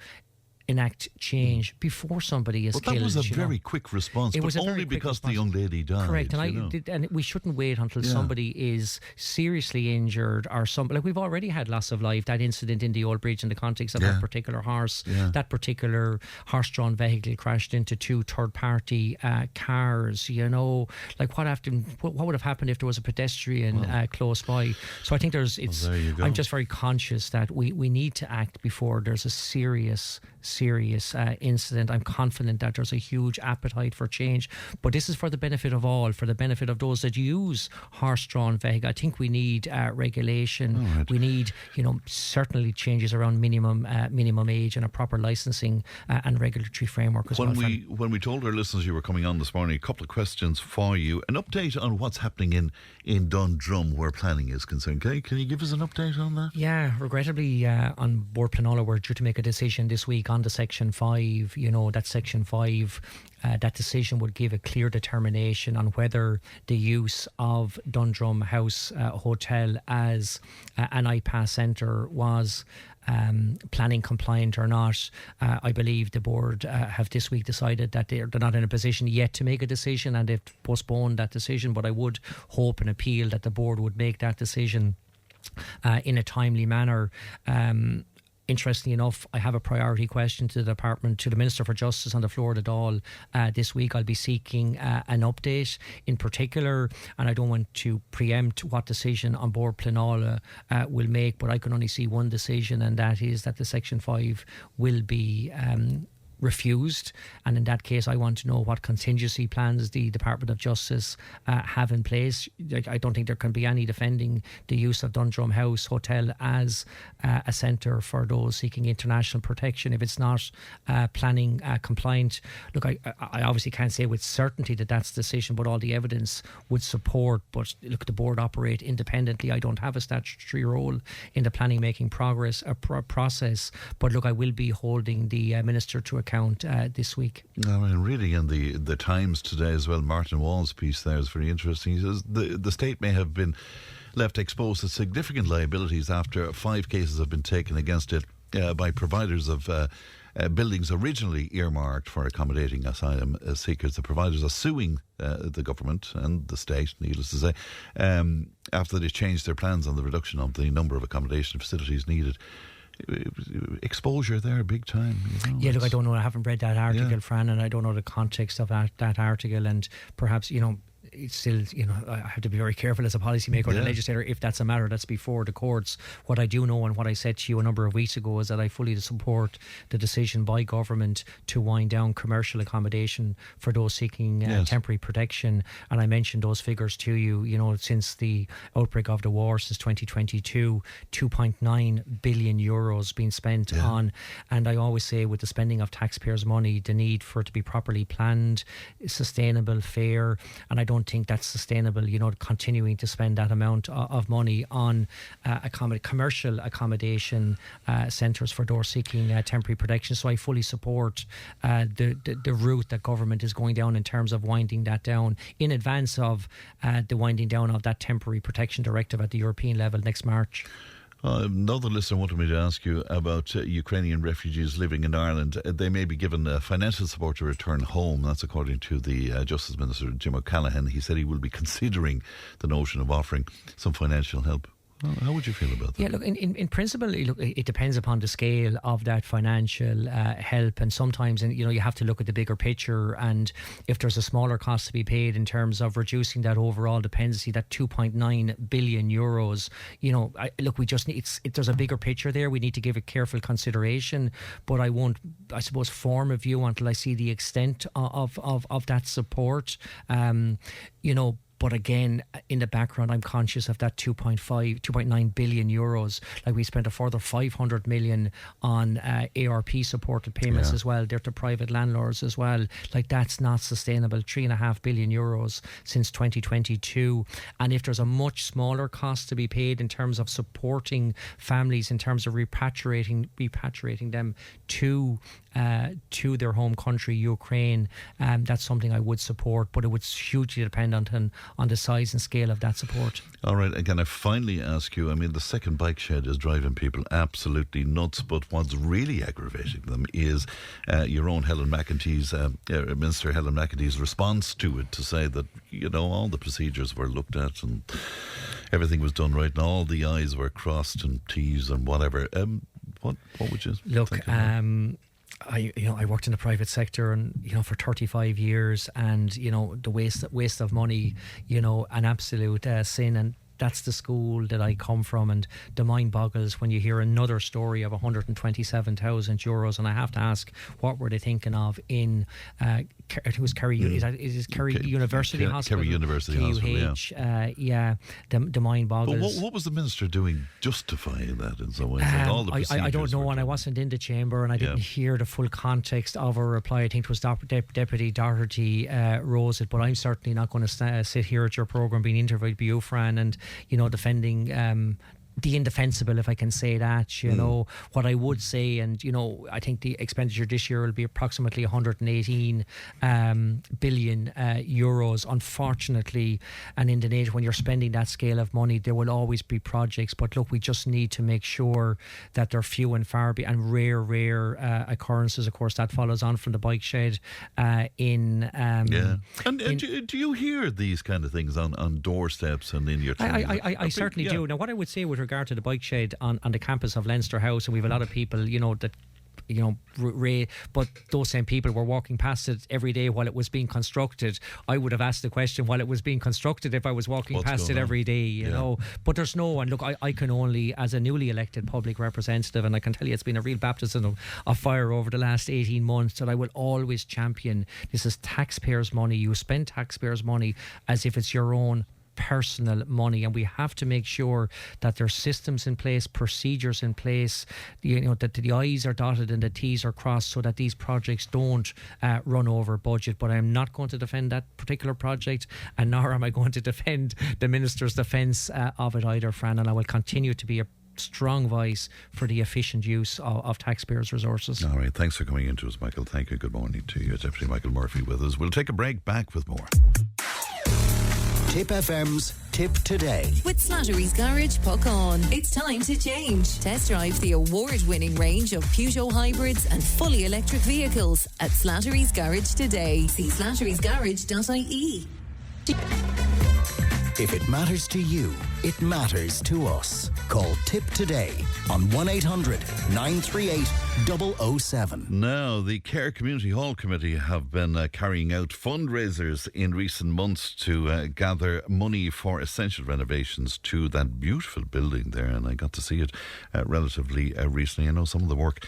enact change before somebody is killed. That was a very quick response, but only because the young lady died. Correct, and we shouldn't wait until somebody is seriously injured or something. Like, we've already had loss of life, that incident in the Old Bridge in the context of that particular horse. That particular horse-drawn vehicle crashed into two third-party cars. What would have happened if there was a pedestrian close by? So I think I'm just very conscious that we need to act before there's a serious incident. I'm confident that there's a huge appetite for change, but this is for the benefit of all, for the benefit of those that use horse-drawn vehicles. I think we need regulation. Right. We need, certainly changes around minimum age and a proper licensing and regulatory framework as well. When we told our listeners you were coming on this morning, a couple of questions for you. An update on what's happening in Dundrum where planning is concerned. Can you give us an update on that? Yeah, regrettably, on Board Pleanála, we're due to make a decision this week on the Section 5. That Section 5, that decision would give a clear determination on whether the use of Dundrum House Hotel as an IPAS centre was planning compliant or not. I believe the board have this week decided that they're not in a position yet to make a decision, and they've postponed that decision, but I would hope and appeal that the board would make that decision in a timely manner. Interestingly enough, I have a priority question to the department, to the Minister for Justice on the floor of the Dáil this week. I'll be seeking an update in particular, and I don't want to preempt what decision on Board Pleanála will make, but I can only see one decision, and that is that the Section 5 will be refused, and in that case I want to know what contingency plans the Department of Justice have in place. I don't think there can be any defending the use of Dundrum House Hotel as a centre for those seeking international protection if it's not planning compliant. Look, I obviously can't say with certainty that that's the decision, but all the evidence would support. But look, the board operate independently. I don't have a statutory role in the planning making process, but look, I will be holding the Minister to account this week. I mean, reading in the Times today as well, Martin Wall's piece there is very interesting. He says the state may have been left exposed to significant liabilities after 5 cases have been taken against it by providers of buildings originally earmarked for accommodating asylum seekers. The providers are suing the government and the state, needless to say, after they changed their plans on the reduction of the number of accommodation facilities needed. Exposure there big time. Yeah, look, I don't know. I haven't read that article, Fran, and I don't know the context of that article, and perhaps, it's still, I have to be very careful as a policymaker or the legislator if that's a matter that's before the courts. What I do know and what I said to you a number of weeks ago is that I fully support the decision by government to wind down commercial accommodation for those seeking temporary protection. And I mentioned those figures to you, since the outbreak of the war, since 2022, 2.9 billion euros being spent on. And I always say, with the spending of taxpayers' money, the need for it to be properly planned, sustainable, fair, and I don't don't think that's sustainable, continuing to spend that amount of money on commercial accommodation centres for those seeking temporary protection. So I fully support the route that government is going down in terms of winding that down in advance of the winding down of that temporary protection directive at the European level next March. Another listener wanted me to ask you about Ukrainian refugees living in Ireland. They may be given financial support to return home. That's according to the Justice Minister, Jim O'Callaghan. He said he will be considering the notion of offering some financial help. How would you feel about that? Yeah, look, in principle, it depends upon the scale of that financial help, and sometimes, you have to look at the bigger picture, and if there's a smaller cost to be paid in terms of reducing that overall dependency, that 2.9 billion euros, look, we just need, there's a bigger picture there. We need to give it careful consideration, but I won't, I suppose, form a view until I see the extent of that support. But again, in the background, I'm conscious of that 2.9 billion euros. Like, we spent a further 500 million on ARP supported payments as well. They're to private landlords as well. Like, that's not sustainable. 3.5 billion euros since 2022. And if there's a much smaller cost to be paid in terms of supporting families, in terms of repatriating them to their home country, Ukraine, that's something I would support, but it would hugely depend on the size and scale of that support. All right, and can I finally ask you, the second bike shed is driving people absolutely nuts, but what's really aggravating them is your own Minister Helen McEntee's response to it, to say that, all the procedures were looked at and everything was done right and all the I's were crossed and T's and whatever. What would you think of I worked in the private sector, and for 35 years, and the waste of money, an absolute sin. And that's the school that I come from, and the mind boggles when you hear another story of 127,000 euros. And I have to ask, what were they thinking of in I think it was Cahir University Hospital. Cahir University Hospital, yeah. The mind boggles. But what was the minister doing justifying that in some ways? I don't know, and I wasn't in the chamber, and I didn't hear the full context of her reply. I think it was Deputy Doherty rose it, but I'm certainly not going to sit here at your programme being interviewed by you, Fran, and defending the indefensible, if I can say that. What I would say, and I think the expenditure this year will be approximately 118 billion euros. Unfortunately, and in the age when you're spending that scale of money, there will always be projects, but look, we just need to make sure that they're few and far and rare occurrences. Of course, that follows on from the bike shed do you hear these kind of things on doorsteps and in your training? I certainly do. Now, what I would say with regard to the bike shed on the campus of Leinster House, and we have a lot of people, that but those same people were walking past it every day while it was being constructed. I would have asked the question while it was being constructed if I was walking past it every day, you know. But there's no one. Look, I can only, as a newly elected public representative, and I can tell you it's been a real baptism of fire over the last 18 months, that I will always champion. This is taxpayers' money. You spend taxpayers' money as if it's your own personal money, and we have to make sure that there's systems in place, procedures in place, that the I's are dotted and the T's are crossed, so that these projects don't run over budget. But I'm not going to defend that particular project, and nor am I going to defend the Minister's defence of it either, Fran, and I will continue to be a strong voice for the efficient use of taxpayers' resources. All right, thanks for coming in to us, Michael. Thank you. Good morning to you. Deputy Michael Murphy with us. We'll take a break, back with more. Tipp FM's Tip Today. With Slattery's Garage, puck on. It's time to change. Test drive the award-winning range of Peugeot hybrids and fully electric vehicles at Slattery's Garage today. See slatterysgarage.ie. If it matters to you, it matters to us. Call Tip today on 1-800-938-007. Now, the Cahir Community Hall Committee have been carrying out fundraisers in recent months to gather money for essential renovations to that beautiful building there, and I got to see it relatively recently. I know some of the work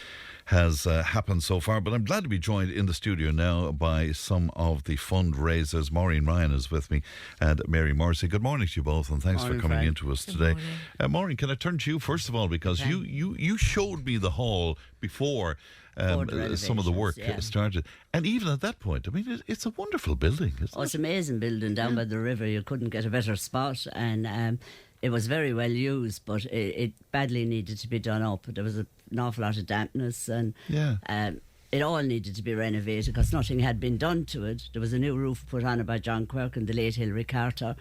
has happened so far, but I'm glad to be joined in the studio now by some of the fundraisers. Maureen Ryan is with me and Mary Morrissey. Good morning to you both, and thanks for coming in to us today. Maureen, can I turn to you first of all, because you showed me the hall before, some of the work started. And even at that point, I mean, it's a wonderful building, isn't it? It's an amazing building down by the river. You couldn't get a better spot, and it was very well used, but it badly needed to be done up. There was an awful lot of dampness, and it all needed to be renovated because nothing had been done to it. There was a new roof put on it by John Quirk and the late Hilary Carter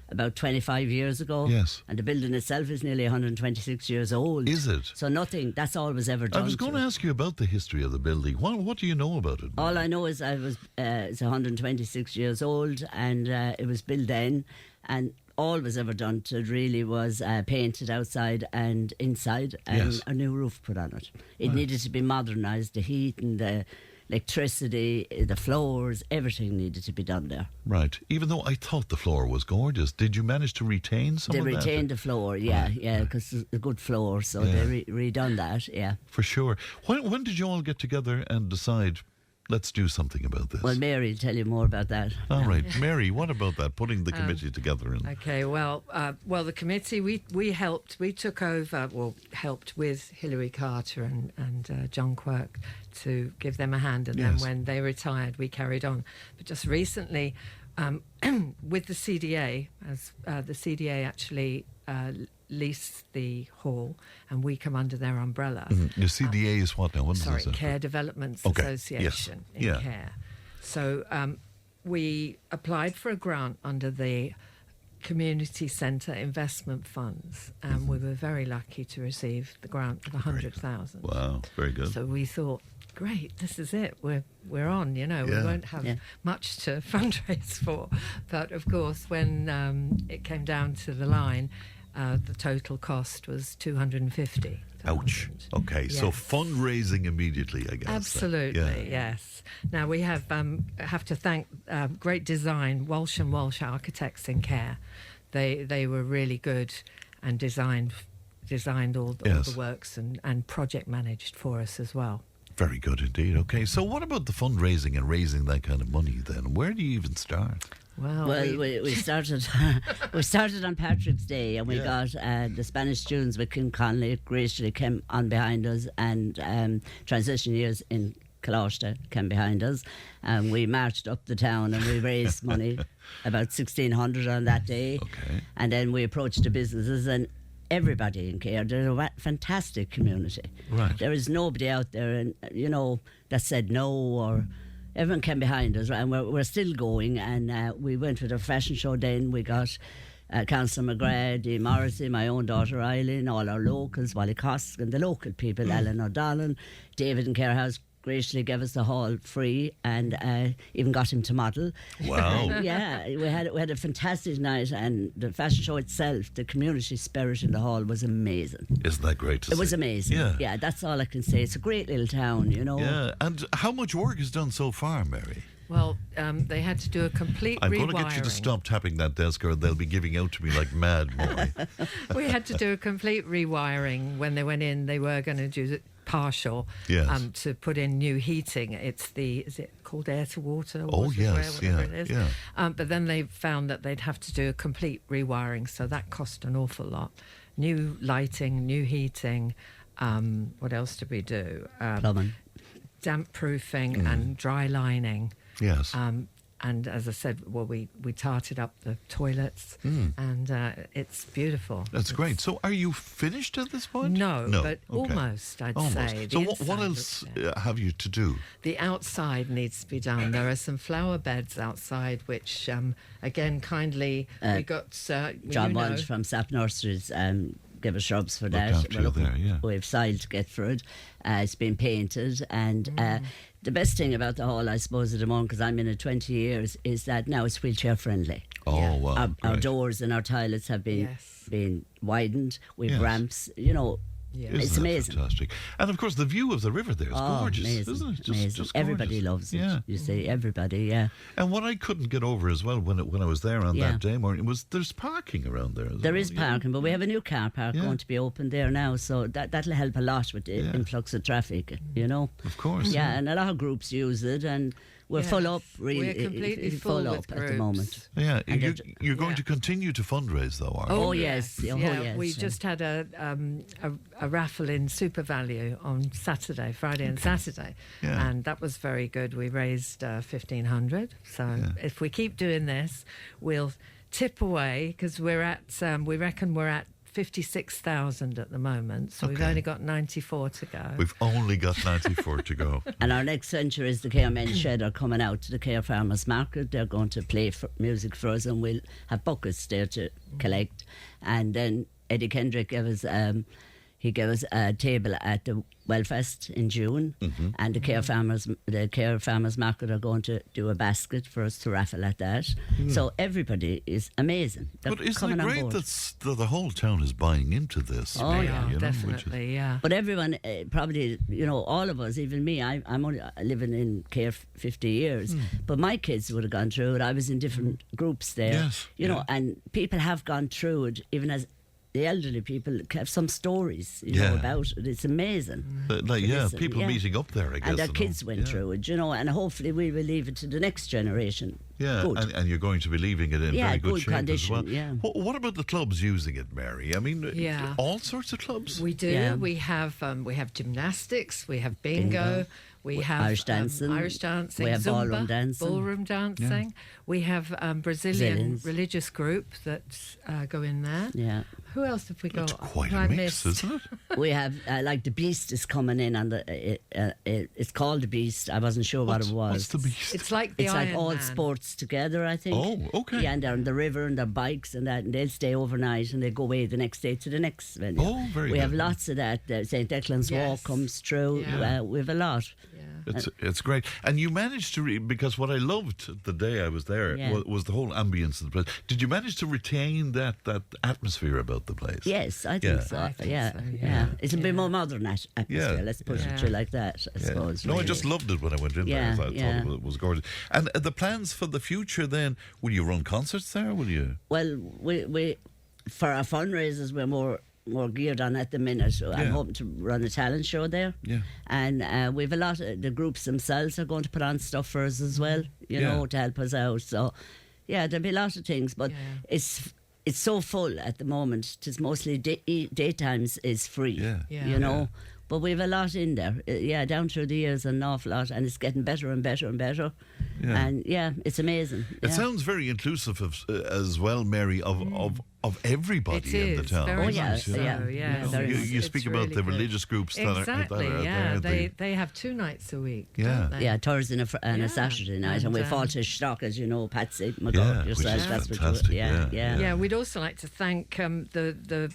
about 25 years ago. Yes. And the building itself is nearly 126 years old. Is it? So nothing, that's all was ever done. I was going to ask you about the history of the building. What do you know about it? All I know is it's 126 years old, and it was built then, and all was ever done to it really was painted outside and inside, and a new roof put on it. It needed to be modernised, the heat and the electricity, the floors, everything needed to be done there. Right. Even though I thought the floor was gorgeous, did you manage to retain some of that? They retained the floor, because it's a good floor, so they redone that, For sure. When did you all get together and decide, let's do something about this? Well, Mary will tell you more about that. All right. Mary, what about that, putting the committee together? Okay, well, the committee, we helped with Hilary Carter and John Quirk to give them a hand, and then when they retired, we carried on. But just recently, with the CDA, as the CDA actually lease the hall, and we come under their umbrella. The CDA is what now? What sorry, is that? Care Developments Association in Care. So we applied for a grant under the Community Centre Investment Funds, and we were very lucky to receive the grant of 100,000. Wow, very good. So we thought, great, this is it. We're on. We won't have much to fundraise for. But of course, when it came down to the line, the total cost was 250. Ouch. Okay, so fundraising immediately, I guess. Absolutely, yes. Now we have to thank Great Design, Walsh and Walsh Architects in Care. They were really good and designed all the works and project managed for us as well. Very good indeed. Okay, so what about the fundraising and raising that kind of money then? Where do you even start? Well, we started on Patrick's Day, and we got the Spanish students with Kim Connolly graciously came on behind us, and Transition Years in Clonmel came behind us, and we marched up the town and we raised money, about 1,600 on that day. Okay. And then we approached the businesses, and everybody in Cahir, they're a fantastic community. Right. There is nobody out there, and that said no, or everyone came behind us, and we're still going. And we went with a fashion show. Then we got Councillor McGrath, Dee Morrissey, my own daughter Eileen, all our locals, Wally Kosk, and the local people, Ellen O'Donnell, David in Care House graciously gave us the hall free, and even got him to model. Wow. We had a fantastic night, and the fashion show itself, the community spirit in the hall was amazing. Isn't that great to see? It was amazing. Yeah, that's all I can say. It's a great little town, Yeah, and how much work is done so far, Mary? Well, they had to do a complete rewiring. I'm going to get you to stop tapping that desk, or they'll be giving out to me like mad, Molly. We had to do a complete rewiring. When they went in, they were going to do it partial, to put in new heating. Is it called air to water? It is. Yeah. But then they found that they'd have to do a complete rewiring, so that cost an awful lot. New lighting, new heating. What else did we do? Plumbing. Damp proofing and dry lining. Yes. And as I said, we tarted up the toilets, and it's beautiful. That's great. So are you finished at this point? No, but almost, I'd say. So what else have you to do? The outside needs to be done. There are some flower beds outside, which, again, kindly, we got... John Walsh from Sap Nurseries give us shrubs for that. We've soil to get for it. It's been painted, and... the best thing about the hall, I suppose, at the moment, because I'm in it 20 years, is that now it's wheelchair friendly. Oh, wow. Our doors and our toilets have been widened. We've ramps, It's amazing. Fantastic. And of course, the view of the river there is gorgeous, amazing, isn't it? Amazing. Just everybody loves it. You see, everybody, And what I couldn't get over as well when I was there on that day morning was there's parking around there. There is parking, but we have a new car park going to be open there now, so that'll help a lot with the influx of traffic, Of course. Yeah, and a lot of groups use it, and we're full up. Really, we're completely full up with at the moment. Yeah, you're going to continue to fundraise, though, aren't you? Oh yes, yes. We just had a raffle in Super Value on Friday and Saturday, and that was very good. We raised 1,500. So if we keep doing this, we'll tip away because we're at. We reckon we're at 56,000 at the moment, so we've only got 94 to go. We've only got 94 to go. And our next venture is the Cahir Men's Shed are coming out to the Cahir Farmers Market. They're going to play music for us, and we'll have buckets there to collect. And then Eddie Kendrick gave us a table at the Wellfest in June, and the Cahir Farmers Market are going to do a basket for us to raffle at that. So everybody is amazing. They're but isn't coming it on great board. that the whole town is buying into this? Oh, yeah, definitely, yeah. But everyone, probably, all of us, even me, I'm only living in Cahir 50 years, but my kids would have gone through it. I was in different groups there, know, and people have gone through it, even as the elderly people have some stories, know, about it. It's amazing. People meeting up there, I guess. And their kids went through it, and hopefully we will leave it to the next generation. Yeah, and you're going to be leaving it in very good shape condition, as well. Yeah. What about the clubs using it, Mary? I mean, all sorts of clubs? We do. Yeah. We have gymnastics, we have bingo. We have Irish dancing. We have Zumba, ballroom dancing. Yeah. We have Brazilian religious group that go in there. Yeah. Who else have we got? It's quite a mix, isn't it? We have like the Beast is coming in on the. It's called the Beast. I wasn't sure what it was. What's the Beast? It's like the It's Iron like all Man. sports together, I think. Oh, okay. Yeah, and they're on the river and their bikes and that, and they'll stay overnight and they go away the next day to the next venue. Oh, very good. We have lots of that. St. Declan's Walk comes through. Yeah. We have a lot. It's great. And you managed to, because what I loved the day I was there was the whole ambience of the place. Did you manage to retain that atmosphere about the place? Yes, I think so. Yeah. It's a bit more modern atmosphere, let's put it to you like that, I suppose. No, I just loved it when I went in there. I thought it was gorgeous. And the plans for the future then, will you run concerts there? Will you? Well, we for our fundraisers, we're more geared on at the minute. So I'm hoping to run a talent show there. Yeah. And we've a lot of the groups themselves are going to put on stuff for us as well, you know, to help us out. So there'll be a lot of things, but it's so full at the moment. It's mostly daytimes is free, you know. But we've a lot in there. Down through the years, an awful lot, and it's getting better and better and better. Yeah. And it's amazing. It sounds very inclusive as well, Mary, of everybody in the town. Very much so. You speak about the religious groups that are there. They have 2 nights a week. Yeah. Don't they? Yeah, Thursday and a Saturday night, and we fall to stock, as you know, Patsy, which is fantastic. Yeah, we'd also like to thank the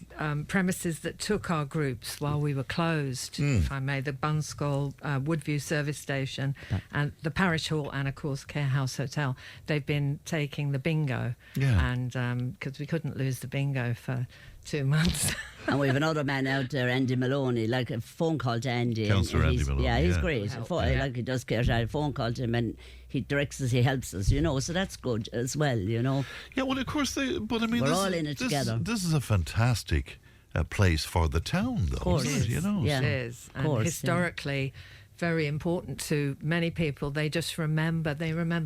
premises that took our groups while we were closed, if I may, the Bunskull Woodview Service Station and the Parish Hall and, of course, Care House Hotel. They've been taking the bingo, and because we couldn't lose the bingo for 2 months. And we have another man out there, Andy Maloney, like a phone call to Andy. Councillor Andy Maloney. Yeah, he's great. Like he does care. A phone call to him and he directs us, he helps us, you know, so that's good as well, you know. Yeah, well, of course, but I mean, we're all in it together. This is a fantastic place for the town, though. Of course. Isn't it? You know, it is. And historically, very important to many people. They just remember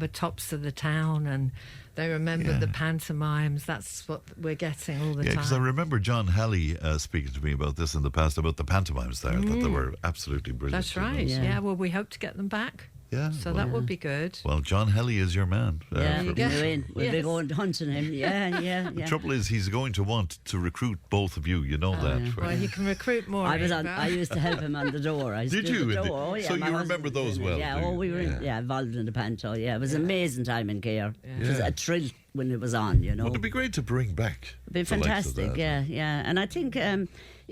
tops of the town, and they remember the pantomimes. That's what we're getting all the time. Yeah, because I remember John Halley speaking to me about this in the past, about the pantomimes there, that they were absolutely brilliant. That's right. Yeah, well, we hope to get them back. Yeah, so that would be good. Well, John Helley is your man. We'll be going hunting him. Yeah. The trouble is, he's going to want to recruit both of you. You know that. Yeah. Well, you can recruit more. I used to help him on the door. Did you? The door. Oh, yeah, so you remember those well? Yeah. We were involved in the panto. Yeah, it was an amazing time in Cahir. It was a thrill when it was on. You know, would it be great to bring back? It'd be fantastic. Yeah. And I think.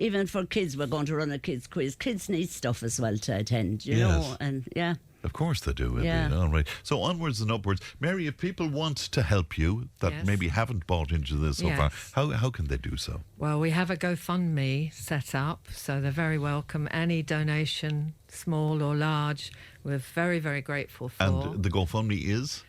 Even for kids, we're going to run a kids quiz. Kids need stuff as well to attend, you know, and Of course they do. All right. So onwards and upwards. Mary, if people want to help you that maybe haven't bought into this so far, how can they do so? Well, we have a GoFundMe set up, so they're very welcome. Any donation, small or large, we're very, very grateful for. And the GoFundMe is?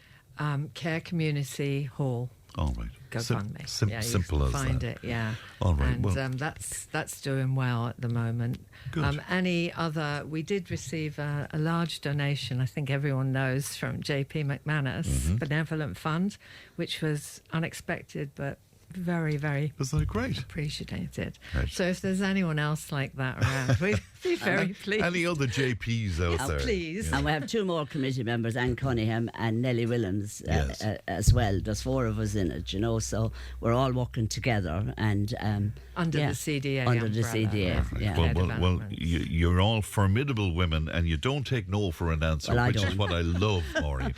Cahir Community Hall. All right. GoFundMe. Simple as find that. it, yeah. All right. And that's doing well at the moment. Good. Any other? We did receive a large donation. I think everyone knows, from JP McManus Benevolent Fund, which was unexpected, but very, very Isn't that great? appreciated. Right. So if there's anyone else like that around, we'd be very pleased. Any other JPs out there? Please. Yeah. And we have 2 more committee members, Anne Cunningham and Nellie Williams, as well. There's 4 of us in it, so we're all working together and under the CDA Under the umbrella. CDA, yeah. Well, you're all formidable women, and you don't take no for an answer, Well, I which is don't. what I love, Maureen.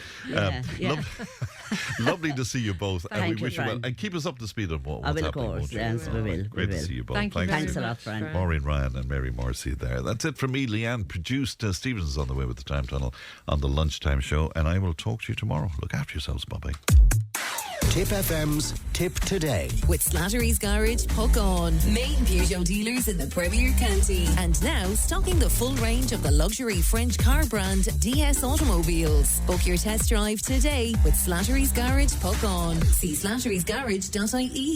Lovely to see you both, and Thank we you, wish you well. Frank. And keep us up to speed on what's I will, of happening. course. won't you? Yes, we will. Great we to will. see you both. Thank you Thanks a very lot, much, Frank. Maureen Ryan and Mary Morrissey there. That's it from me. Leanne produced. Stevenson's on the way with the Time Tunnel on the lunchtime show, and I will talk to you tomorrow. Look after yourselves. Bye-bye. Tip FM's Tip Today. With Slattery's Garage, Puckon, main Peugeot dealers in the Premier County. And now stocking the full range of the luxury French car brand DS automobiles. Book your test drive today with Slattery's Garage, Puckon. See slatterysgarage.ie.